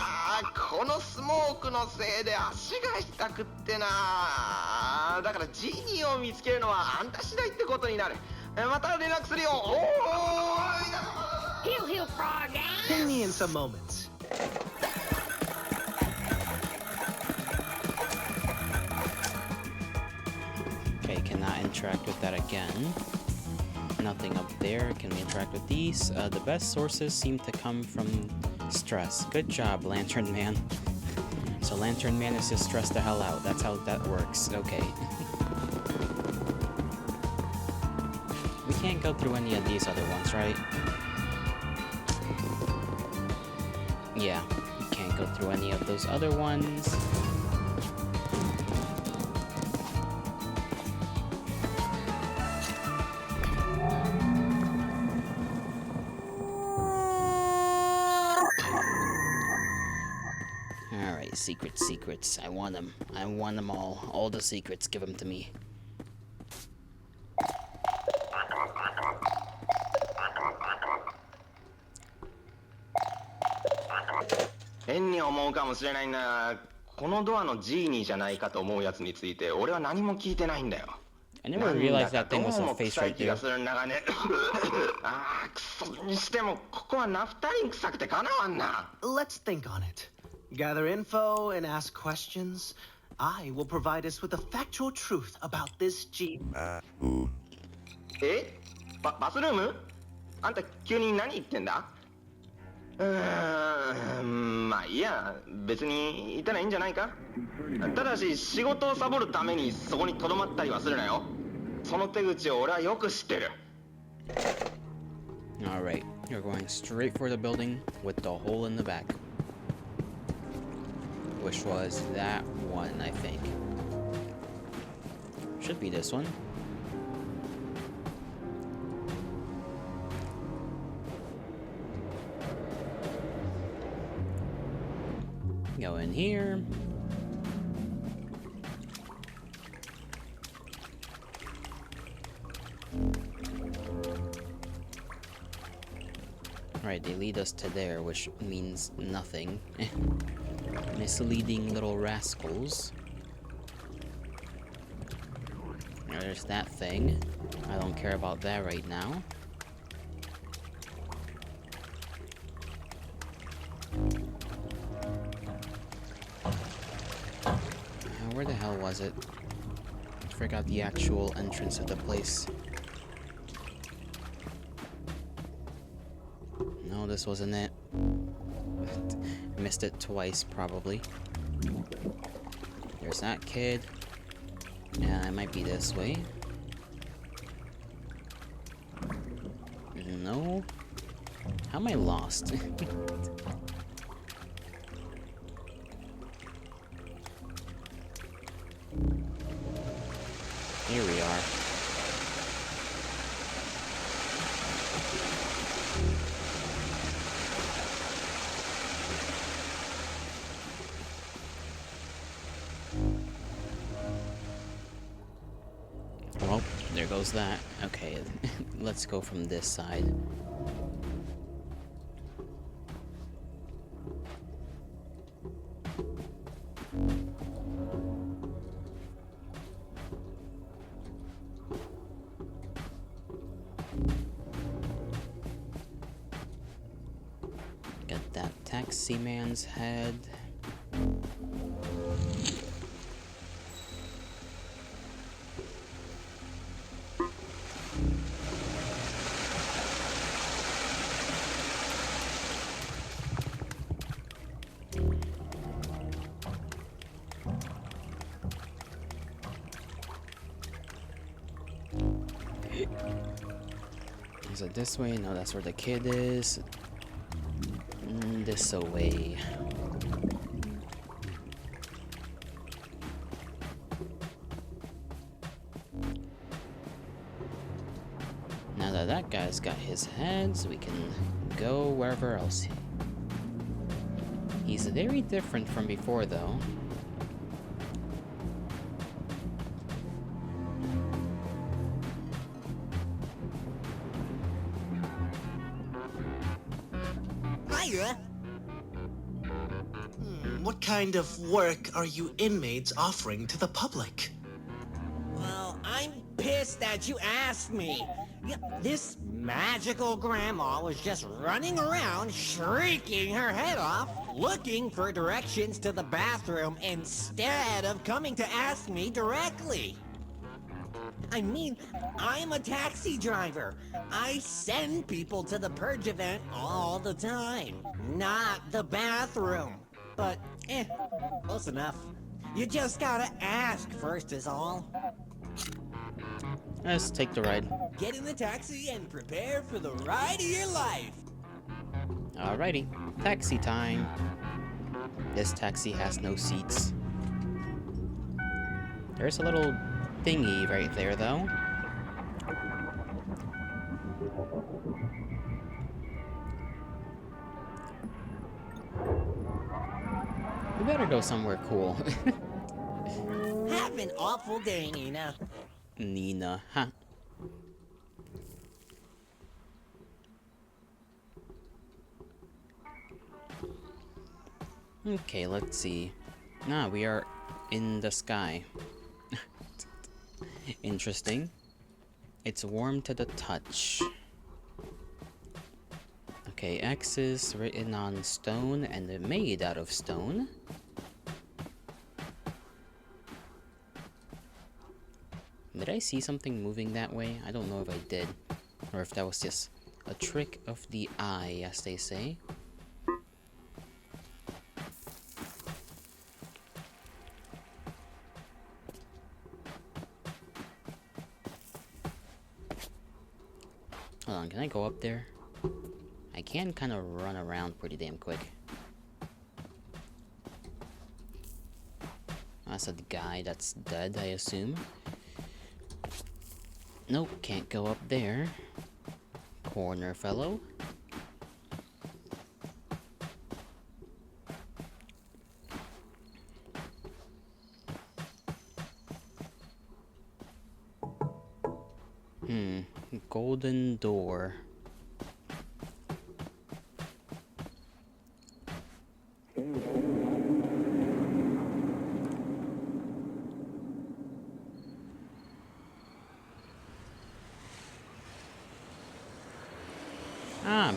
このスモークのせいで足が痛くってな。だからジーニーを見つけるのはあんた次第ってことになる。また連絡するよ。Heal, heal, frog. Ping me in some moments. Okay, cannot interact with that again. Nothing up there. Can we interact with these? The best sources seem to come from stress. Good job, Lantern Man. So Lantern Man is just stressed the hell out. That's how that works. Okay. We can't go through any of these other ones, right? Yeah, we can't go through any of those other ones. Alright, secrets. I want them. I want them all. All the secrets, give them to me.変に思うかもしれないんだが、このドアのジーニーじゃないかと思うやつについて俺は何も聞いてないんだよ。I never realized that thing was a face right there. ああ、くそにしてもここはナフタリン臭くてかなわんな。Let's think on it. Gather info and ask questions. I will provide us with the factual truth about this G. バスルーム？あんた急に何言ってんだ？まあいいや、別にいたらいいんじゃないか。ただし仕事をサボるためにそこに留まったりはするなよ。その手口を俺はよく知ってる。Alright, you're going straight for the building with the hole in the back. Which was that one, I think. Should be this one. Go in here. Right, they lead us to there, which means nothing. Misleading little rascals. There's that thing. I don't care about that right now. Where the hell was it? I forgot the actual entrance of the place. No, this wasn't it. Missed it twice, probably. There's that kid. Yeah, it might be this way. No? How am I lost? Here we are. Well, there goes that. Okay, let's go from this side. Got that taxi man's head. Is it this way? No, that's where the kid is. This away. That guy's got his head, so we can go wherever else. He's very different from before, though. Hiya. What kind of work are you inmates offering to the public? Well, I'm pissed that you asked me. This magical grandma was just running around shrieking her head off, looking for directions to the bathroom instead of coming to ask me directly. I mean, I'm a taxi driver. I send people to the purge event all the time, not the bathroom. But, close enough. You just gotta ask first is all. Let's take the ride. Get in the taxi and prepare for the ride of your life. Alrighty, taxi time. This taxi has no seats. There's a little thingy right there, though. We better go somewhere cool. Have an awful day, Nina. Nina, huh? Okay, let's see. We are in the sky. Interesting. It's warm to the touch. Okay, X is written on stone and made out of stone. Did I see something moving that way? I don't know if I did. Or if that was just a trick of the eye, as they say. Hold on, can I go up there? I can kind of run around pretty damn quick. That's a guy that's dead, I assume. Nope, can't go up there. Corner fellow. Golden door.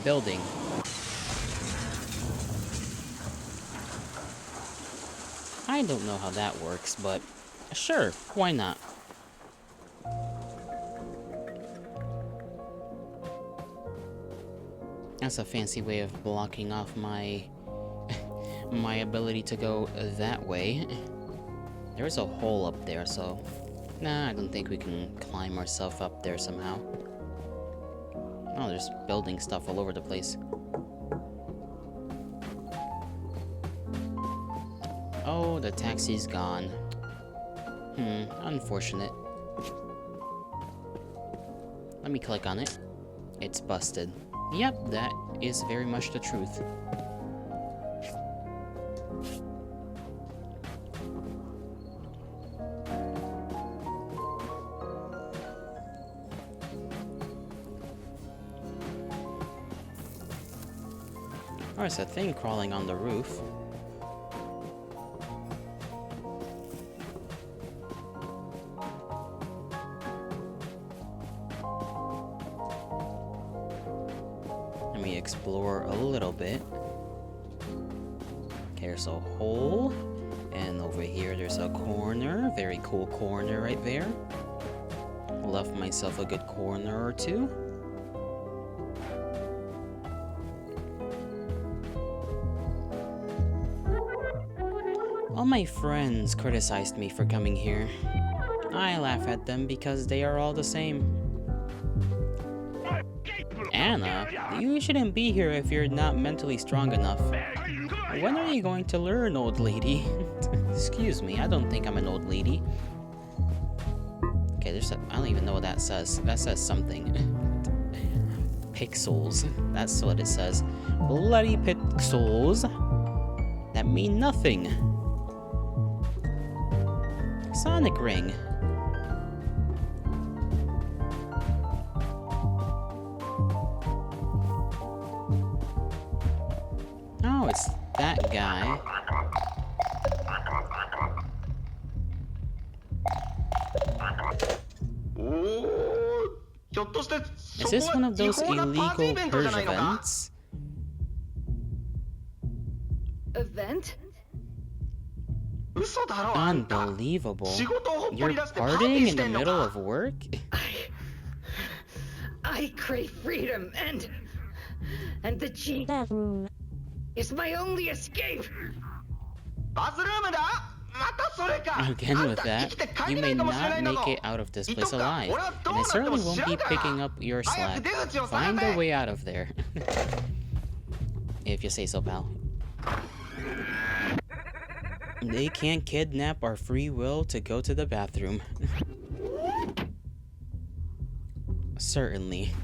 Building. I don't know how that works, but sure, why not? That's a fancy way of blocking off my my ability to go that way. There's a hole up there, so I don't think we can climb ourselves up there somehow. Oh, there's building stuff all over the place. Oh, the taxi's gone. Unfortunate. Let me click on it. It's busted. Yep, that is very much the truth. Oh, there's a thing crawling on the roof. Let me explore a little bit. Okay, there's a hole. And over here there's a corner. Very cool corner right there. Left myself a good corner or two. All my friends criticized me for coming here. I laugh at them because they are all the same. Anna, you shouldn't be here if you're not mentally strong enough. When are you going to learn, old lady? Excuse me, I don't think I'm an old lady. Okay, I don't even know what that says. That says something. pixels. That's what it says. Bloody pixels. That mean nothing. Sonic ring. Oh, it's that guy. Is this one of those illegal purge events? Event? Unbelievable. You're partying in the middle of work? I crave freedom and the G bathroom is my only escape. Again with that, you may not make it out of this place alive, and I certainly won't be picking up your slack. Find a way out of there. If you say so, pal. They can't kidnap our free will to go to the bathroom. Certainly.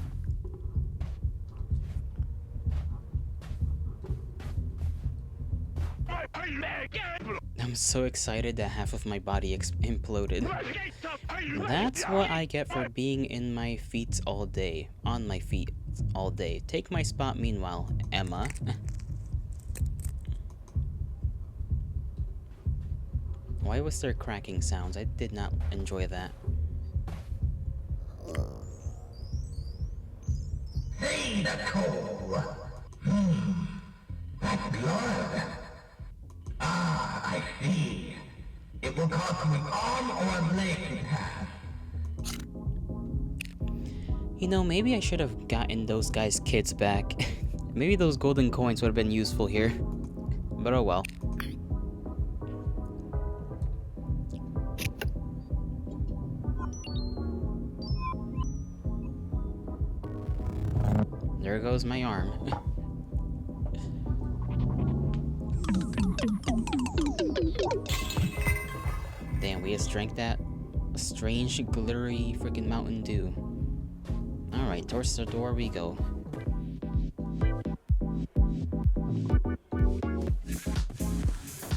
I'm so excited that half of my body imploded. That's what I get for being in my feet all day. On my feet all day. Take my spot meanwhile, Emma. Why was there cracking sounds? I did not enjoy that. Hey, Nicole. That's blood. Ah, I see. It will cost me arm or a leg to pass. You know, maybe I should have gotten those guys' kids back. Maybe those golden coins would have been useful here. But oh well. There goes my arm. Damn, we just drank that strange, glittery freaking Mountain Dew. Alright, towards the door we go.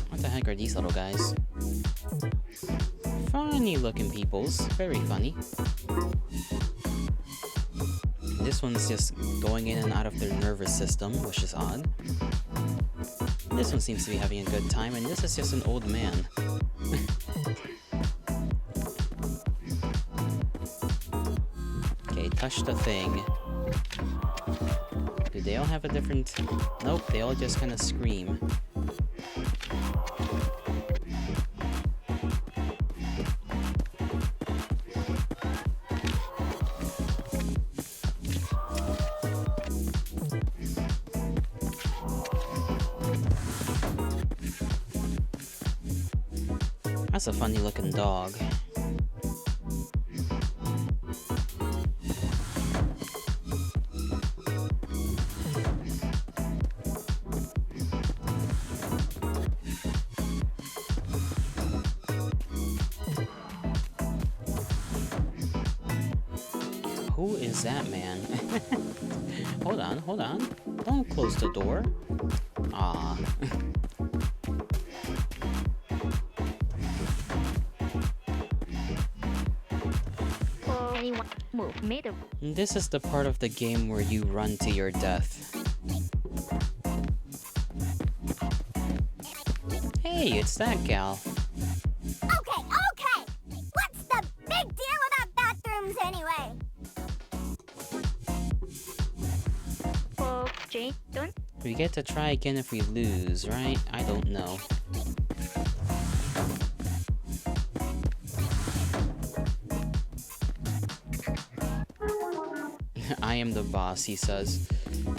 What the heck are these little guys? Funny looking peoples. Very funny. This one's just going in and out of their nervous system, which is odd. This one seems to be having a good time, and this is just an old man. Okay, touch the thing. Do they all have a different... Nope, they all just kind of scream. That's a funny looking dog. Who is that man? Hold on, hold on. Don't close the door. Ah. This is the part of the game where you run to your death. Hey, it's that gal. Okay, okay! What's the big deal about bathrooms anyway? We get to try again if we lose, right? I don't know. I am the boss, he says.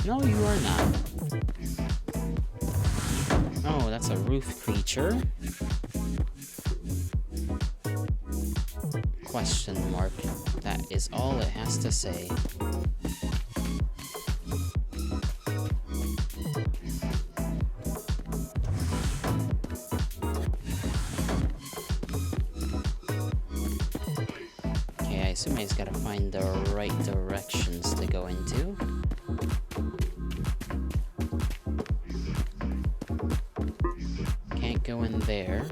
No, you are not. Oh, that's a roof creature. Question mark. That is all it has to say. Okay, I assume I just gotta find the right directions to go into. Can't go in there.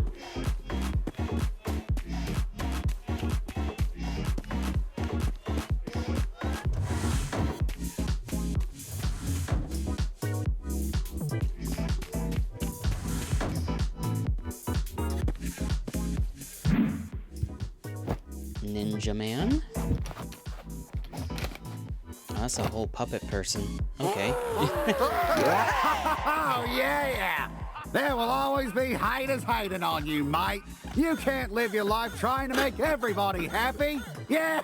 Ninja Man? Oh, that's a whole puppet person. Okay. Oh, yeah! There will always be haters hating on you, mate. You can't live your life trying to make everybody happy. Yeah!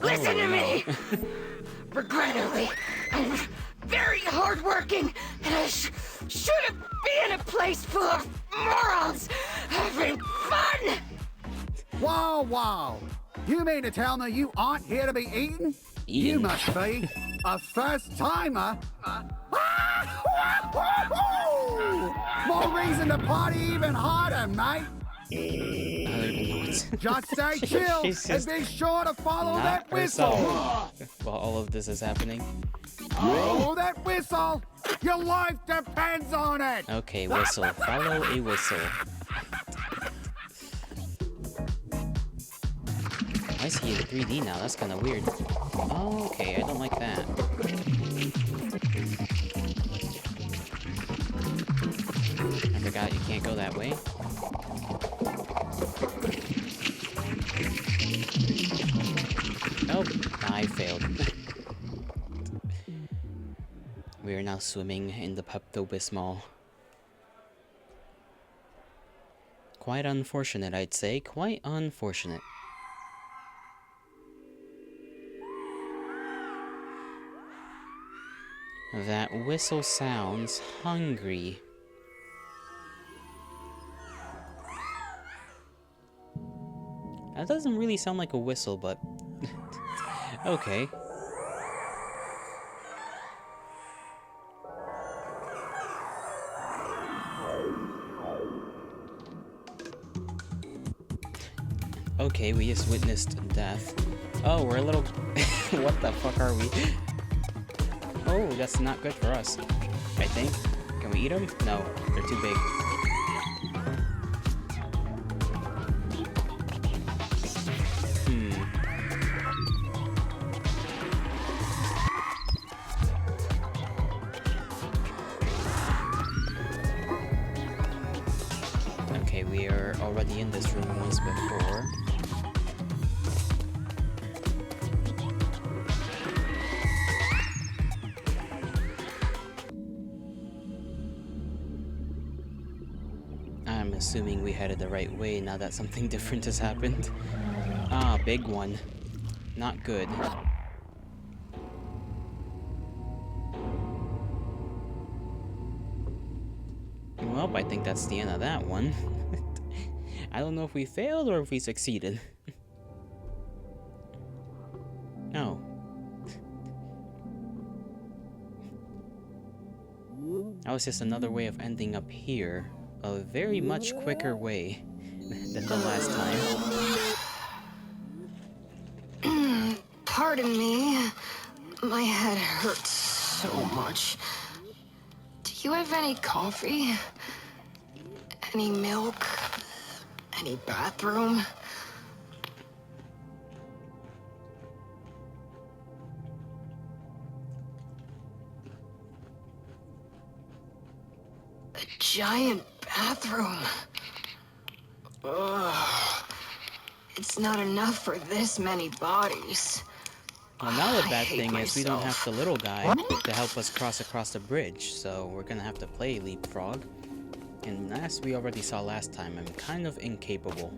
Listen to Oh, me! Regrettably, I'm very hardworking, and I shouldn't be in a place full of morons having fun! Whoa, whoa! You mean to tell me you aren't here to be eaten? You must be a first-timer. More reason to party even harder, mate. Just stay chill and be sure to follow that whistle. While all of this is happening. Oh, that whistle! Your life depends on it! Okay, whistle. Follow a whistle. I see it in 3D now. That's kind of weird. Oh, okay. I don't like that. I forgot you can't go that way. Oh, I failed. We are now swimming in the Pepto-Bismol. Quite unfortunate, I'd say. Quite unfortunate. That whistle sounds hungry. That doesn't really sound like a whistle, but... okay. Okay, we just witnessed death. Oh, we're a little... what the fuck are we? Oh, that's not good for us, I think. Can we eat them? No, they're too big. Okay, we are already in this room once before. I'm assuming we headed the right way now that something different has happened. Ah, big one. Not good. Well, I think that's the end of that one. I don't know if we failed or if we succeeded. Oh. That was just another way of ending up here. A very much quicker way than the last time. Pardon me. My head hurts so much. Do you have any coffee? Any milk? Any bathroom? A giant bathroom. Ugh. It's not enough for this many bodies. Well, now the bad thing is we don't have the little guy to help us cross across the bridge, so we're gonna have to play leapfrog. And as we already saw last time, I'm kind of incapable.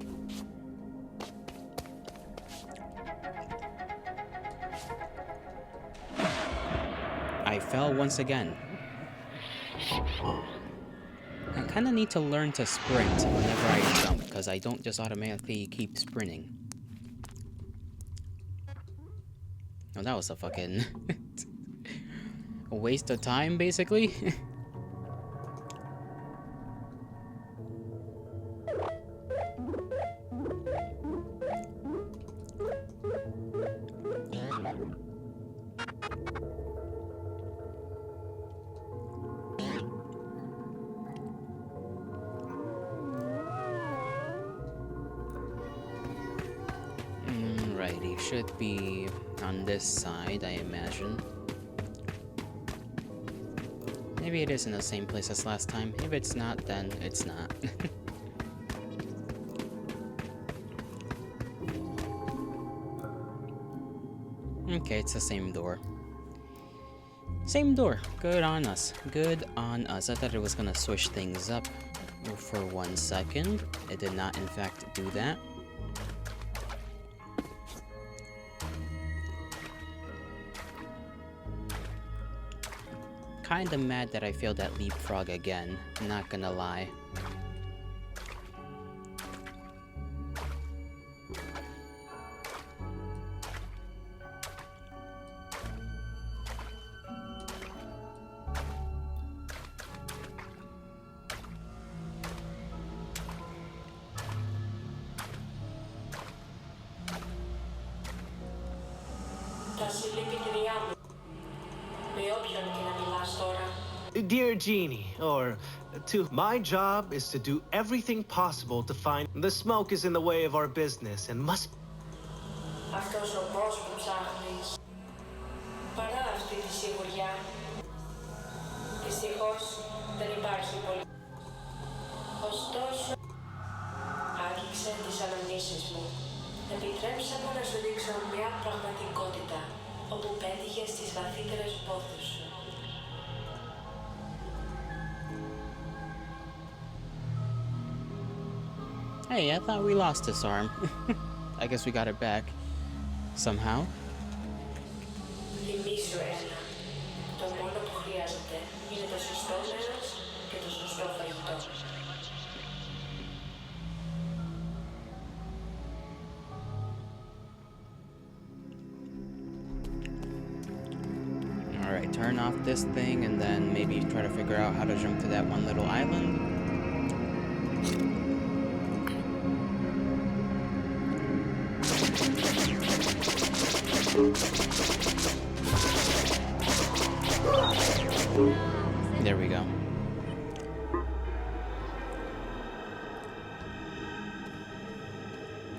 I fell once again. I kind of need to learn to sprint whenever I jump, because I don't just automatically keep sprinting. Oh, that was a fucking... a waste of time, basically. Alrighty, should be on this side, I imagine. Maybe it is in the same place as last time. If it's not, then it's not. Okay, it's the same door. Same door. Good on us. Good on us. I thought it was gonna switch things up for 1 second. It did not, in fact, do that. Kinda mad that I failed that leapfrog again. Not gonna lie. Dear Genie, or to my job is to do everything possible to find the smoke is in the way of our business and must. Αυτός ο πώς που ψάχνεις, παρά αυτή τη σιγουριά, δυστυχώς δεν υπάρχει πολύ. Ωστόσο, άγγιξε τις αναμνήσεις μου. Επιτρέψα μου να σου δείξω μια πραγματικότητα, όπου πέτυχες στις βαθύτερες πόθους σου. Hey, I thought we lost this arm. I guess we got it back. Somehow. Θυμήσου ένα. Το μόνο που χρειάζεται είναι το σωστό μέρος και το σωστό φαγητό. Alright, turn off this thing and then maybe try to figure out how to jump to that one little island. There we go.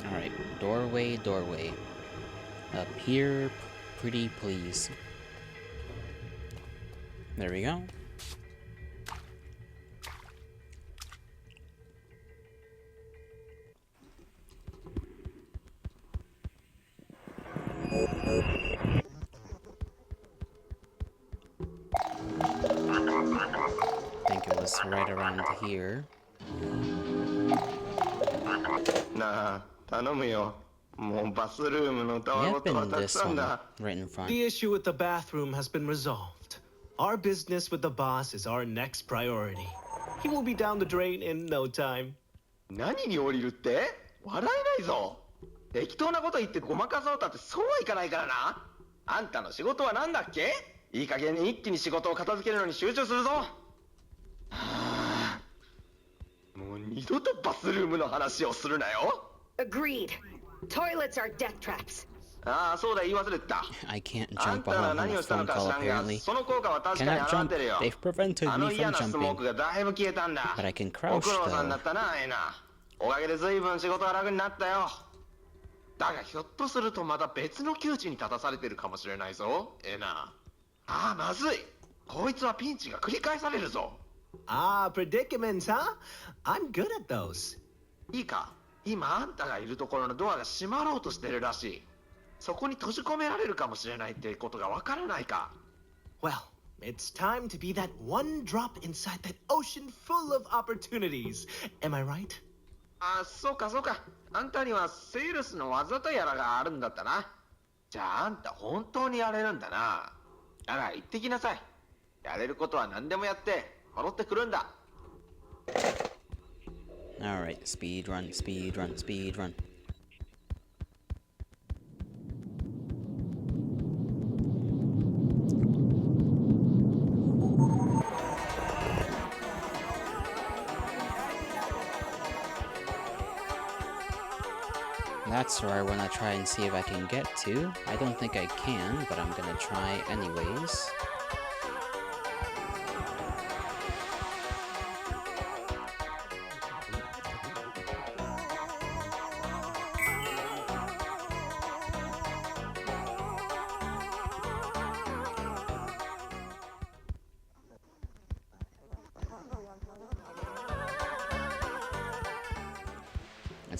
Alright, doorway, doorway. Up here, pretty please. There we go. I think it was right around here. Nah, 頼むよ。もうバスルームのたわごとはたくさんだ。 Right in front. The issue with the bathroom has been resolved. Our business with the boss is our next priority. He will be down the drain in no time. 何に降りるって？笑えないぞ。適当なこと言ってごまかそうたってそうはいかないからな。あんたの仕事は何だっけ？いい加減に一気に仕事を片付けるのに集中するぞ。はあ、もう二度とバスルームの話をするなよ。Agreed. Toilets are death traps. ああ、そうだ、言い忘れてた。 I can't あん jump たら on 何 a をしたの phone か call 知らんが、 apparently. その効果は確かに Cannot 現 jump. ってるよ。 They've prevented あ me の嫌 from なスモー jumping. クがだいぶ消えたんだ。 But I can ご crouch 苦労さん though. だったな、エナ。おかげで随分仕事が楽になったよ。だがひょっとするとまた別の窮地に立たされてるかもしれないぞ、エナ。ああ、まずい。こいつはピンチが繰り返されるぞ。Ah, predicaments, huh? I'm good at those. いいか、今あんたがいるところのドアが閉まろうとしてるらしい。そこに閉じ込められるかもしれないってことがわからないか。Well, it's time to be that one drop inside that ocean full of opportunities. Am I right? あ、そうかそうか。あんたにはセールスの技とやらがあるんだったな。じゃああんた本当にやれるんだな。だが行ってきなさい。やれることは何でもやって戻ってくるんだ。Alright, speed run, speed run, speed run. That's where I want to try and see if I can get to. I don't think I can, but I'm gonna try anyways.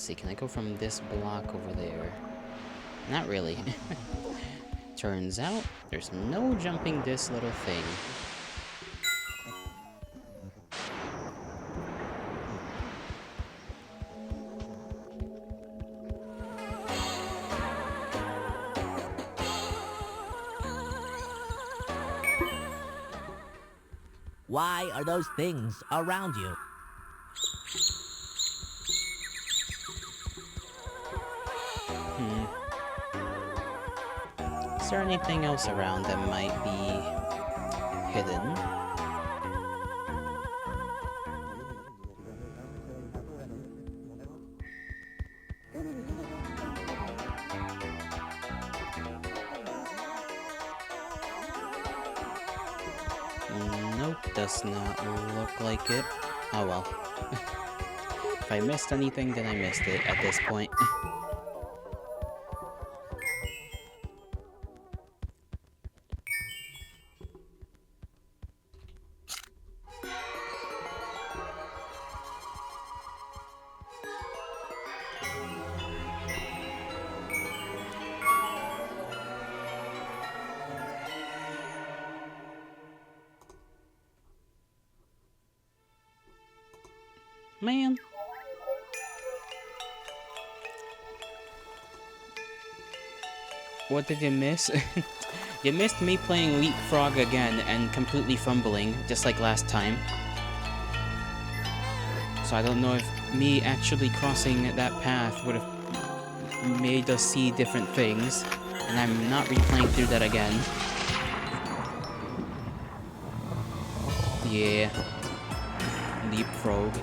Let's see, can I go from this block over there? Not really. Turns out, there's no jumping this little thing. Why are those things around you? Is there anything else around that might be hidden? Nope, does not look like it. Oh well. If I missed anything, then I missed it at this point. Man. What did you miss? You missed me playing Leapfrog again and completely fumbling, just like last time. So I don't know if me actually crossing that path would have made us see different things. And I'm not replaying through that again. Yeah. Leapfrog.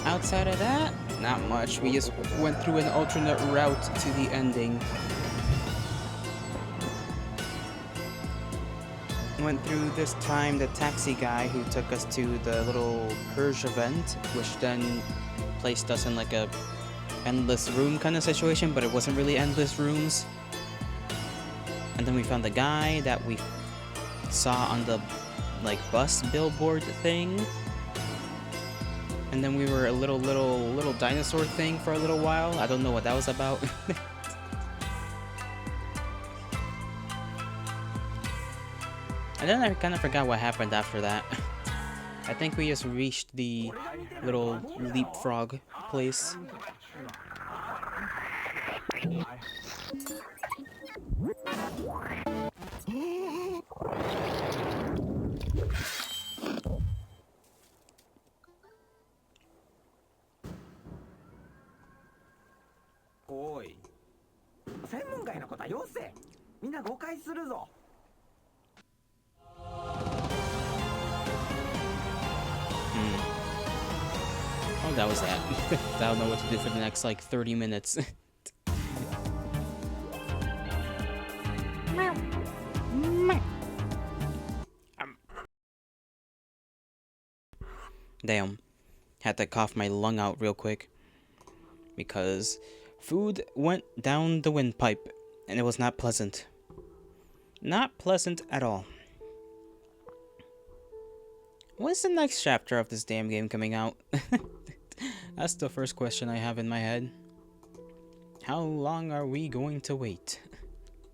Outside of that, not much. We just went through an alternate route to the ending. Went through this time the taxi guy who took us to the little purge event, which then placed us in like a endless room kind of situation, but it wasn't really endless rooms. And then we found the guy that we saw on the like bus billboard thing. And then we were a little dinosaur thing for a little while. I don't know what that was about. And then I kind of forgot what happened after that. I think we just reached the little leapfrog place. Oh, that was that. I don't know what to do for the next like 30 minutes. Damn. Had to cough my lung out real quick. Because food went down the windpipe, and it was not pleasant. Not pleasant at all. When's the next chapter of this damn game coming out? That's the first question I have in my head. How long are we going to wait?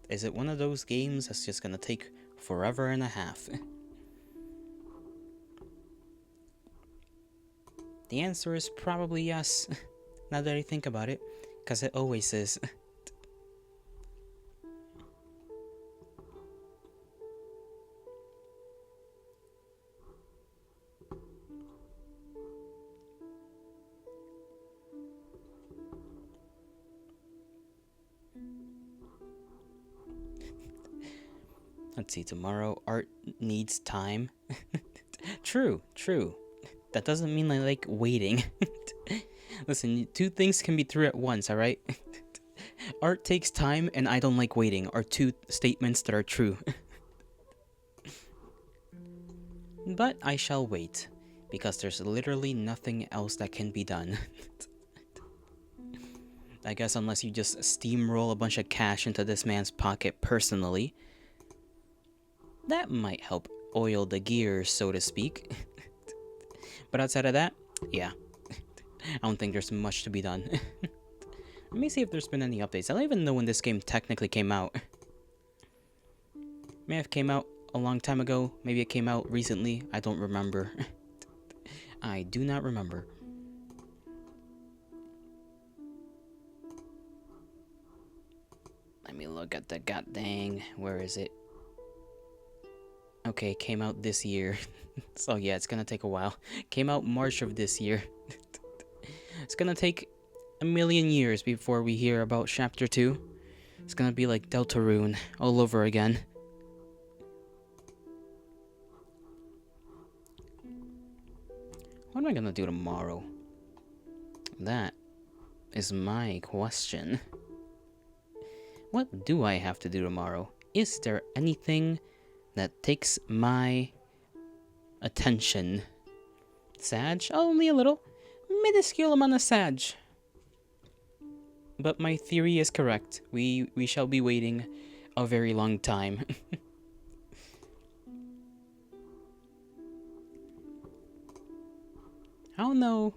Is it one of those games that's just gonna take forever and a half? The answer is probably yes, now that I think about it, because it always is. Let's see, tomorrow art needs time. True. That doesn't mean I like waiting. Listen, two things can be true at once, alright? Art takes time and I don't like waiting are two statements that are true. But I shall wait, because there's literally nothing else that can be done. I guess unless you just steamroll a bunch of cash into this man's pocket personally. That might help oil the gears, so to speak. But outside of that, yeah. I don't think there's much to be done. Let me see if there's been any updates. I don't even know when this game technically came out. May have came out a long time ago. Maybe it came out recently. I don't remember. I do not remember. Let me look at the goddamn. Where is it? Okay, came out this year. So yeah, it's gonna take a while. Came out March of this year. It's gonna take a million years before we hear about Chapter 2. It's gonna be like Deltarune all over again. What am I gonna do tomorrow? That is my question. What do I have to do tomorrow? Is there anything that takes my attention? Sag? Only a little. Minuscule amount of Sag. But my theory is correct. We shall be waiting a very long time. I don't know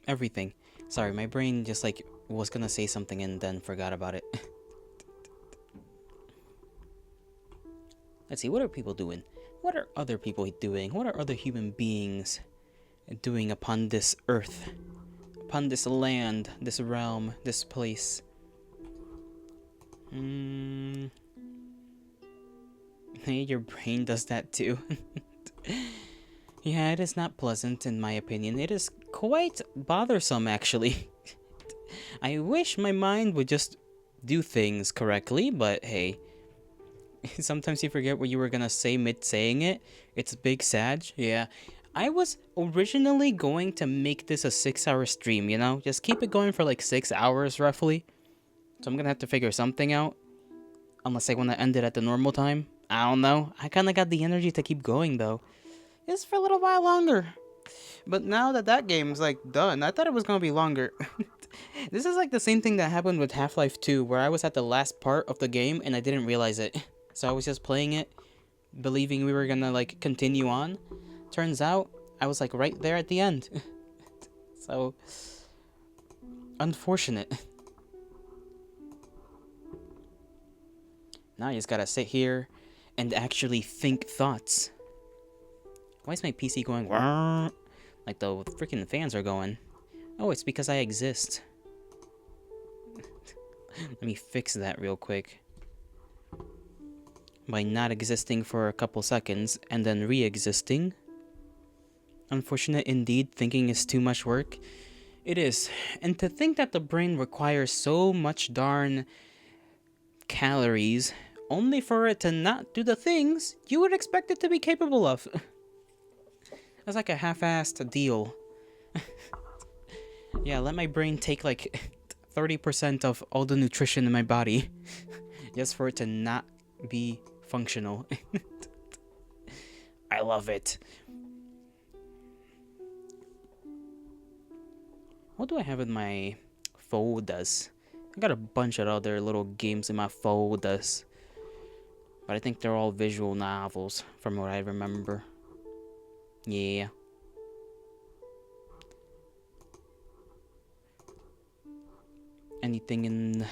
everything. Sorry, my brain just like was gonna say something and then forgot about it. Let's see, what are people doing? What are other people doing? What are other human beings doing upon this earth? Upon this land, this realm, this place? Hey, your brain does that too. Yeah, it is not pleasant in my opinion. It is quite bothersome actually. I wish my mind would just do things correctly, but hey. Sometimes you forget what you were gonna say mid-saying it. It's big Sag. Yeah. I was originally going to make this a 6-hour stream, you know? Just keep it going for like 6 hours roughly. So I'm gonna have to figure something out. Unless I want to end it at the normal time. I don't know. I kind of got the energy to keep going though. Just for a little while longer. But now that that game's like done, I thought it was gonna be longer. This is like the same thing that happened with Half-Life 2, where I was at the last part of the game and I didn't realize it. So I was just playing it, believing we were gonna like continue on. Turns out I was like right there at the end. So unfortunate. Now I just gotta sit here and actually think thoughts. Why is my PC going like the freaking fans are going? Oh, it's because I exist. Let me fix that real quick. By not existing for a couple seconds and then re-existing. Unfortunate indeed, thinking is too much work. It is. And to think that the brain requires so much darn calories only for it to not do the things you would expect it to be capable of. That's like a half-assed deal. Yeah, let my brain take like 30% of all the nutrition in my body just for it to not be functional. I love it. What do I have in my folders? I got a bunch of other little games in my folders. But I think they're all visual novels from what I remember. Yeah. Anything in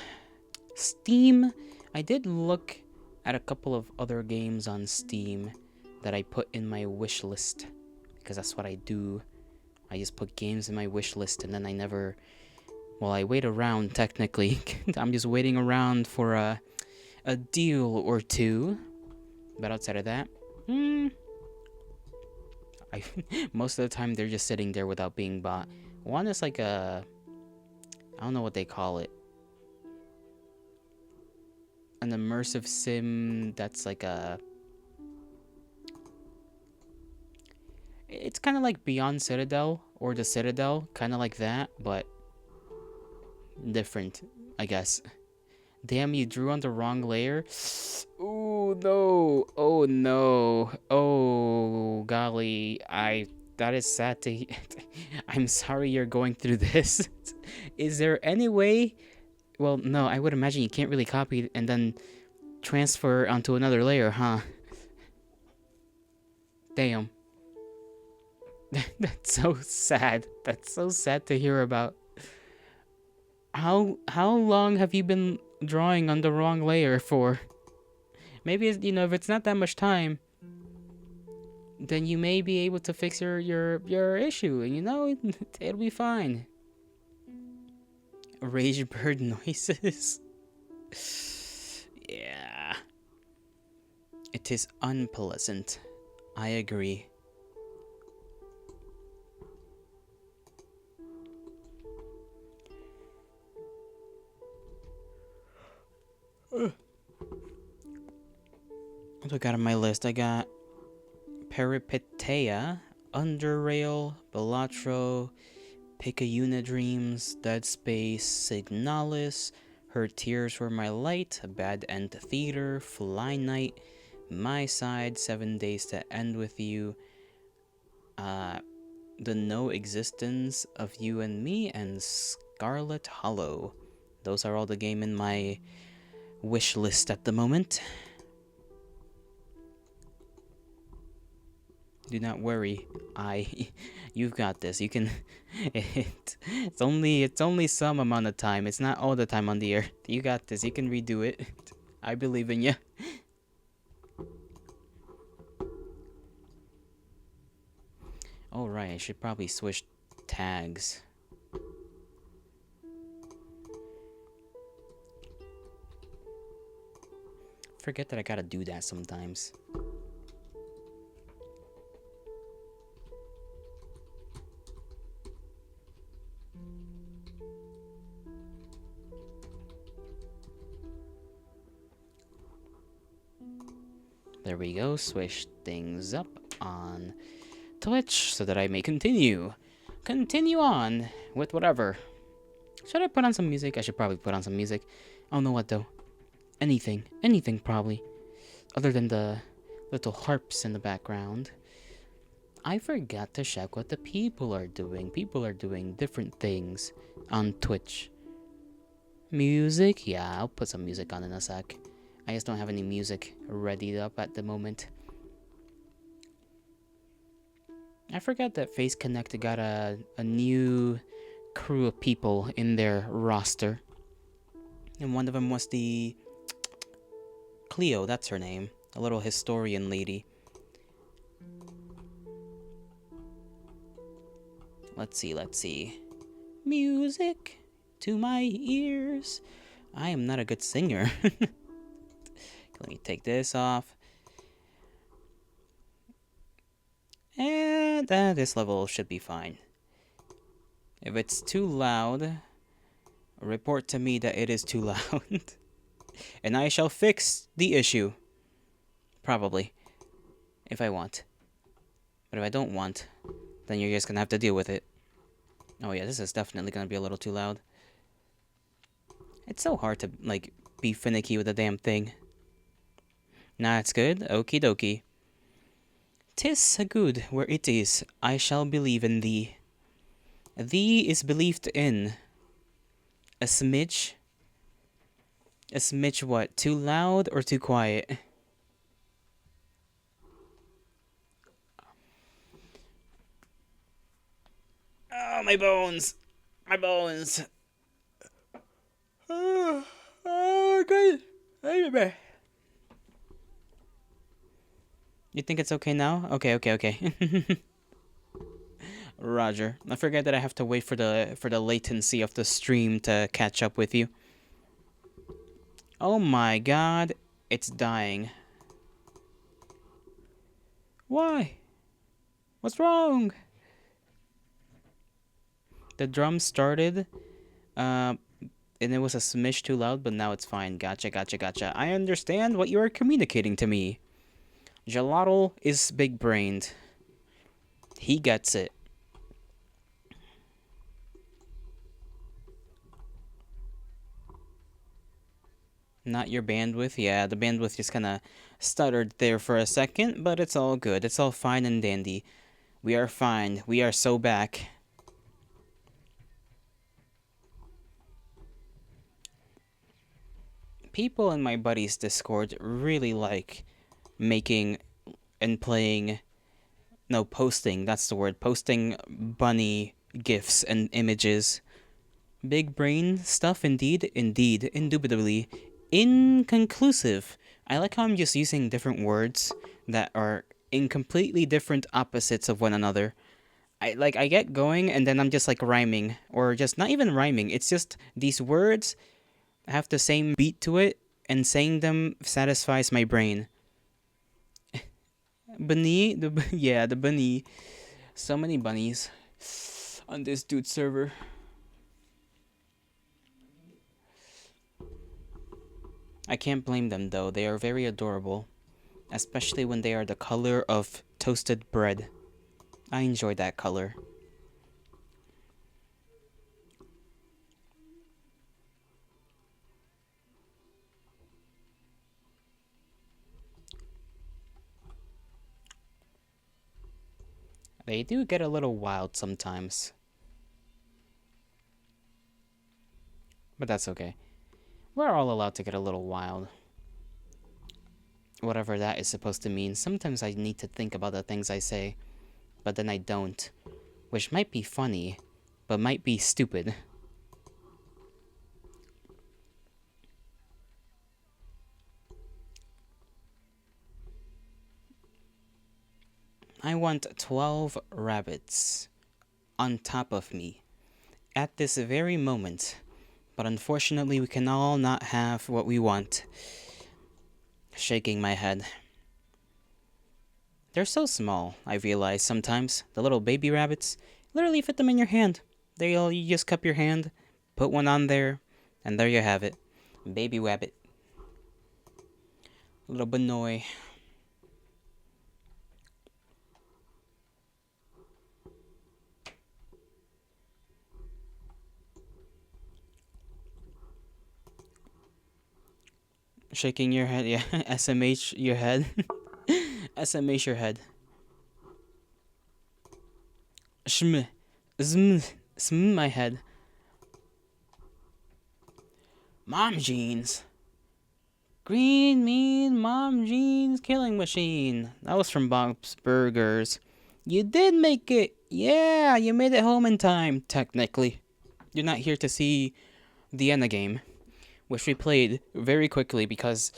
Steam? I did look at a couple of other games on Steam that I put in my wish list, because that's what I do. I just put games in my wish list and then I never, well, I wait around technically. I'm just waiting around for a deal or two. But outside of that, most of the time they're just sitting there without being bought. One is like a, I don't know what they call it. An immersive sim that's like a... It's kind of like Beyond Citadel or The Citadel. Kind of like that, but different, I guess. Damn, you drew on the wrong layer. Oh no. Oh no. Oh golly. That is sad to I'm sorry you're going through this. Is there any way? Well, no, I would imagine you can't really copy and then transfer onto another layer, huh? Damn. That's so sad. That's so sad to hear about. How long have you been drawing on the wrong layer for? Maybe it's, if it's not that much time, then you may be able to fix your issue, and it'll be fine. Rage bird noises. Yeah. It is unpleasant. I agree. What do I got on my list? I got Peripetea, Underrail, Balatro, Picayuna Dreams, Dead Space, Signalis, Her Tears Were My Light, Bad End Theater, Fly Night, My Side, 7 Days to End With You, The No Existence of You and Me, and Scarlet Hollow. Those are all the game in my wish list at the moment. Do not worry, you've got this. You can. It's only some amount of time. It's not all the time on the earth. You got this. You can redo it. I believe in you. All right, I should probably switch tags. Forget that I gotta do that sometimes. There we go, switch things up on Twitch so that I may continue on with whatever. Should I put on some music? I should probably put on some music. I don't know what though. Anything probably, other than the little harps in the background. I forgot to check what the people are doing. People are doing different things on Twitch. Music? Yeah, I'll put some music on in a sec. I just don't have any music ready up at the moment. I forgot that Face Connect got a new crew of people in their roster. And one of them was the Cleo, that's her name. A little historian lady. Let's see. Music to my ears. I am not a good singer. Let me take this off. And this level should be fine. If it's too loud, report to me that it is too loud. And I shall fix the issue. Probably. If I want. But if I don't want, then you're just gonna have to deal with it. Oh yeah, this is definitely gonna be a little too loud. It's so hard to, be finicky with the damn thing. Nah, it's good. Okie dokie. 'Tis good where it is. I shall believe in thee. Thee is believed in. A smidge? A smidge what? Too loud or too quiet? Oh, my bones! My bones! Oh, good. You think it's okay now? Okay. Roger. I forget that I have to wait for the latency of the stream to catch up with you. Oh my god, it's dying. Why? What's wrong? The drum started, and it was a smidge too loud, but now it's fine. Gotcha. I understand what you are communicating to me. Gelato is big-brained. He gets it. Not your bandwidth? Yeah, the bandwidth just kind of stuttered there for a second, but it's all good. It's all fine and dandy. We are fine. We are so back. People in my buddy's Discord really like making and playing No, posting, that's the word. Posting bunny gifs and images. Big brain stuff indeed, indubitably. Inconclusive. I like how I'm just using different words that are in completely different opposites of one another. I get going and then I'm just like rhyming, or just not even rhyming. It's just these words have the same beat to it, and saying them satisfies my brain. Bunny, yeah, the bunny. So many bunnies on this dude's server. I can't blame them though, they are very adorable. Especially when they are the color of toasted bread. I enjoy that color. They do get a little wild sometimes. But that's okay. We're all allowed to get a little wild. Whatever that is supposed to mean. Sometimes I need to think about the things I say, but then I don't. Which might be funny, but might be stupid. I want 12 rabbits on top of me at this very moment. But unfortunately, we can all not have what we want. Shaking my head. They're so small, I realize sometimes. The little baby rabbits, literally fit them in your hand. You just cup your hand, put one on there, and there you have it. Baby rabbit. Little Benoy. Shaking your head, yeah. SMH your head. SMH your head. Shm. Sm my head. Mom jeans. Green mean mom jeans killing machine. That was from Bob's Burgers. You did make it. Yeah, you made it home in time, technically. You're not here to see the ENA game, which we played very quickly because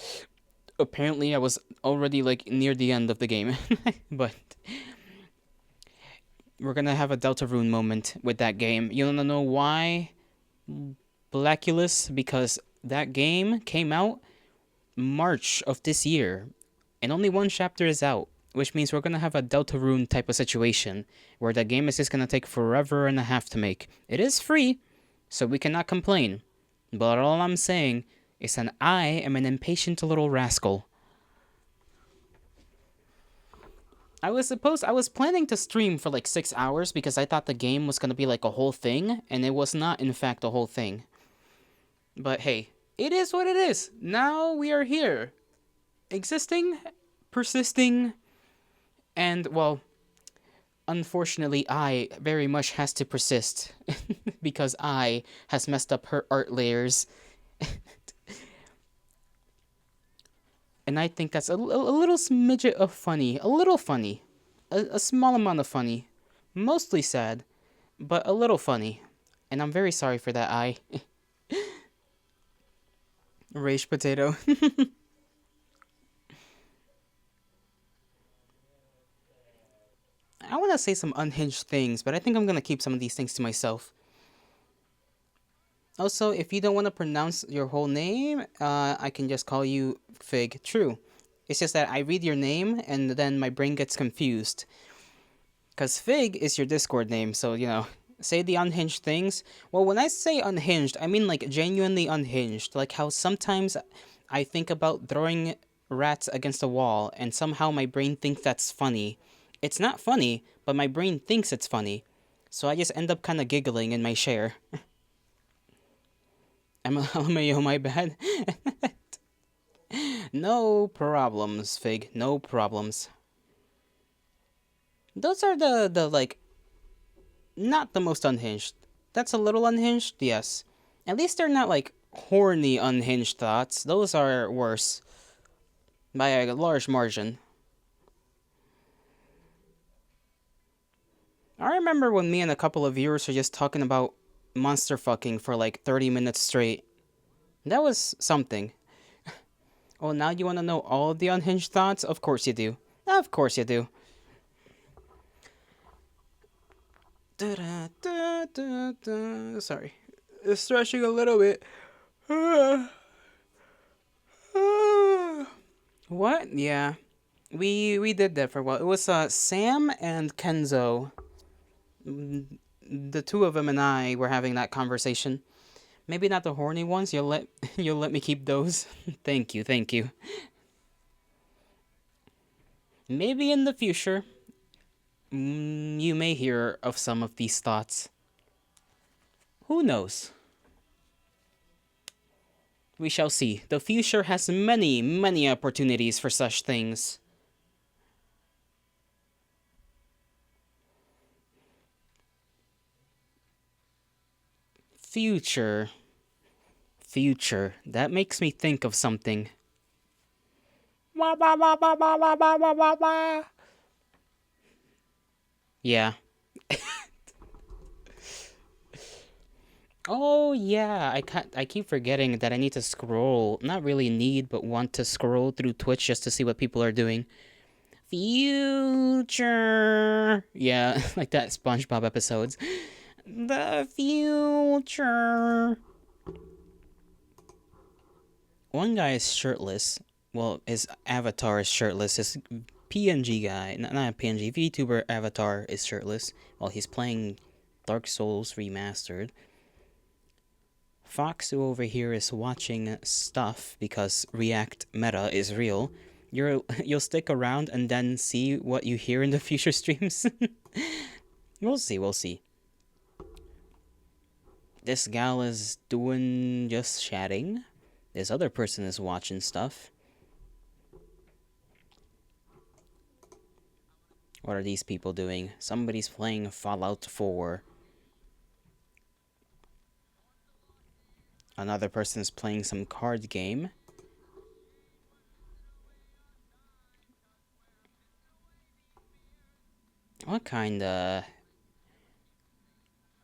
apparently I was already like near the end of the game. But we're gonna have a Deltarune moment with that game. You wanna know why? Blackulous? Because that game came out March of this year, and only one chapter is out, which means we're gonna have a Deltarune type of situation where the game is just gonna take forever and a half to make. It is free, so we cannot complain. But all I'm saying is that I am an impatient little rascal. I was planning to stream for like 6 hours because I thought the game was gonna be like a whole thing, and it was not in fact a whole thing. But hey, it is what it is. Now we are here. Existing, persisting, and well, unfortunately I very much has to persist because I has messed up her art layers. And I think that's a little smidget of funny. A little funny. A small amount of funny. Mostly sad, but a little funny. And I'm very sorry for that, I. Rage potato. I want to say some unhinged things, but I think I'm going to keep some of these things to myself. Also, if you don't want to pronounce your whole name, I can just call you Fig. True. It's just that I read your name, and then my brain gets confused. Because Fig is your Discord name, so, you know, say the unhinged things. Well, when I say unhinged, I mean, like, genuinely unhinged. Like how sometimes I think about throwing rats against a wall, and somehow my brain thinks that's funny. It's not funny, but my brain thinks it's funny. So I just end up kind of giggling in my share. LMAO, my bad. No problems, Fig. No problems. Those are the like, not the most unhinged. That's a little unhinged, yes. At least they're not like horny unhinged thoughts. Those are worse. By a large margin. I remember when me and a couple of viewers were just talking about monster fucking for like 30 minutes straight. That was something. Oh, now you want to know all the unhinged thoughts? Of course you do. Of course you do. Sorry. Stretching a little bit. What? Yeah. We did that for a while. It was Sam and Kenzo. The two of them and I were having that conversation. Maybe not the horny ones. You'll let me keep those. Thank you, thank you. Maybe in the future, you may hear of some of these thoughts. Who knows? We shall see. The future has many, many opportunities for such things. Future. Future. That makes me think of something. Yeah. Oh yeah, I keep forgetting that I need to scroll. Not really need, but want to scroll through Twitch just to see what people are doing. Future. Yeah, like that SpongeBob episodes. The future. One guy is shirtless. Well, his avatar is shirtless. His PNG guy, not PNG, VTuber avatar is shirtless while he's playing Dark Souls Remastered. Foxu over here is watching stuff because React Meta is real. You'll stick around and then see what you hear in the future streams. We'll see. This gal is doing just chatting. This other person is watching stuff. What are these people doing? Somebody's playing Fallout 4. Another person's playing some card game. What kinda...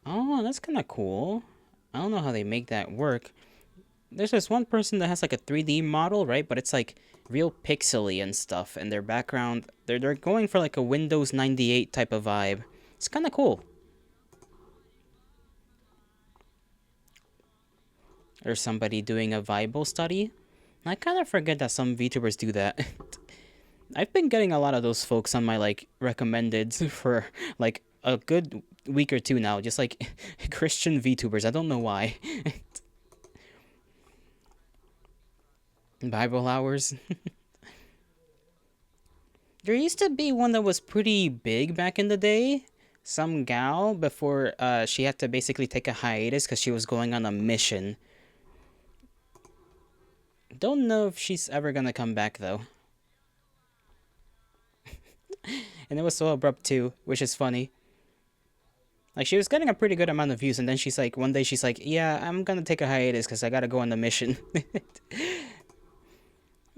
Oh, that's kinda cool. I don't know how they make that work. There's this one person that has like a 3D model, right? But it's like real pixely and stuff. And their background... They're going for like a Windows 98 type of vibe. It's kinda cool. Or somebody doing a Bible study. I kind of forget that some VTubers do that. I've been getting a lot of those folks on my like recommended for like a good week or two now. Just like Christian VTubers. I don't know why. Bible hours. There used to be one that was pretty big back in the day. Some gal before she had to basically take a hiatus because she was going on a mission. Don't know if she's ever gonna come back though. And it was so abrupt too, which is funny. Like she was getting a pretty good amount of views, and then she's like, one day she's like, yeah, I'm gonna take a hiatus because I gotta go on the mission.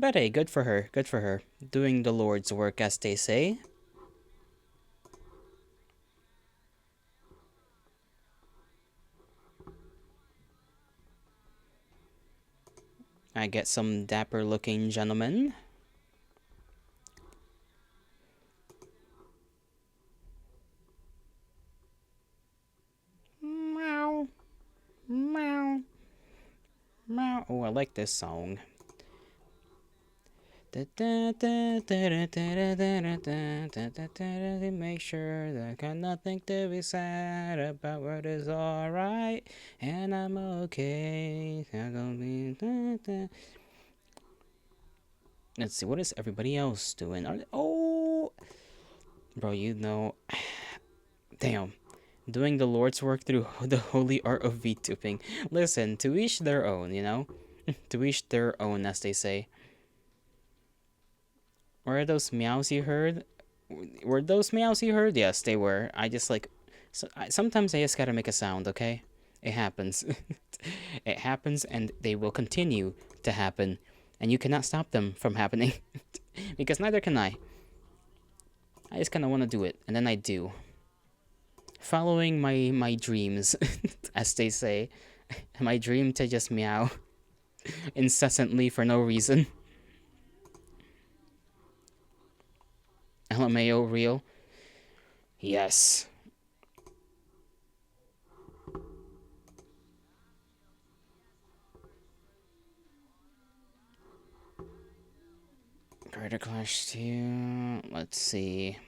But hey, good for her, good for her. Doing the Lord's work, as they say. I get some dapper looking gentlemen. Meow. Meow. Meow. Oh, I like this song. Make sure that I got nothing to be sad about, what is alright, and I'm okay. Let's see, what is everybody else doing? Oh, bro, you know, damn, doing the Lord's work through the holy art of VTubing. Listen, to each their own, you know, to each their own, as they say. Were those meows you heard? Were those meows you heard? Yes, they were. I just like... sometimes I just gotta make a sound, okay? It happens. It happens and they will continue to happen. And you cannot stop them from happening. Because neither can I. I just kinda wanna do it. And then I do. Following my dreams, as they say. My dream to just meow incessantly for no reason. LMAO real? Yes. Garter Clash 2. Let's see.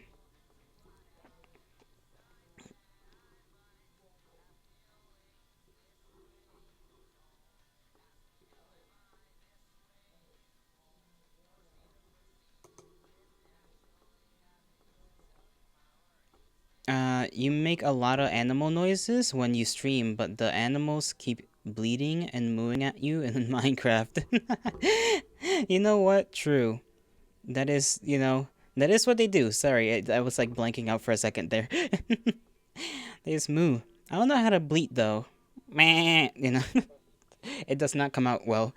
You make a lot of animal noises when you stream, but the animals keep bleeding and mooing at you in Minecraft. You know what? True. That is, that is what they do. Sorry, I was like blanking out for a second there. They just moo. I don't know how to bleat though. Meh, it does not come out well.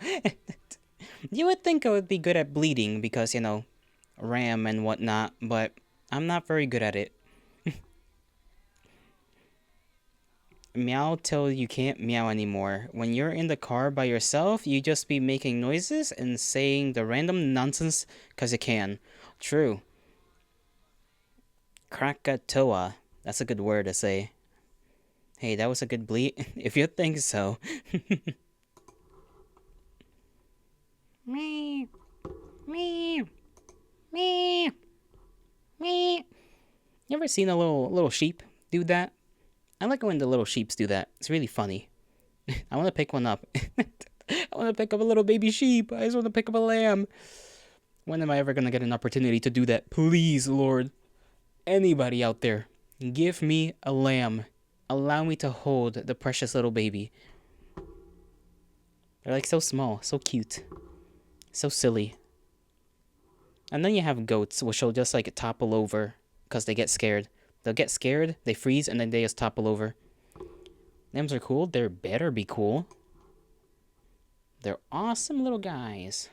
You would think I would be good at bleeding because, RAM and whatnot, but I'm not very good at it. Meow till you can't meow anymore. When you're in the car by yourself, you just be making noises and saying the random nonsense because you can. True. Krakatoa. That's a good word to say. Hey, that was a good bleat. If you think so. Me. Me. Me. Me. You ever seen a little sheep do that? I like when the little sheeps do that. It's really funny. I want to pick one up. I want to pick up a little baby sheep. I just want to pick up a lamb. When am I ever going to get an opportunity to do that? Please, Lord. Anybody out there, give me a lamb. Allow me to hold the precious little baby. They're like so small, so cute, so silly. And then you have goats, which will just like topple over because they get scared. They'll get scared, they freeze, and then they just topple over. Lambs are cool. They better be cool. They're awesome little guys.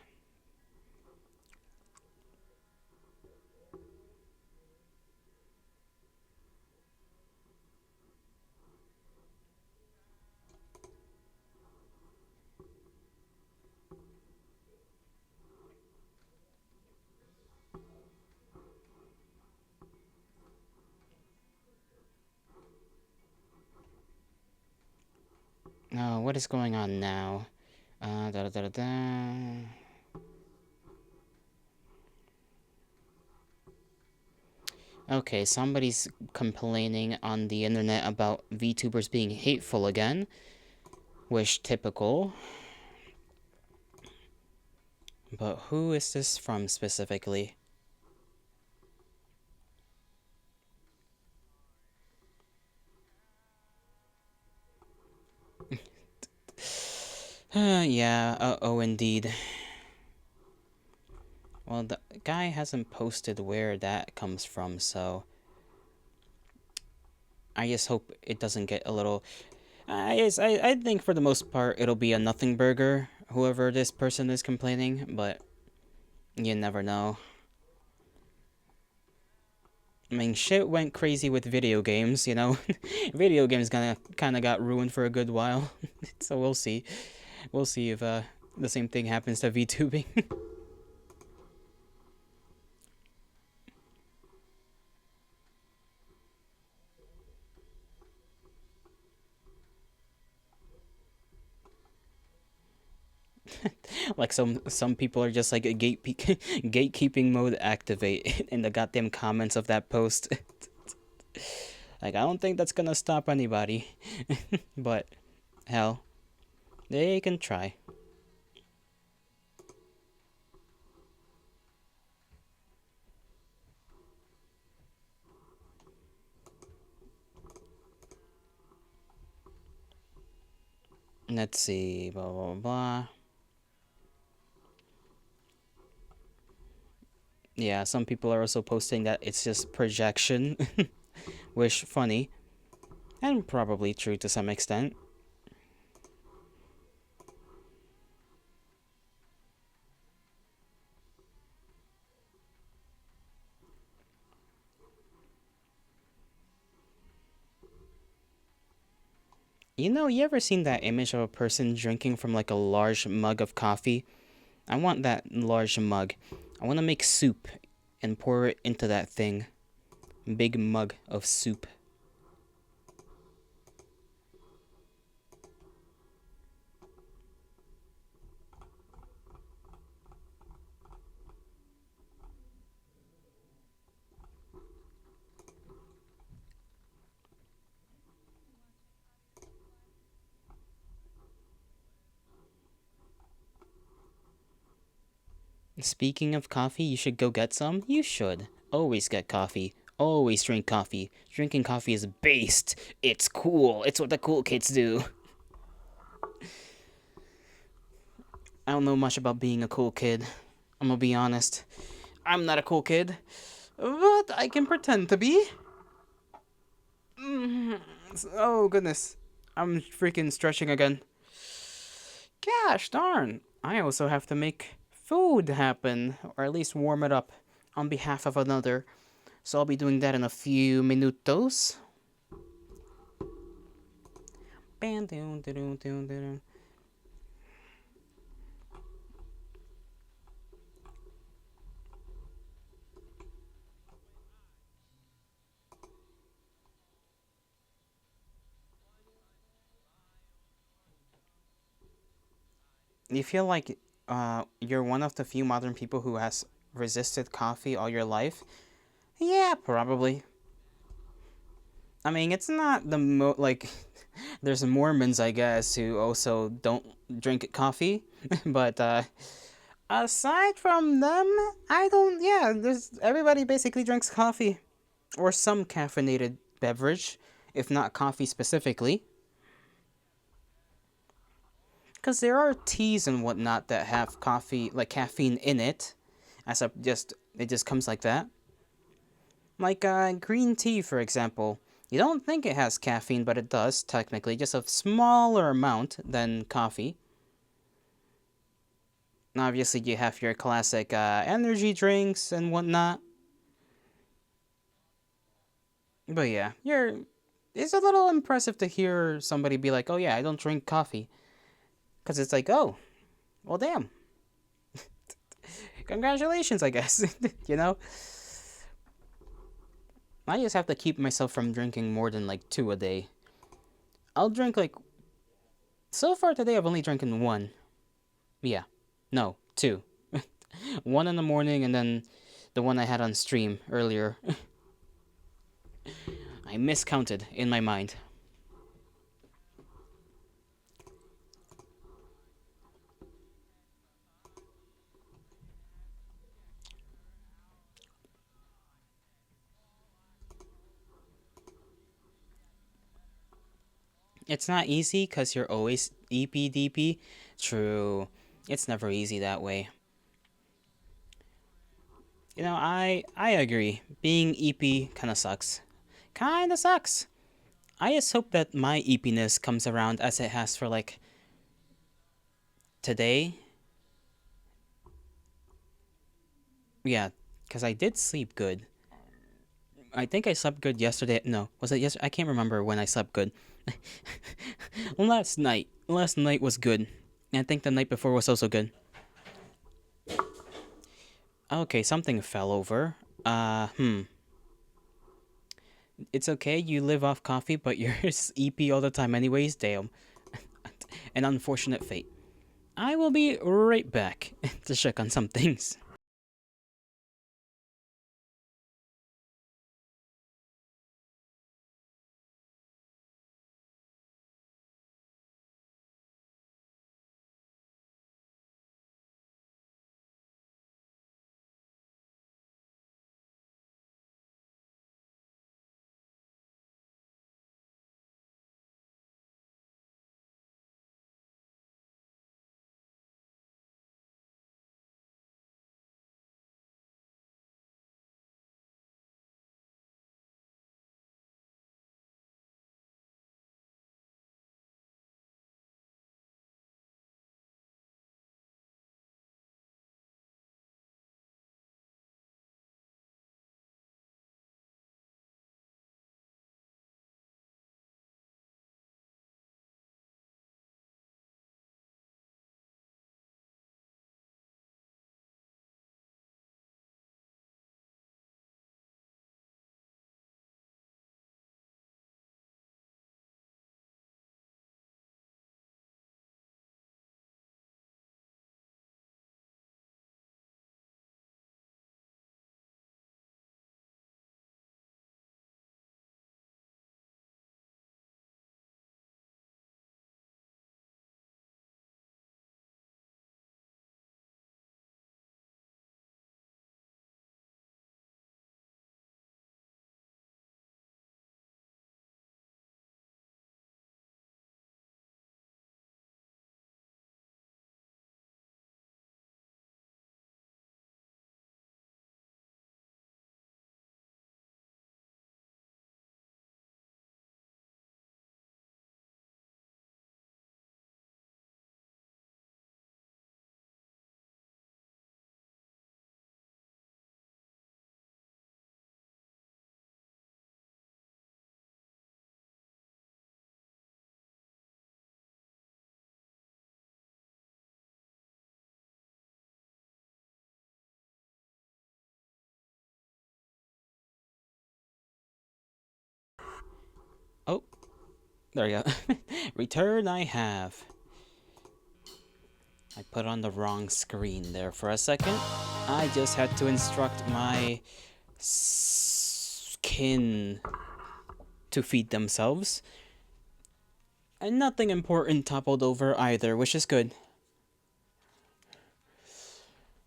Oh, what is going on now? Da da da da da. Okay, somebody's complaining on the internet about VTubers being hateful again. Wish typical. But who is this from specifically? Yeah, oh indeed. Well, the guy hasn't posted where that comes from, so I just hope it doesn't get a little... I think for the most part it'll be a nothing burger, whoever this person is complaining, but you never know. I mean, shit went crazy with video games, Video games kind of got ruined for a good while, so we'll see. We'll see if the same thing happens to VTubing. Like some people are just like a gatekeeping mode activate in the goddamn comments of that post. Like, I don't think that's gonna stop anybody. But hell, they can try. Let's see, blah blah blah. Yeah, some people are also posting that it's just projection. Which, funny. And probably true to some extent. You know, you ever seen that image of a person drinking from like a large mug of coffee? I want that large mug. I want to make soup and pour it into that thing. Big mug of soup. Speaking of coffee, you should go get some? You should. Always get coffee. Always drink coffee. Drinking coffee is based. It's cool. It's what the cool kids do. I don't know much about being a cool kid. I'm gonna be honest. I'm not a cool kid. But I can pretend to be. Oh, goodness. I'm freaking stretching again. Gosh darn. I also have to make food happen, or at least warm it up on behalf of another. So I'll be doing that in a few minutos. You feel like you're one of the few modern people who has resisted coffee all your life? Yeah, probably. I mean, it's not the like, there's Mormons, I guess, who also don't drink coffee, but aside from them, I don't. Yeah, there's everybody basically drinks coffee or some caffeinated beverage, if not coffee specifically. Because there are teas and whatnot that have coffee, like caffeine in it, as a it just comes like that. Like green tea, for example. You don't think it has caffeine, but it does, technically, just a smaller amount than coffee. And obviously, you have your classic energy drinks and whatnot. But yeah, it's a little impressive to hear somebody be like, oh yeah, I don't drink coffee. Because it's like, oh, well damn. Congratulations, I guess. You know? I just have to keep myself from drinking more than like 2 a day. I'll drink like... So far today, I've only drinking 1. Yeah. No, 2. 1 in the morning and then the one I had on stream earlier. I miscounted in my mind. It's not easy because you're always EPDP. True. It's never easy that way. You know, I agree. Being EP kind of sucks. Kind of sucks. I just hope that my EPness comes around as it has for like today. Yeah, because I did sleep good. I think I slept good yesterday. No, was it yesterday? I can't remember when I slept good. Last night. Last night was good. And I think the night before was also good. Okay, something fell over. It's okay, you live off coffee, but you're EP all the time anyways. Damn. An unfortunate fate. I will be right back to check on some things. There you go. Return I have. I put on the wrong screen there for a second. I just had to instruct my skin to feed themselves. And nothing important toppled over either, which is good.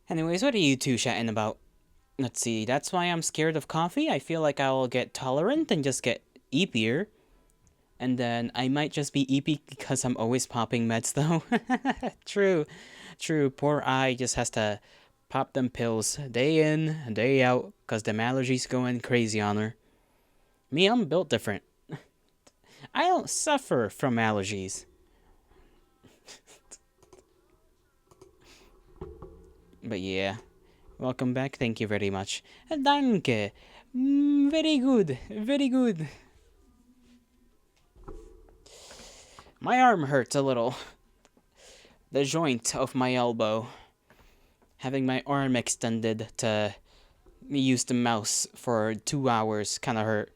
Anyways, what are you two chatting about? Let's see, that's why I'm scared of coffee. I feel like I'll get tolerant and just get eepier. And then I might just be eepy because I'm always popping meds though. True. True, poor I just has to pop them pills day in, day out, because them allergies going crazy on her. Me, I'm built different. I don't suffer from allergies. But yeah, welcome back. Thank you very much. Danke. Very good. Very good. My arm hurts a little. The joint of my elbow. Having my arm extended to use the mouse for 2 hours kind of hurt.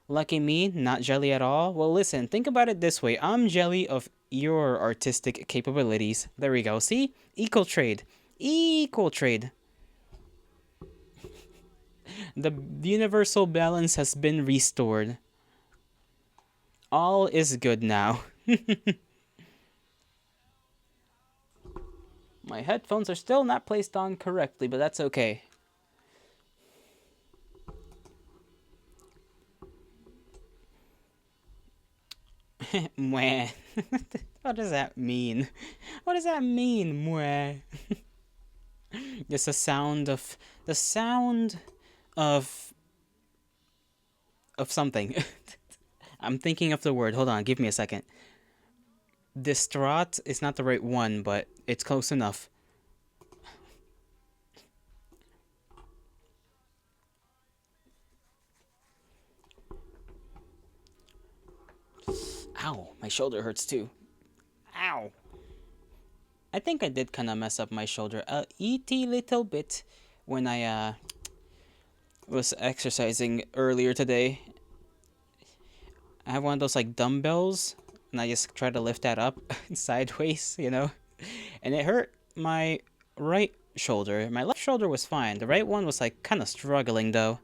Lucky me, not jelly at all. Well, listen, think about it this way. I'm jelly of your artistic capabilities. There we go. See? Equal trade. Equal trade. The universal balance has been restored. All is good now. My headphones are still not placed on correctly, but that's okay. Mwah. What does that mean? What does that mean, mwah? Just the sound of something. I'm thinking of the word. Hold on, give me a second. Distraught is not the right one, but it's close enough. Ow, my shoulder hurts too. Ow. I think I did kind of mess up my shoulder a itty little bit when I was exercising earlier today. I have one of those like dumbbells, and I just try to lift that up sideways, you know, and it hurt my right shoulder. My left shoulder was fine. The right one was like kind of struggling though.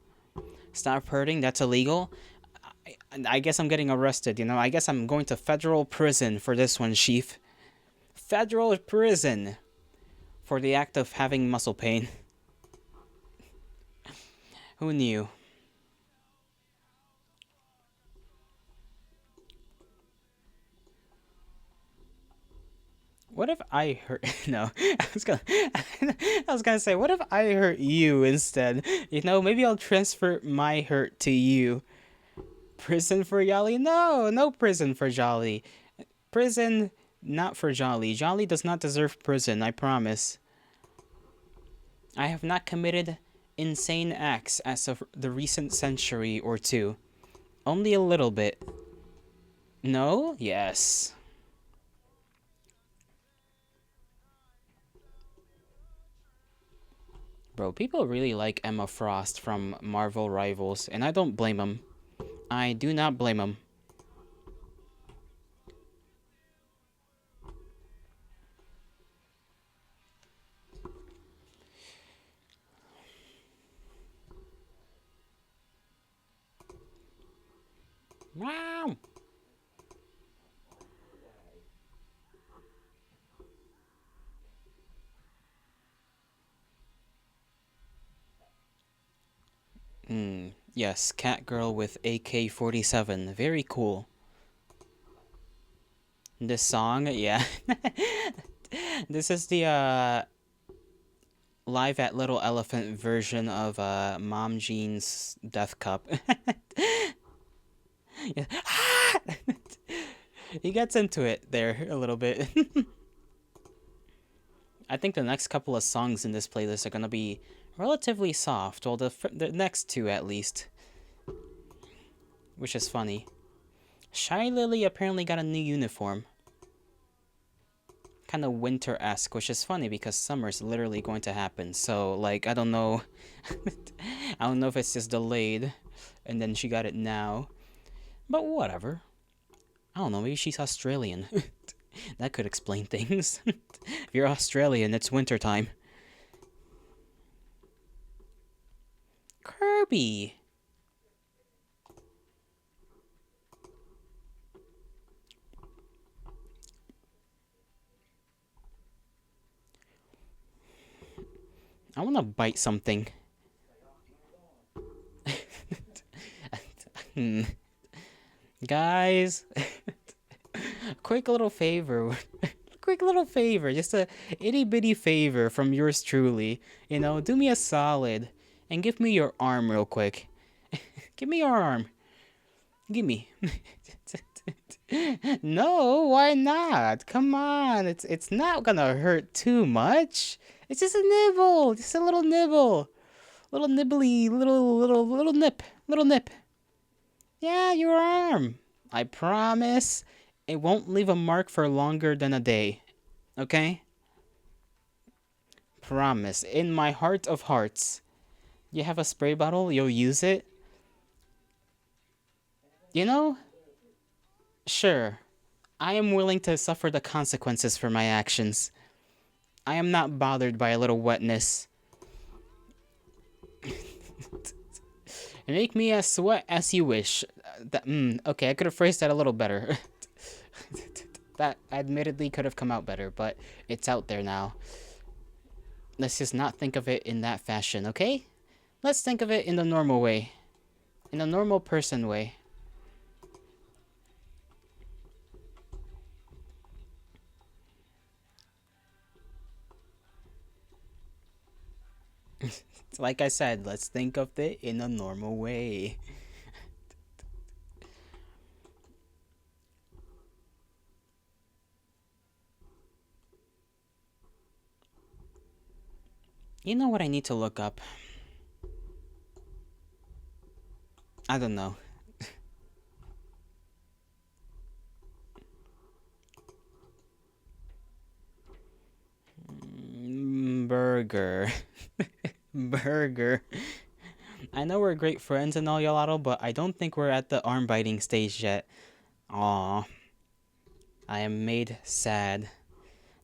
Stop hurting. That's illegal. I guess I'm getting arrested, you know. I guess I'm going to federal prison for this one, Chief. Federal prison for the act of having muscle pain. Who knew? What if I hurt? No, I was gonna say, what if I hurt you instead? You know, maybe I'll transfer my hurt to you. Prison for Jolly? No, no prison for Jolly. Prison, not for Jolly. Jolly does not deserve prison, I promise. I have not committed insane acts as of the recent century or two. Only a little bit. No? Yes. Bro, people really like Emma Frost from Marvel Rivals, and I don't blame them. I do not blame them. Wow. Yes, cat girl with AK-47. Very cool. This song, yeah. This is the live at Little Elephant version of Mom Jean's Death Cup. Yeah. He gets into it there a little bit. I think the next couple of songs in this playlist are gonna be relatively soft. Well, the next two at least. Which is funny. Shy Lily apparently got a new uniform. Kind of winter-esque, which is funny because summer's literally going to happen. So, like, I don't know. I don't know if it's just delayed and then she got it now. But whatever. I don't know, maybe she's Australian. That could explain things. If you're Australian, it's wintertime. Kirby! I want to bite something. Guys, quick little favor. Quick little favor. Just a itty bitty favor from yours truly. You know, do me a solid and give me your arm real quick. Give me your arm. Give me. No, why not? Come on. It's not gonna hurt too much. It's just a nibble. Just a little nibble. Little nibbly, little nip. Little nip. Yeah, your arm. I promise it won't leave a mark for longer than a day. Okay? Promise. In my heart of hearts. You have a spray bottle, you'll use it. You know? Sure. I am willing to suffer the consequences for my actions. I am not bothered by a little wetness. Make me as sweat as you wish. Okay, I could have phrased that a little better. That admittedly could have come out better, but it's out there now. Let's just not think of it in that fashion, okay? Let's think of it in the normal way. In a normal person way. Like I said, let's think of it in a normal way. You know what I need to look up? I don't know. Burger. Burger. I know we're great friends and all, Yolato, but I don't think we're at the arm biting stage yet. Aww. I am made sad.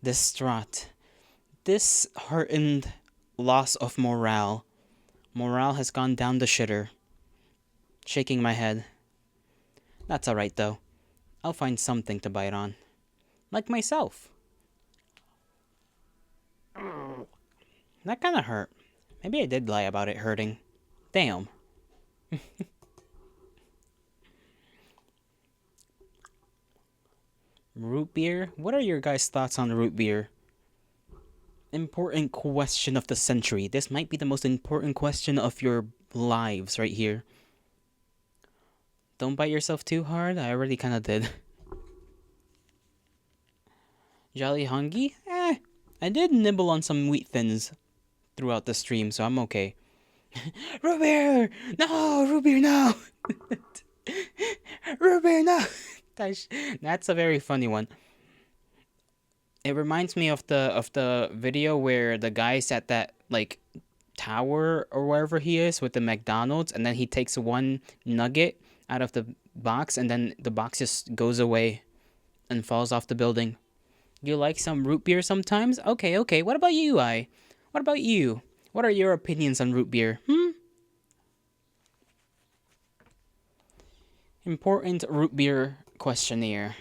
Distraught. Disheartened. Loss of morale. Morale has gone down the shitter. Shaking my head. That's alright though. I'll find something to bite on. Like myself. That kinda hurt. Maybe I did lie about it hurting. Damn. Root beer? What are your guys' thoughts on root beer? Important question of the century. This might be the most important question of your lives right here. Don't bite yourself too hard. I already kind of did. Jolly hungry? I did nibble on some wheat thins throughout the stream, so I'm okay. Root beer! No! Root beer, no! Root beer, no! That's a very funny one. It reminds me of the video where the guy's at that like tower or wherever he is with the McDonald's, and then he takes one nugget out of the box, and then the box just goes away and falls off the building. You like some root beer sometimes? Okay. What about you, What about you? What are your opinions on root beer? Important root beer questionnaire.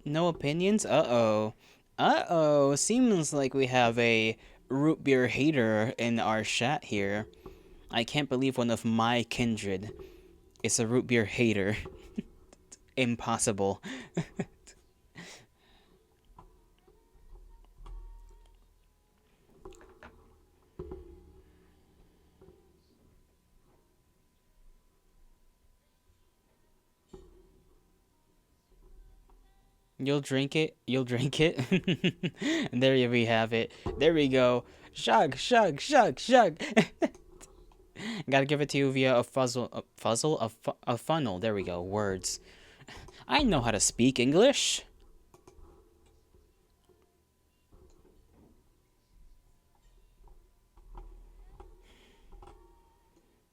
No opinions? Uh-oh. Uh-oh. Seems like we have a root beer hater in our chat here. I can't believe one of my kindred is a root beer hater. Impossible. You'll drink it. And there we have it. There we go. Shug. Gotta give it to you via a funnel. There we go. Words. I know how to speak English.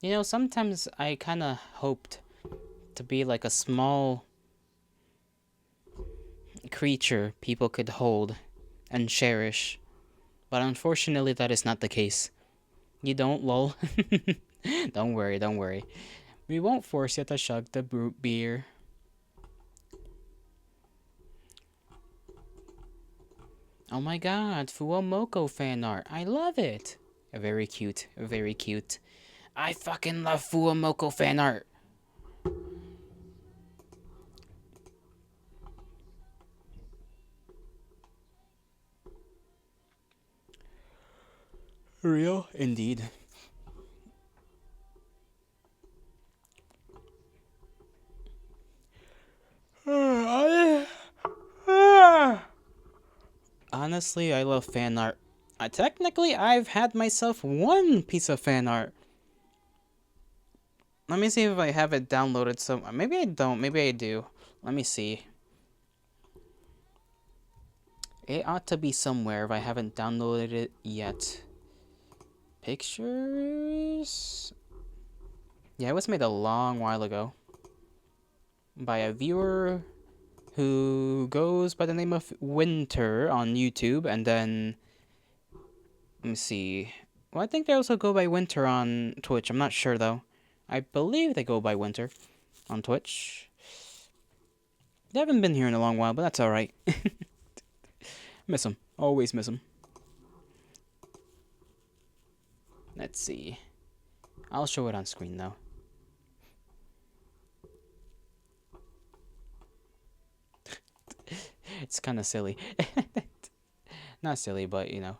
You know, sometimes I kind of hoped to be like a small creature people could hold and cherish. But unfortunately, that is not the case. You don't, lol. Don't worry, don't worry. We won't force you to chug the brute beer. Oh my god, Fuomoko fan art. I love it. Very cute, very cute. I fucking love Fuomoko fan art. Real indeed. Honestly, I love fan art. Technically, I've had myself one piece of fan art. Let me see if I have it downloaded. So maybe I don't. Maybe I do. Let me see. It ought to be somewhere if I haven't downloaded it yet. Pictures? Yeah, it was made a long while ago. By a viewer who goes by the name of Winter on YouTube, and then... Let me see. Well, I think they also go by Winter on Twitch. I'm not sure, though. I believe they go by Winter on Twitch. They haven't been here in a long while, but that's alright. Miss them. Always miss them. Let's see. I'll show it on screen, though. It's kind of silly. Not silly, but, you know.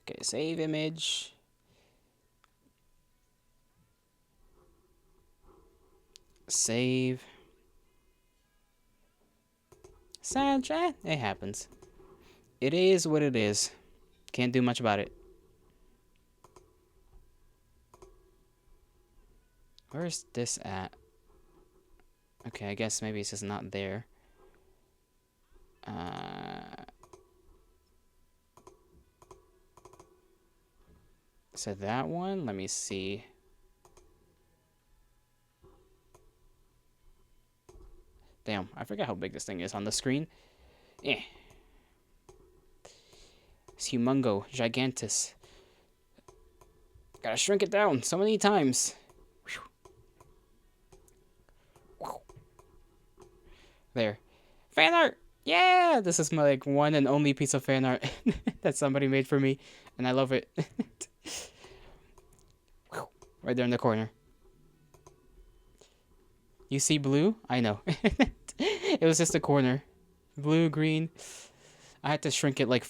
Okay, save image. Save. Sad chat. It happens. It is what it is. Can't do much about it. Where's this at? Okay, I guess maybe it's just not there. So that one, let me see. Damn, I forgot how big this thing is on the screen. Eh. It's humongo, gigantus. Gotta shrink it down so many times. There. Fan art! Yeah! This is my like one and only piece of fan art that somebody made for me. And I love it. Right there in the corner. You see blue? I know. It was just a corner. Blue, green. I had to shrink it like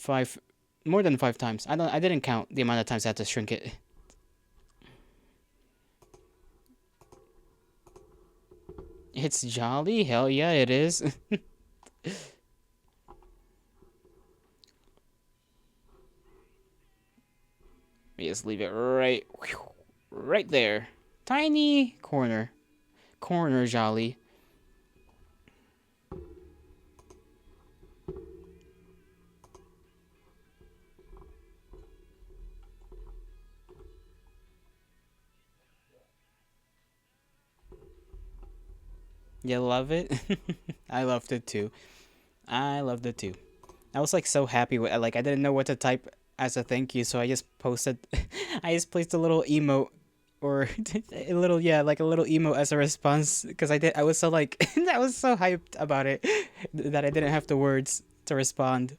more than 5 times. I didn't count the amount of times I had to shrink it. It's jolly? Hell yeah, it is. Let me just leave it right there. Tiny corner. Corner jolly. You love it? I loved it too. I loved it too. I was like so happy with like I didn't know what to type as a thank you, so I just posted I just placed a little emote or a little like a little emote as a response because I was so like I was so hyped about it that I didn't have the words to respond.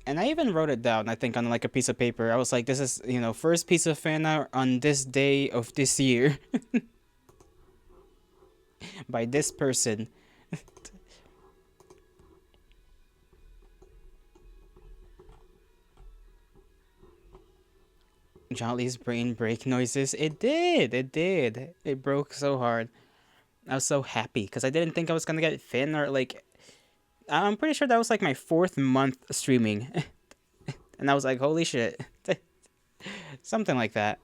And I even wrote it down, I think, on like a piece of paper. I was like, this is, first piece of fan art on this day of this year. By this person. Jolly's brain break noises. It did. It did. It broke so hard. I was so happy because I didn't think I was going to get fan art like... I'm pretty sure that was like my 4th month streaming. And I was like, holy shit. Something like that.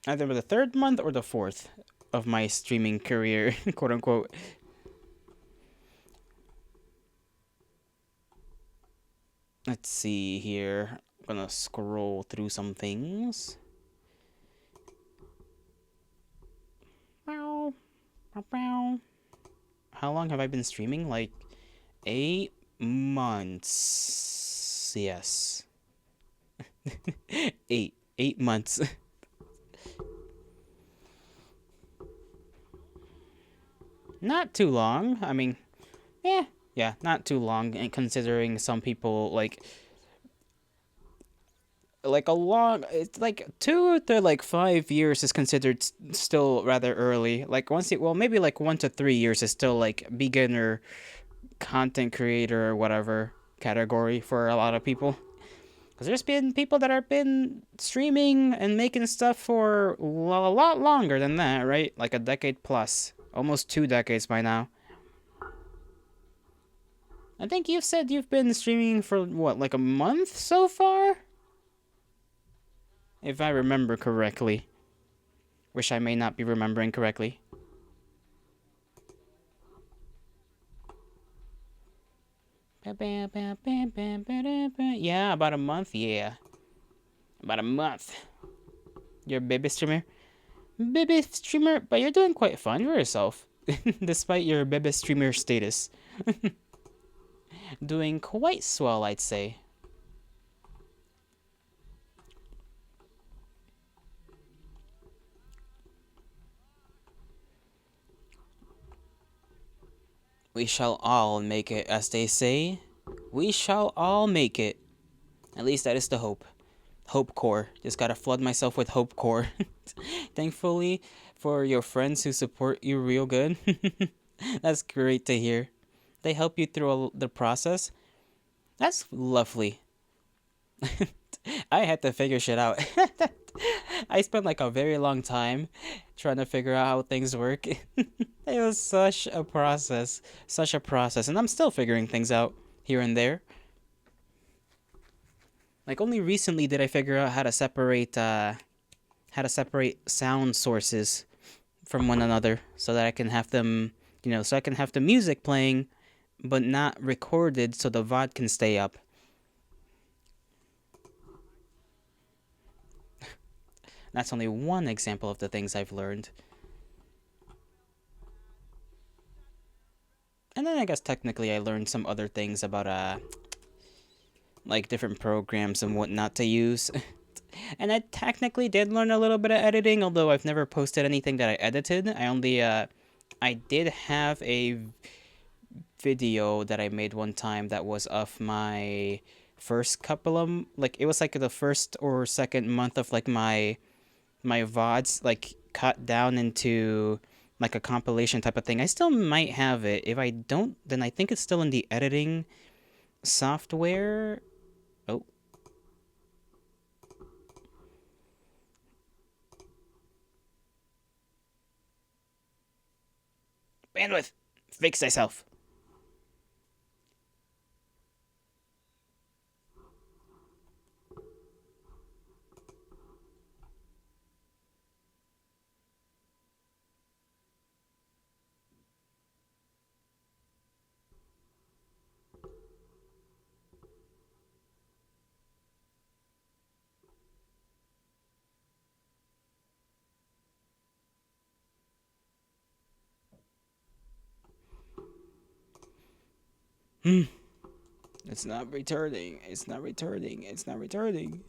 Either the third month or the fourth of my streaming career, quote unquote. Let's see here. I'm gonna scroll through some things. How long have I been streaming? Like 8 months. Yes. 8 months. Not too long. I mean, yeah, not too long. And considering some people like a long, it's like 2 to like 5 years is considered still rather early. Like once it, well, maybe like 1 to 3 years is still like beginner content creator or whatever category for a lot of people. Because there's been people that have been streaming and making stuff for a lot longer than that, right? Like a decade plus. Almost 2 decades by now. I think you've said you've been streaming for, what, like a month so far? If I remember correctly. Wish I may not be remembering correctly. Yeah, about a month, yeah. About a month. You're a baby streamer? Baby streamer, but you're doing quite fine for yourself. Despite your baby streamer status. Doing quite swell, I'd say. We shall all make it, as they say. We shall all make it. At least that is the hope. Hope core. Just gotta flood myself with hope core. Thankfully, for your friends who support you real good. That's great to hear. They help you through the process. That's lovely. I had to figure shit out. I spent like a very long time trying to figure out how things work. It was such a process. And I'm still figuring things out here and there. Like only recently did I figure out how to separate sound sources from one another so that I can have them, so I can have the music playing but not recorded so the VOD can stay up. That's only one example of the things I've learned. And then I guess technically I learned some other things about like different programs and whatnot to use. And I technically did learn a little bit of editing, although I've never posted anything that I edited. I did have a video that I made one time that was of my first couple of, like, it was like the first or second month of like my VODs, like cut down into like a compilation type of thing. I still might have it. If I don't, then I think it's still in the editing software. Oh. Bandwidth. Fix thyself. It's not returning. It's not returning. It's not returning.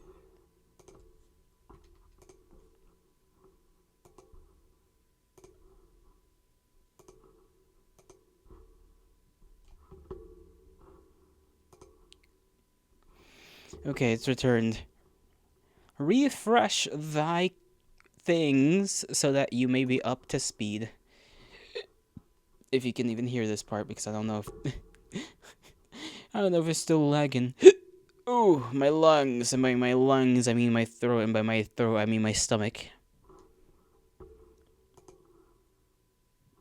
Okay, it's returned. Refresh thy things so that you may be up to speed. If you can even hear this part, because I don't know if I don't know if it's still lagging. Oh, my lungs. And by my lungs, I mean my throat. And by my throat, I mean my stomach.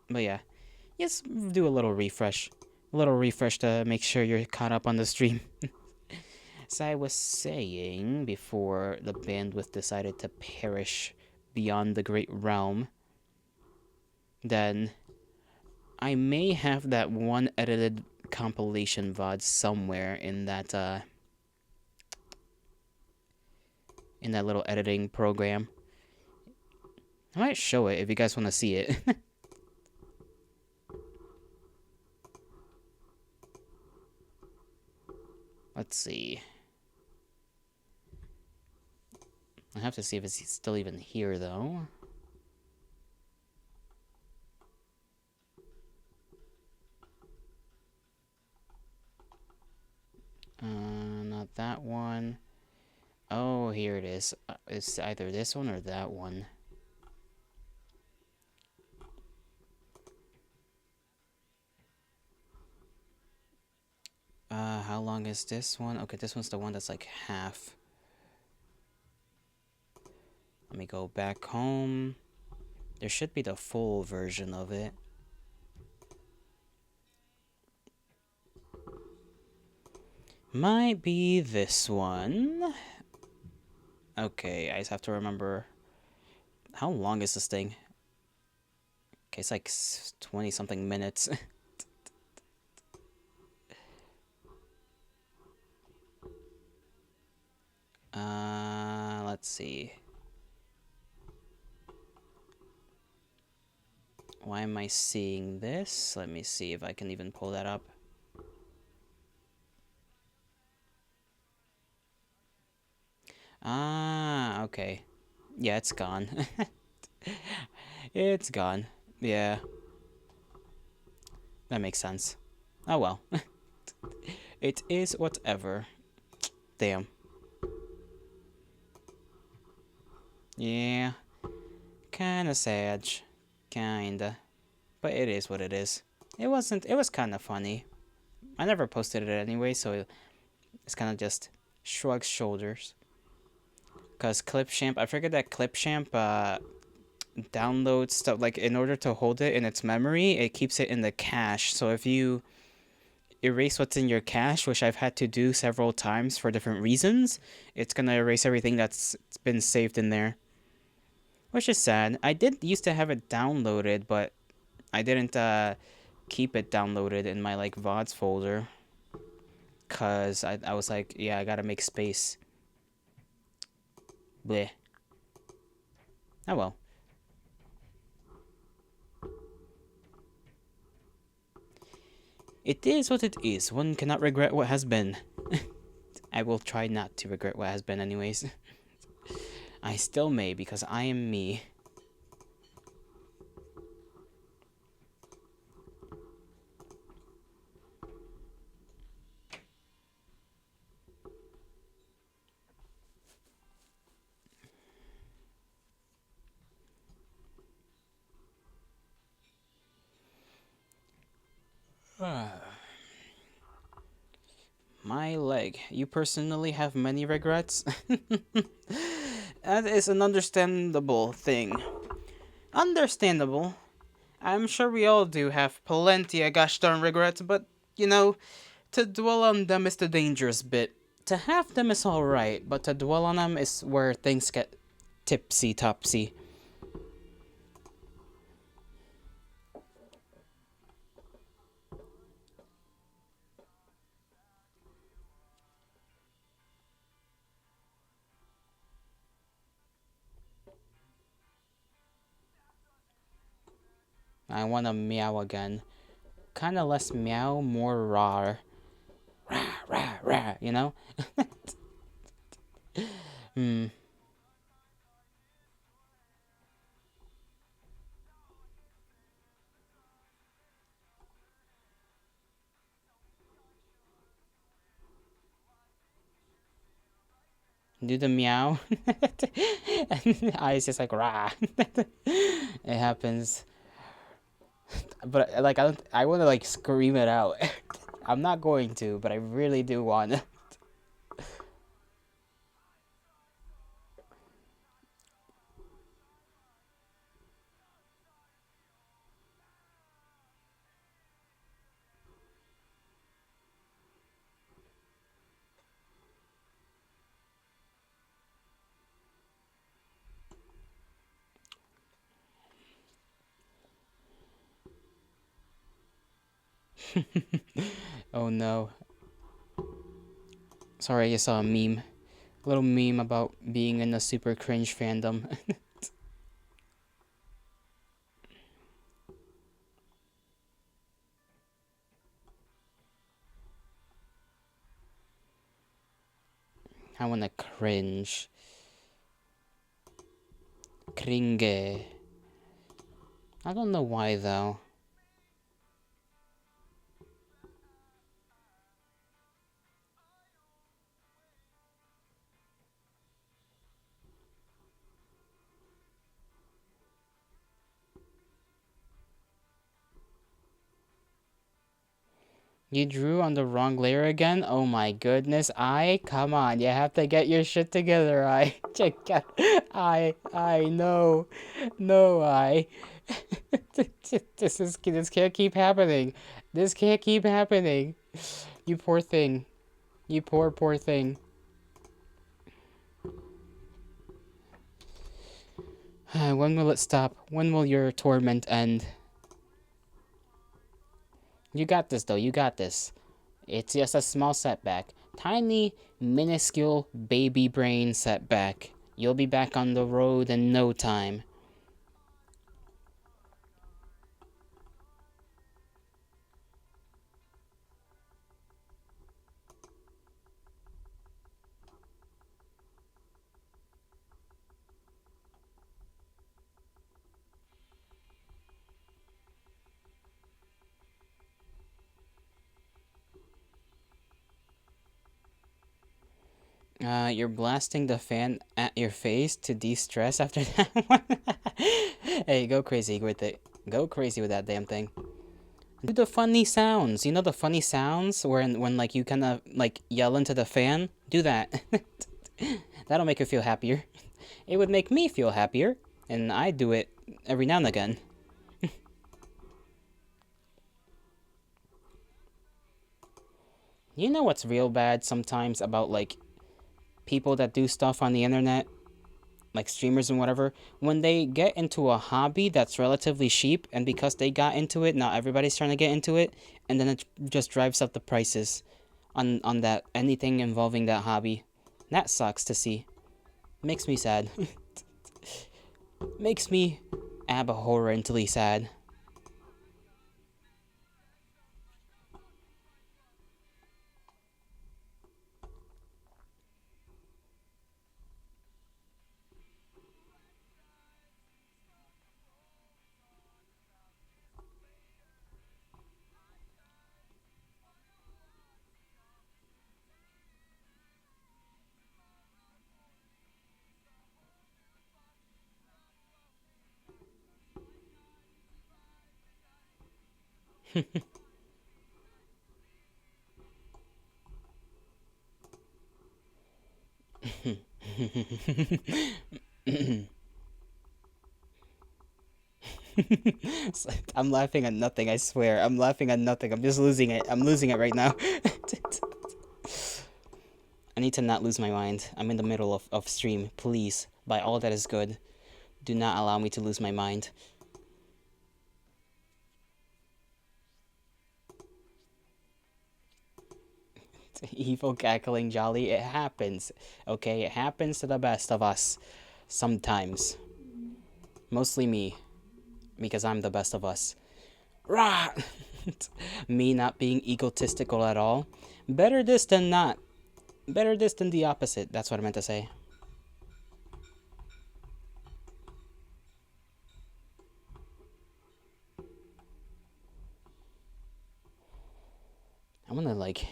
But yeah. Just do a little refresh. A little refresh to make sure you're caught up on the stream. As I was saying before the bandwidth decided to perish beyond the Great Realm, then I may have that one edited compilation VOD somewhere in that little editing program. I might show it if you guys want to see it. Let's see. I have to see if it's still even here, though. Not that one. Oh, here it is. It's either this one or that one. How long is this one? Okay, this one's the one that's like half. Let me go back home. There should be the full version of it. Might be this one. Okay, I just have to remember. How long is this thing? Okay, it's like 20-something minutes. Let's see. Why am I seeing this? Let me see if I can even pull that up. Ah, okay. Yeah, it's gone. It's gone. Yeah. That makes sense. Oh well. It is whatever. Damn. Yeah. Kinda sad. Kinda. But it is what it is. It was kinda funny. I never posted it anyway, so it's kinda just shrugs shoulders. Cause Clipchamp, I figured that Clipchamp downloads stuff, like in order to hold it in its memory, it keeps it in the cache. So if you erase what's in your cache, which I've had to do several times for different reasons, it's gonna erase everything that's been saved in there. Which is sad. I did used to have it downloaded, but I didn't keep it downloaded in my like VODs folder. Cause I was like, yeah, I gotta make space. Bleh. Oh well. It is what it is. One cannot regret what has been. I will try not to regret what has been anyways. I still may, because I am me. My leg. You personally have many regrets? That is an understandable thing. Understandable. I'm sure we all do have plenty of gosh darn regrets, but, you know, to dwell on them is the dangerous bit. To have them is alright, but to dwell on them is where things get tipsy-topsy. I wanna meow again. Kinda less meow, more rawr. Rah, rah, rah, you know? Do the meow. And the eyes just like rah. It happens. But like I want to like scream it out. I'm not going to, but I really do want to. Oh no. Sorry, I saw a meme. A little meme about being in a super cringe fandom. I wanna cringe. Cringe. I don't know why though. You drew on the wrong layer again? Oh my goodness, come on, you have to get your shit together, check out, no, no, this can't keep happening, this can't keep happening, you poor thing, you poor thing. When will it stop? When will your torment end? You got this though, you got this. It's just a small setback. Tiny, minuscule, baby brain setback. You'll be back on the road in no time. You're blasting the fan at your face to de-stress after that one? Hey, go crazy with it. Go crazy with that damn thing. Do the funny sounds. You know the funny sounds when like you kind of like yell into the fan? Do that. That'll make you feel happier. It would make me feel happier, and I do it every now and again. You know what's real bad sometimes about like people that do stuff on the internet, like streamers and whatever, when they get into a hobby that's relatively cheap, and because they got into it, now everybody's trying to get into it, and then it just drives up the prices on that anything involving that hobby. That sucks to see. Makes me sad. Makes me abhorrently sad. I'm laughing at nothing, I swear. I'm laughing at nothing. I'm just losing it. I'm losing it right now. I need to not lose my mind. I'm in the middle of stream. Please, by all that is good, do not allow me to lose my mind. Evil cackling jolly. It happens. Okay, it happens to the best of us. Sometimes. Mostly me. Because I'm the best of us. Rah! Me not being egotistical at all. Better this than not. Better this than the opposite. That's what I meant to say. I wanna like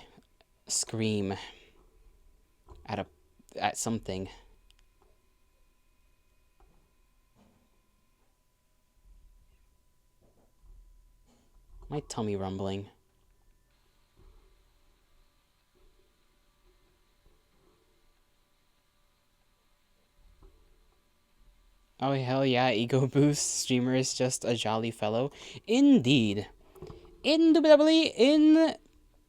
scream at something. My tummy rumbling. Oh hell yeah, ego boost. Streamer is just a jolly fellow. Indeed. Indubitably,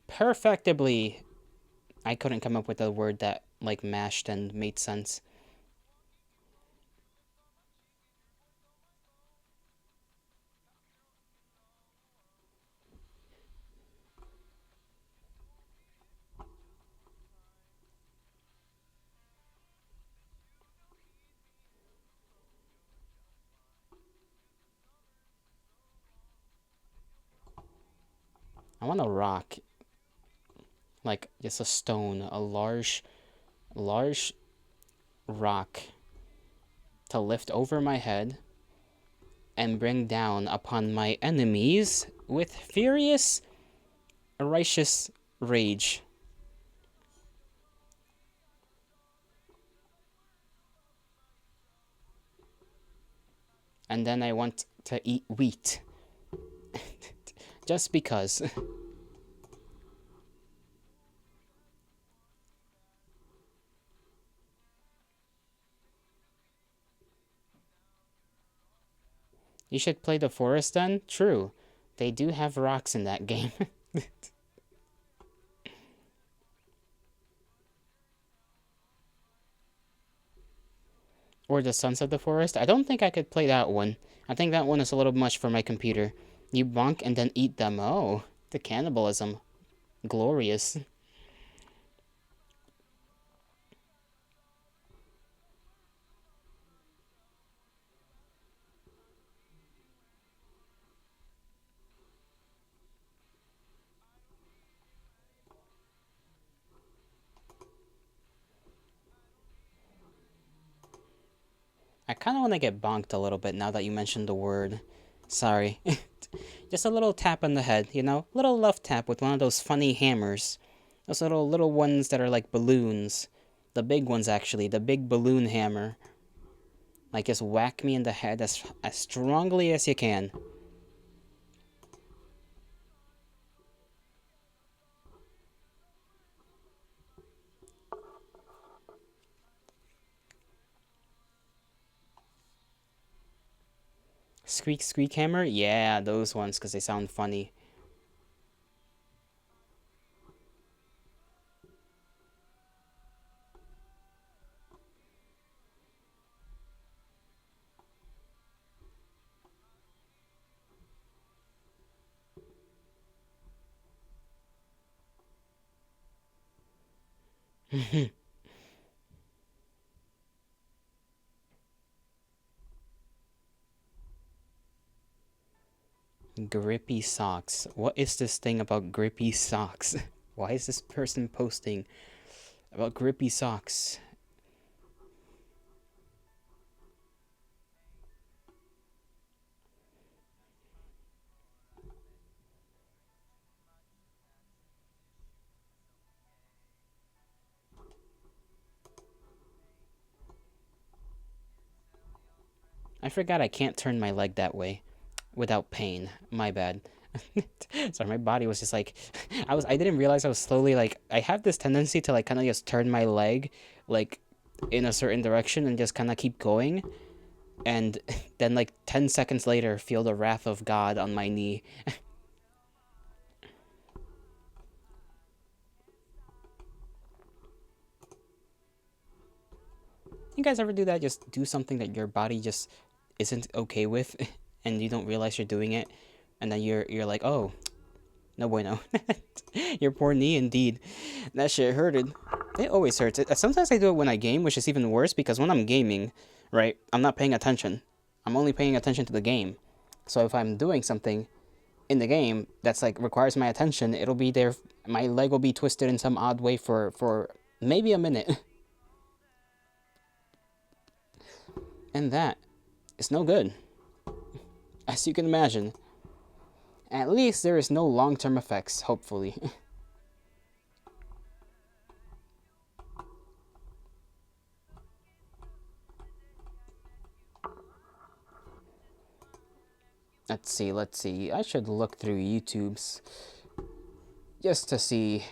imperfectibly. I couldn't come up with a word that like mashed and made sense. I want a rock. Like, just a stone. A large rock to lift over my head and bring down upon my enemies with furious, righteous rage. And then I want to eat wheat. Just because. You should play the forest then? True. They do have rocks in that game. Or the Sons of the Forest. I don't think I could play that one. I think that one is a little much for my computer. You bonk and then eat them. Oh, the cannibalism. Glorious. I kind of want to get bonked a little bit now that you mentioned the word. Sorry. Just a little tap on the head, you know? Little love tap with one of those funny hammers. Those little ones that are like balloons. The big ones, actually. The big balloon hammer. Like, just whack me in the head as strongly as you can. Squeak Squeak Hammer? Yeah, those ones, because they sound funny. Grippy socks. What is this thing about grippy socks? Why is this person posting about grippy socks? I forgot I can't turn my leg that way without pain. My bad. Sorry, my body was just like I didn't realize I was slowly like I have this tendency to like kind of just turn my leg like in a certain direction and just kind of keep going, and then like 10 seconds later feel the wrath of God on my knee. You guys ever do that? Just do something that your body just isn't okay with and you don't realize you're doing it, and then you're like, oh, no bueno. Your poor knee indeed. That shit hurted. It always hurts. Sometimes I do it when I game, which is even worse because when I'm gaming, right, I'm not paying attention. I'm only paying attention to the game. So if I'm doing something in the game that's like requires my attention, it'll be there. My leg will be twisted in some odd way for maybe a minute. And that is no good. As you can imagine. At least there is no long-term effects, hopefully. Let's see. I should look through YouTube's just to see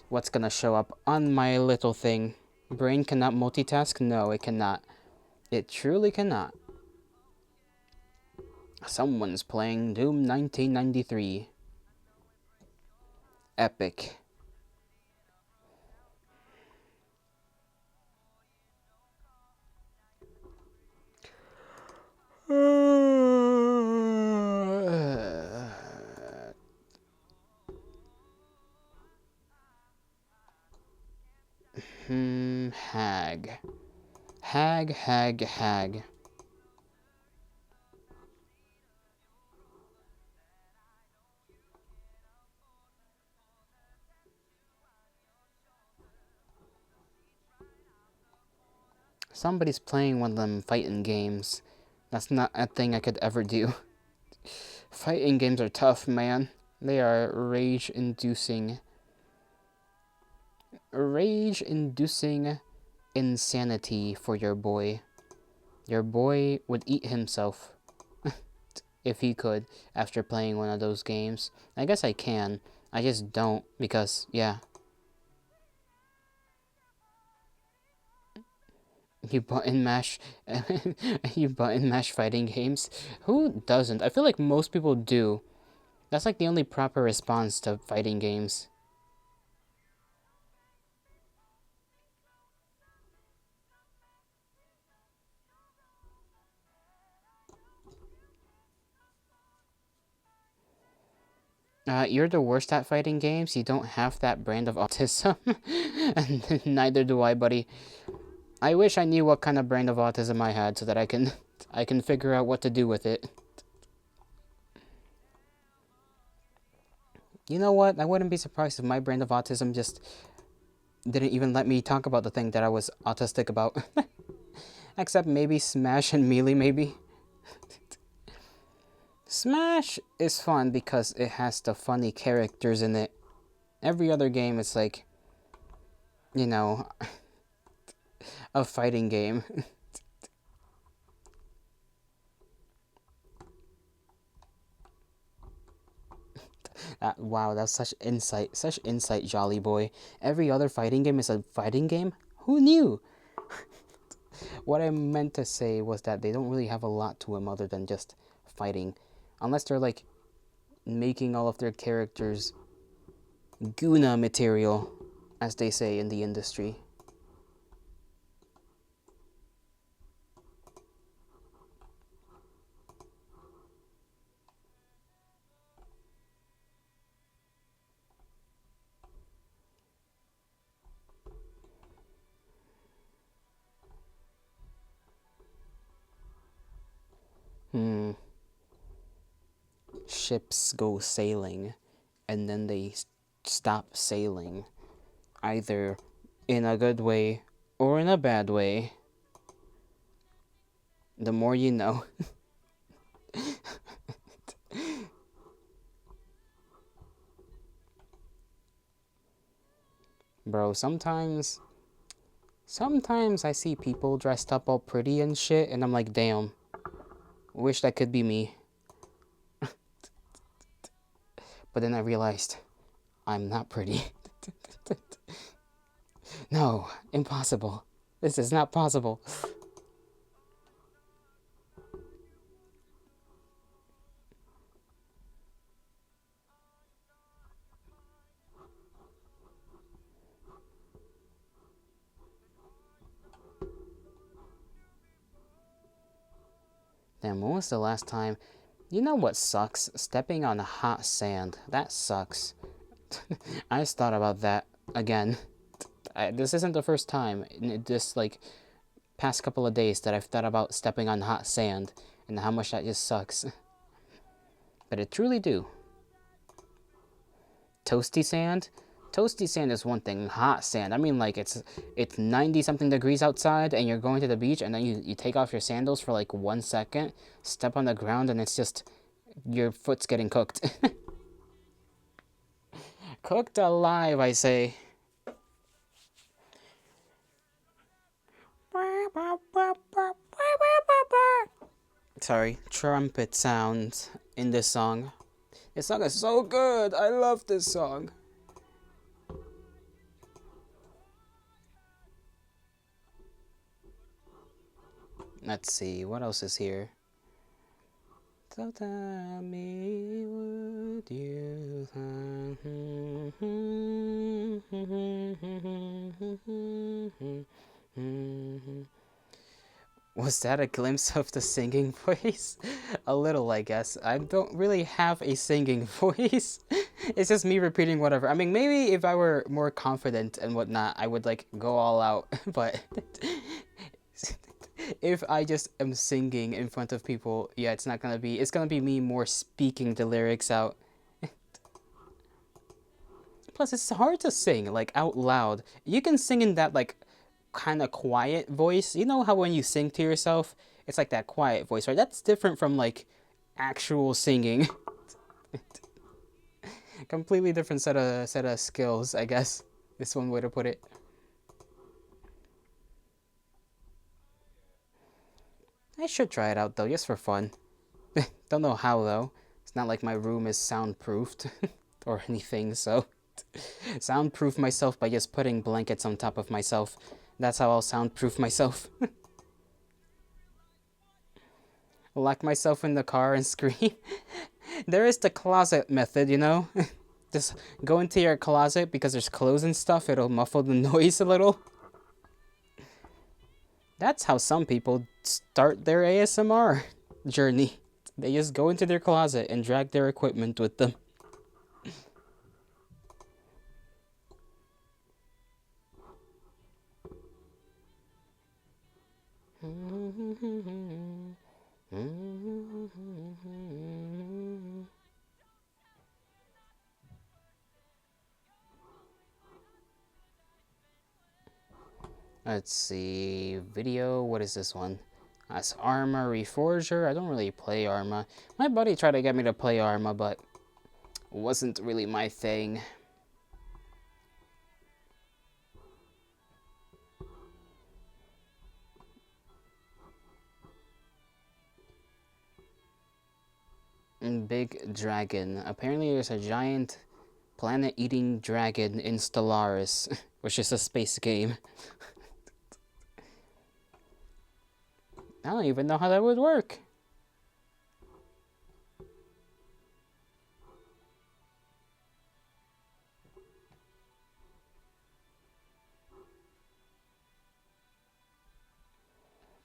what's gonna show up on my little thing. Brain cannot multitask? No, it cannot. It truly cannot. Someone's playing Doom 1993. Epic. Hag. Hag. somebody's playing one of them fighting games. That's not a thing I could ever do. Fighting games are tough, man. They are rage-inducing. Rage-inducing insanity for your boy. Your boy would eat himself if he could after playing one of those games. I guess I can. I just don't because, yeah. You button mash, you button mash fighting games? Who doesn't? I feel like most people do. That's like the only proper response to fighting games. You're the worst at fighting games. You don't have that brand of autism. And neither do I, buddy. I wish I knew what kind of brand of autism I had so that I can figure out what to do with it. You know what? I wouldn't be surprised if my brand of autism just didn't even let me talk about the thing that I was autistic about. Except maybe Smash and Melee, maybe. Smash is fun because it has the funny characters in it. Every other game is like, you know, a fighting game. Wow, that's such insight, Jolly Boy. Every other fighting game is a fighting game? Who knew? What I meant to say was that they don't really have a lot to them other than just fighting. Unless they're like making all of their characters Guna material, as they say in the industry. Ships go sailing, and then they stop sailing, either in a good way or in a bad way. The more you know. Bro, sometimes I see people dressed up all pretty and shit, and I'm like, damn, wish that could be me. But then I realized, I'm not pretty. No, impossible. This is not possible. Damn, when was the last time? You know what sucks? Stepping on hot sand. That sucks. I just thought about that again. This isn't the first time in this, like, past couple of days that I've thought about stepping on hot sand and how much that just sucks. But it truly do. Toasty sand? Toasty sand is one thing. Hot sand, I mean, like, it's 90-something degrees outside and you're going to the beach and then you take off your sandals for like 1 second, step on the ground, and it's just, your foot's getting cooked. Cooked alive, I say. Sorry, trumpet sounds in this song. This song is so good. I love this song. Let's see, what else is here? So tell me, would you Was that a glimpse of the singing voice? A little, I guess. I don't really have a singing voice. It's just me repeating whatever. I mean, maybe if I were more confident and whatnot, I would, like, go all out. But if I just am singing in front of people, yeah, it's gonna be me more speaking the lyrics out. Plus, it's hard to sing, like, out loud. You can sing in that, like, kind of quiet voice. You know how when you sing to yourself, it's like that quiet voice, right? That's different from like actual singing. Completely different set of skills, I guess. This one way to put it. I should try it out though, just for fun. Don't know how though. It's not like my room is soundproofed or anything, so soundproof myself by just putting blankets on top of myself. That's how I'll soundproof myself. Lock myself in the car and scream. There is the closet method, you know? Just go into your closet because there's clothes and stuff. It'll muffle the noise a little. That's how some people start their ASMR journey. They just go into their closet and drag their equipment with them. Let's see, video, what is this one? That's Arma Reforger. I don't really play Arma. My buddy tried to get me to play Arma, but it wasn't really my thing. Big Dragon. Apparently there's a giant planet-eating dragon in Stellaris, which is a space game. I don't even know how that would work.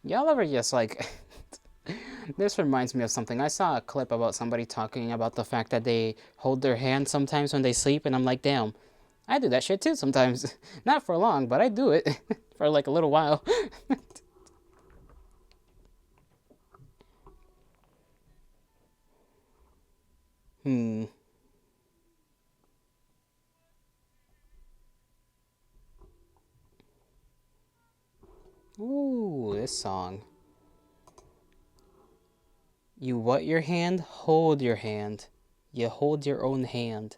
Y'all ever just like... This reminds me of something. I saw a clip about somebody talking about the fact that they hold their hand sometimes when they sleep, and I'm like, damn, I do that shit too sometimes. Not for long, but I do it for like a little while. Ooh, this song. You what your hand? Hold your hand. You hold your own hand.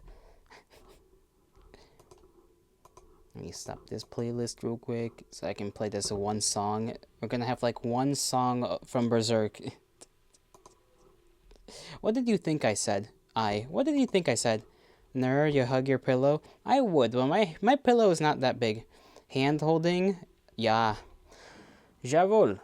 Let me stop this playlist real quick so I can play this one song. We're gonna have like one song from Berserk. What did you think I said? What did you think I said? Nerd, you hug your pillow? I would, but my pillow is not that big. Hand holding? Yeah. Jawohl.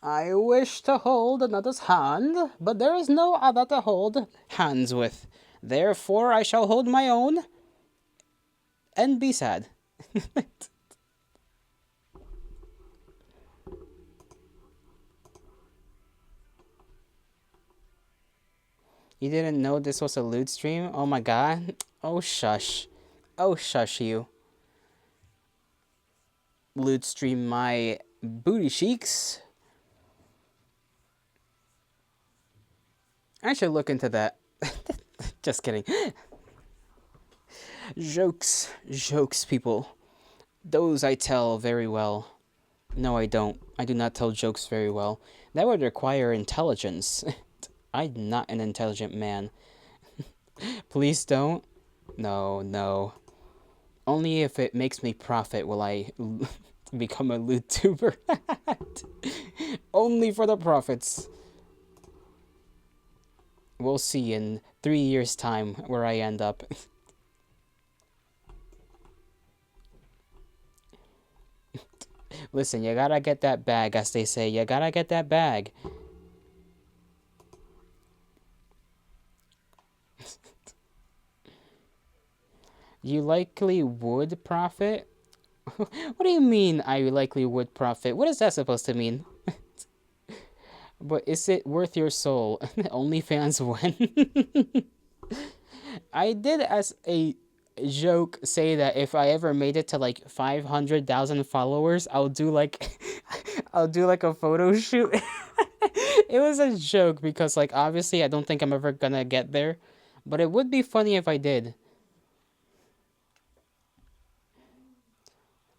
I wish to hold another's hand, but there is no other to hold hands with. Therefore, I shall hold my own and be sad. You didn't know this was a loot stream? Oh my god. Oh shush. Oh shush you. Loot stream my booty cheeks. I should look into that. Just kidding. Jokes. Jokes, people. Those I tell very well. No, I don't. I do not tell jokes very well. That would require intelligence. I'm not an intelligent man. Please don't. No, no. Only if it makes me profit will I become a YouTuber. Only for the profits. We'll see in 3 years' time where I end up. Listen, you gotta get that bag, as they say. You gotta get that bag. You likely would profit? What do you mean I likely would profit? What is that supposed to mean? But is it worth your soul? OnlyFans when? I did as a joke say that if I ever made it to like 500,000 followers, I'll do like a photo shoot. It was a joke because like obviously I don't think I'm ever gonna get there. But it would be funny if I did.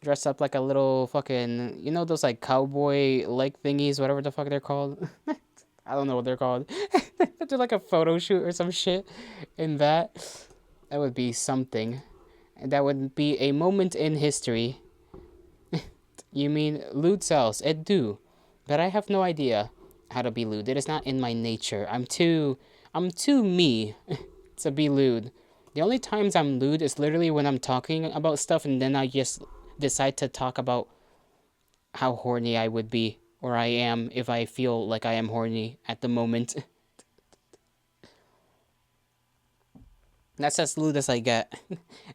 Dress up like a little fucking, you know those like cowboy leg thingies, whatever the fuck they're called. I don't know what they're called. Do like a photo shoot or some shit in that. That would be something. And that would be a moment in history. You mean lewd cells? It do. But I have no idea how to be lewd. It is not in my nature. I'm too me to be lewd. The only times I'm lewd is literally when I'm talking about stuff and then I just decide to talk about how horny I would be or I am if I feel like I am horny at the moment. That's as lewd as I get.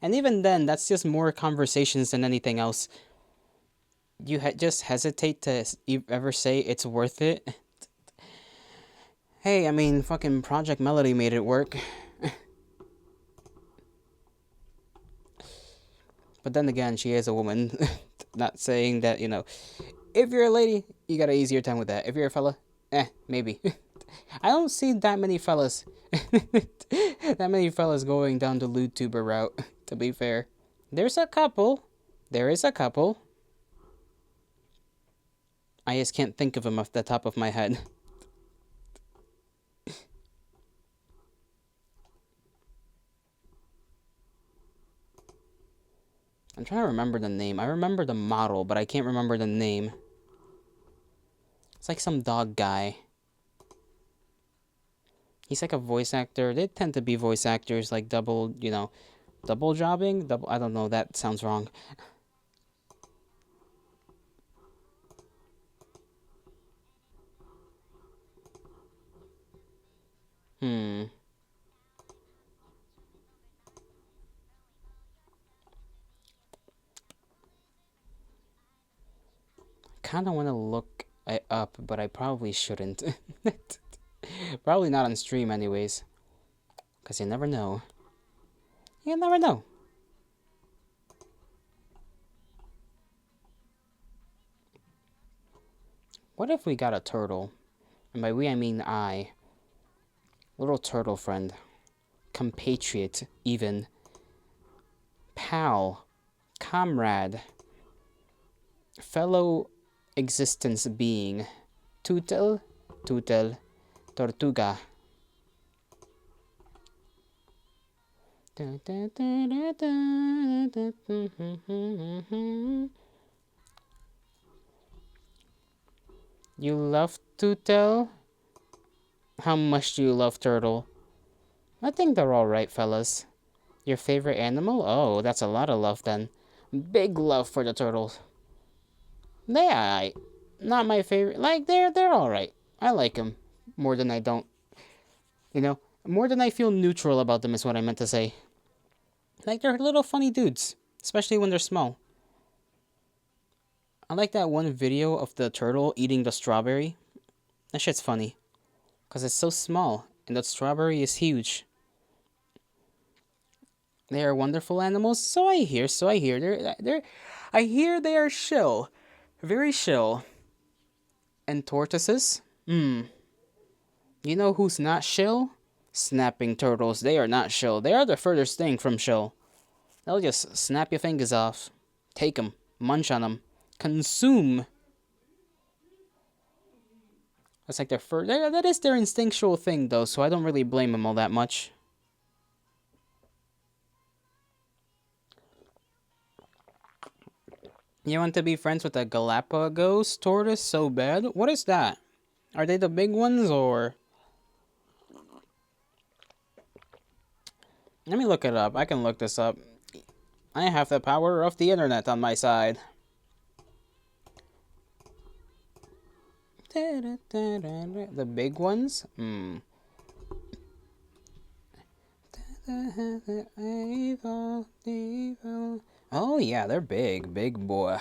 And even then, that's just more conversations than anything else. You just hesitate to ever say it's worth it. Hey, I mean, fucking Project Melody made it work. But then again, she is a woman. Not saying that, you know, if you're a lady, you got an easier time with that. If you're a fella, maybe. I don't see that many fellas. That many fellas going down the LewdTuber route, to be fair. There's a couple. There is a couple. I just can't think of them off the top of my head. I'm trying to remember the name. I remember the model, but I can't remember the name. It's like some dog guy. He's like a voice actor. They tend to be voice actors, like double, you know, double jobbing? I don't know, that sounds wrong. Kind of want to look it up, but I probably shouldn't. Probably not on stream anyways. Because you never know. You never know. What if we got a turtle? And by we, I mean I. Little turtle friend. Compatriot, even. Pal. Comrade. Fellow existence being. Tutel. Tortuga. You love Tutel? How much do you love turtle? I think they're alright, fellas. Your favorite animal? Oh, that's a lot of love then. Big love for the turtles. They alright. Not my favorite. Like, they're alright. I like them more than I don't. You know, more than I feel neutral about them is what I meant to say. Like, they're little funny dudes. Especially when they're small. I like that one video of the turtle eating the strawberry. That shit's funny. Because it's so small. And the strawberry is huge. They are wonderful animals. So I hear. I hear they are chill. Very chill. And tortoises? You know who's not chill? Snapping turtles. They are not chill. They are the furthest thing from chill. They'll just snap your fingers off. Take them. Munch on them. Consume. That's like that is their instinctual thing, though, so I don't really blame them all that much. You want to be friends with a Galapagos tortoise so bad? What is that? Are they the big ones, or... Let me look it up. I can look this up. I have the power of the internet on my side. The big ones? Oh yeah, they're big. Big boy.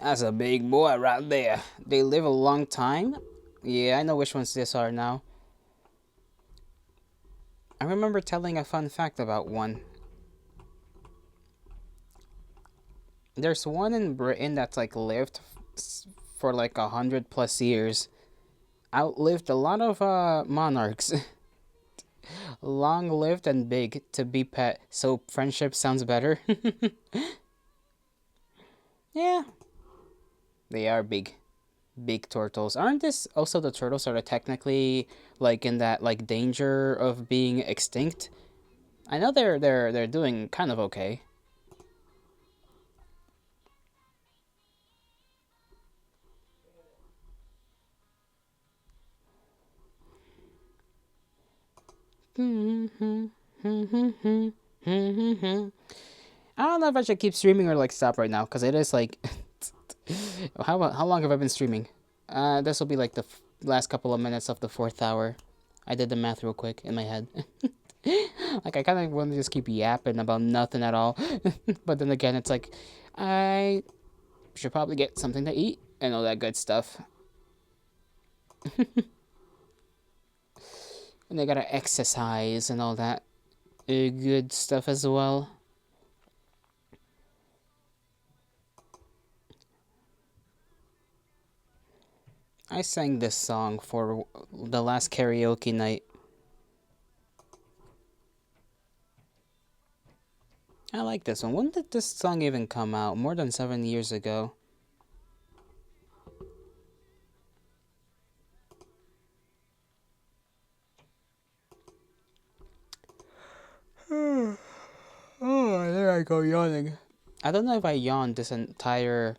That's a big boy right there. They live a long time? Yeah, I know which ones these are now. I remember telling a fun fact about one. There's one in Britain that's like lived for like 100+ years. Outlived a lot of monarchs. Long-lived and big to be pet, so friendship sounds better. Yeah, they are big. Big turtles. Aren't this also the turtles that are technically like in that like danger of being extinct? I know they're doing kind of okay. I don't know if I should keep streaming or like stop right now because it is like how long have I been streaming? This will be like the last couple of minutes of the 4th hour. I did the math real quick in my head. Like I kind of want to just keep yapping about nothing at all, but then again, it's like I should probably get something to eat and all that good stuff. And I gotta exercise and all that good stuff as well. I sang this song for the last karaoke night. I like this one. When did this song even come out? More than 7 years ago. Oh, there I go yawning. I don't know if I yawned this entire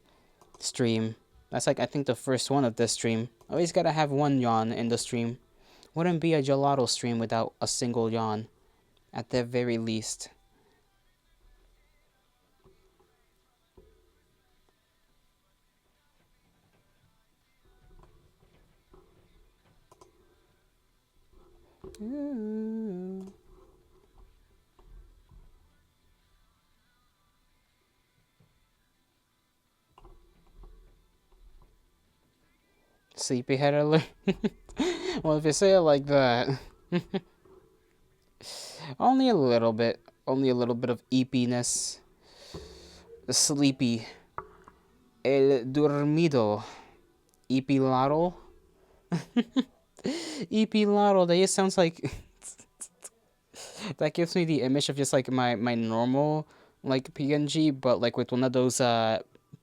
stream. That's like, I think, the first one of this stream. Always gotta have one yawn in the stream. Wouldn't be a gelato stream without a single yawn. At the very least. Ooh. Sleepyhead alert. Well, if you say it like that. Only a little bit. Only a little bit of eepiness. Sleepy. El dormido. Epilaro. Epilaro. That just sounds like... That gives me the image of just like my normal like PNG, but like with one of those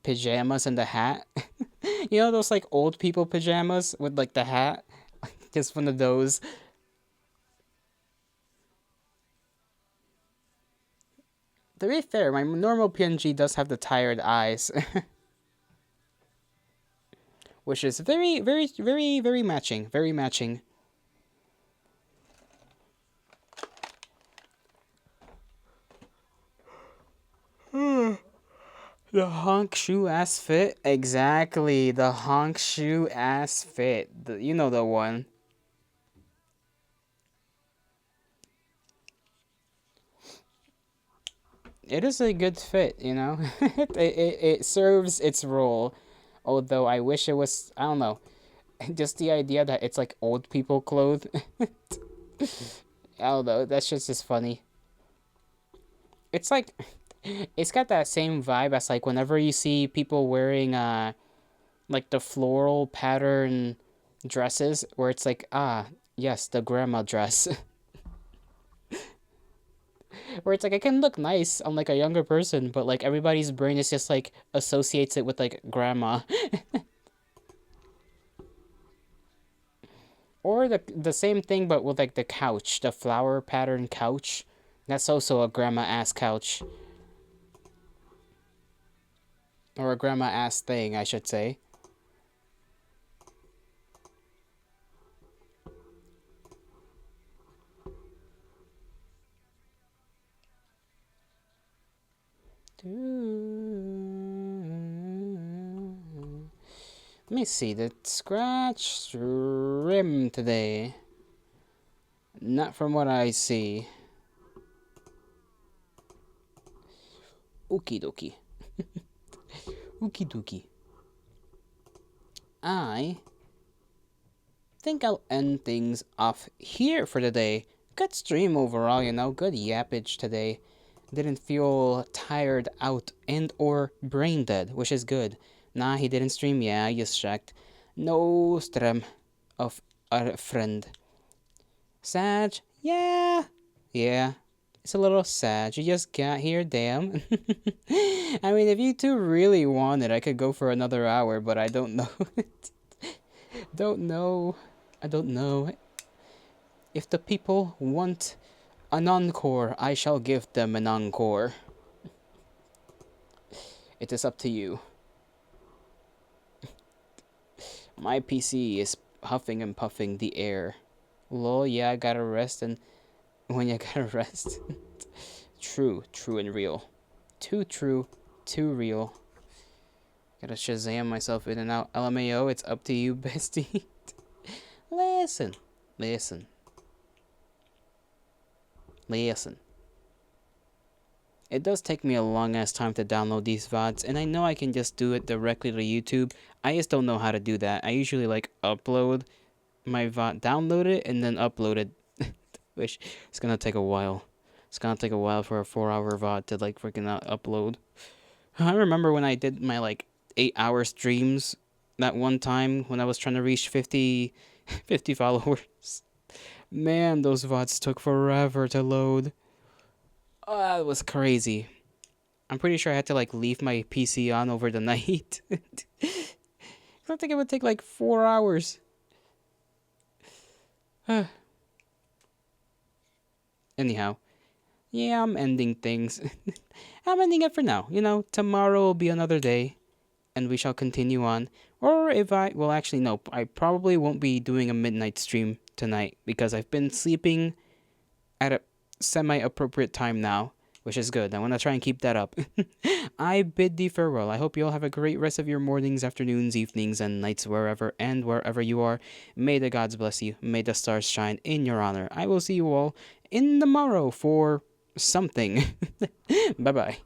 pajamas and the hat. You know those like old people pajamas with like the hat? Just one of those. To be fair, my normal PNG does have the tired eyes. Which is very, very, very, very matching. Very matching. The honk shoe ass fit? Exactly. The honk shoe ass fit. You know the one. It is a good fit, you know? it serves its role. Although I wish it was, I don't know. Just the idea that it's like old people clothes. I don't know. That's just funny. It's like... It's got that same vibe as like whenever you see people wearing like the floral pattern dresses where it's like, ah, yes, the grandma dress. Where it's like it can look nice on like a younger person, but like everybody's brain is just like associates it with like grandma. Or the same thing but with like the couch, the flower pattern couch. That's also a grandma ass couch. Or a grandma ass thing, I should say. Let me see, the scratch rim today. Not from what I see. Okie dokie. Okie dokie. I think I'll end things off here for today. Good stream overall, you know, good yappage today. Didn't feel tired out and or brain dead, which is good. Nah, he didn't stream, yeah, I just checked. No stream of our friend. Sag, yeah, Yeah, it's a little sad. You just got here, damn. I mean, if you two really want it, I could go for another hour, but I don't know. Don't know. I don't know. If the people want an encore, I shall give them an encore. It is up to you. My PC is huffing and puffing the air. Lol, yeah, I gotta rest, and when you gotta rest. True and real. Too true, too real. Gotta Shazam myself in and out. LMAO, it's up to you, bestie. Listen. It does take me a long ass time to download these VODs, and I know I can just do it directly to YouTube. I just don't know how to do that. I usually upload my VOD, download it, and then upload it. Which it's gonna take a while. It's gonna take a while for a 4-hour VOD to freaking upload. I remember when I did my 8-hour streams that one time when I was trying to reach 50 followers. Man, those VODs took forever to load. Oh, that was crazy. I'm pretty sure I had to leave my PC on over the night. I think it would take 4 hours. Anyhow, yeah, I'm ending things. I'm ending it for now. Tomorrow will be another day, and we shall continue on. Or actually, no, I probably won't be doing a midnight stream tonight because I've been sleeping at a semi-appropriate time now, which is good. I want to try and keep that up. I bid thee farewell. I hope you all have a great rest of your mornings, afternoons, evenings, and nights wherever you are. May the gods bless you. May the stars shine in your honor. I will see you all in the morrow for something. Bye-bye.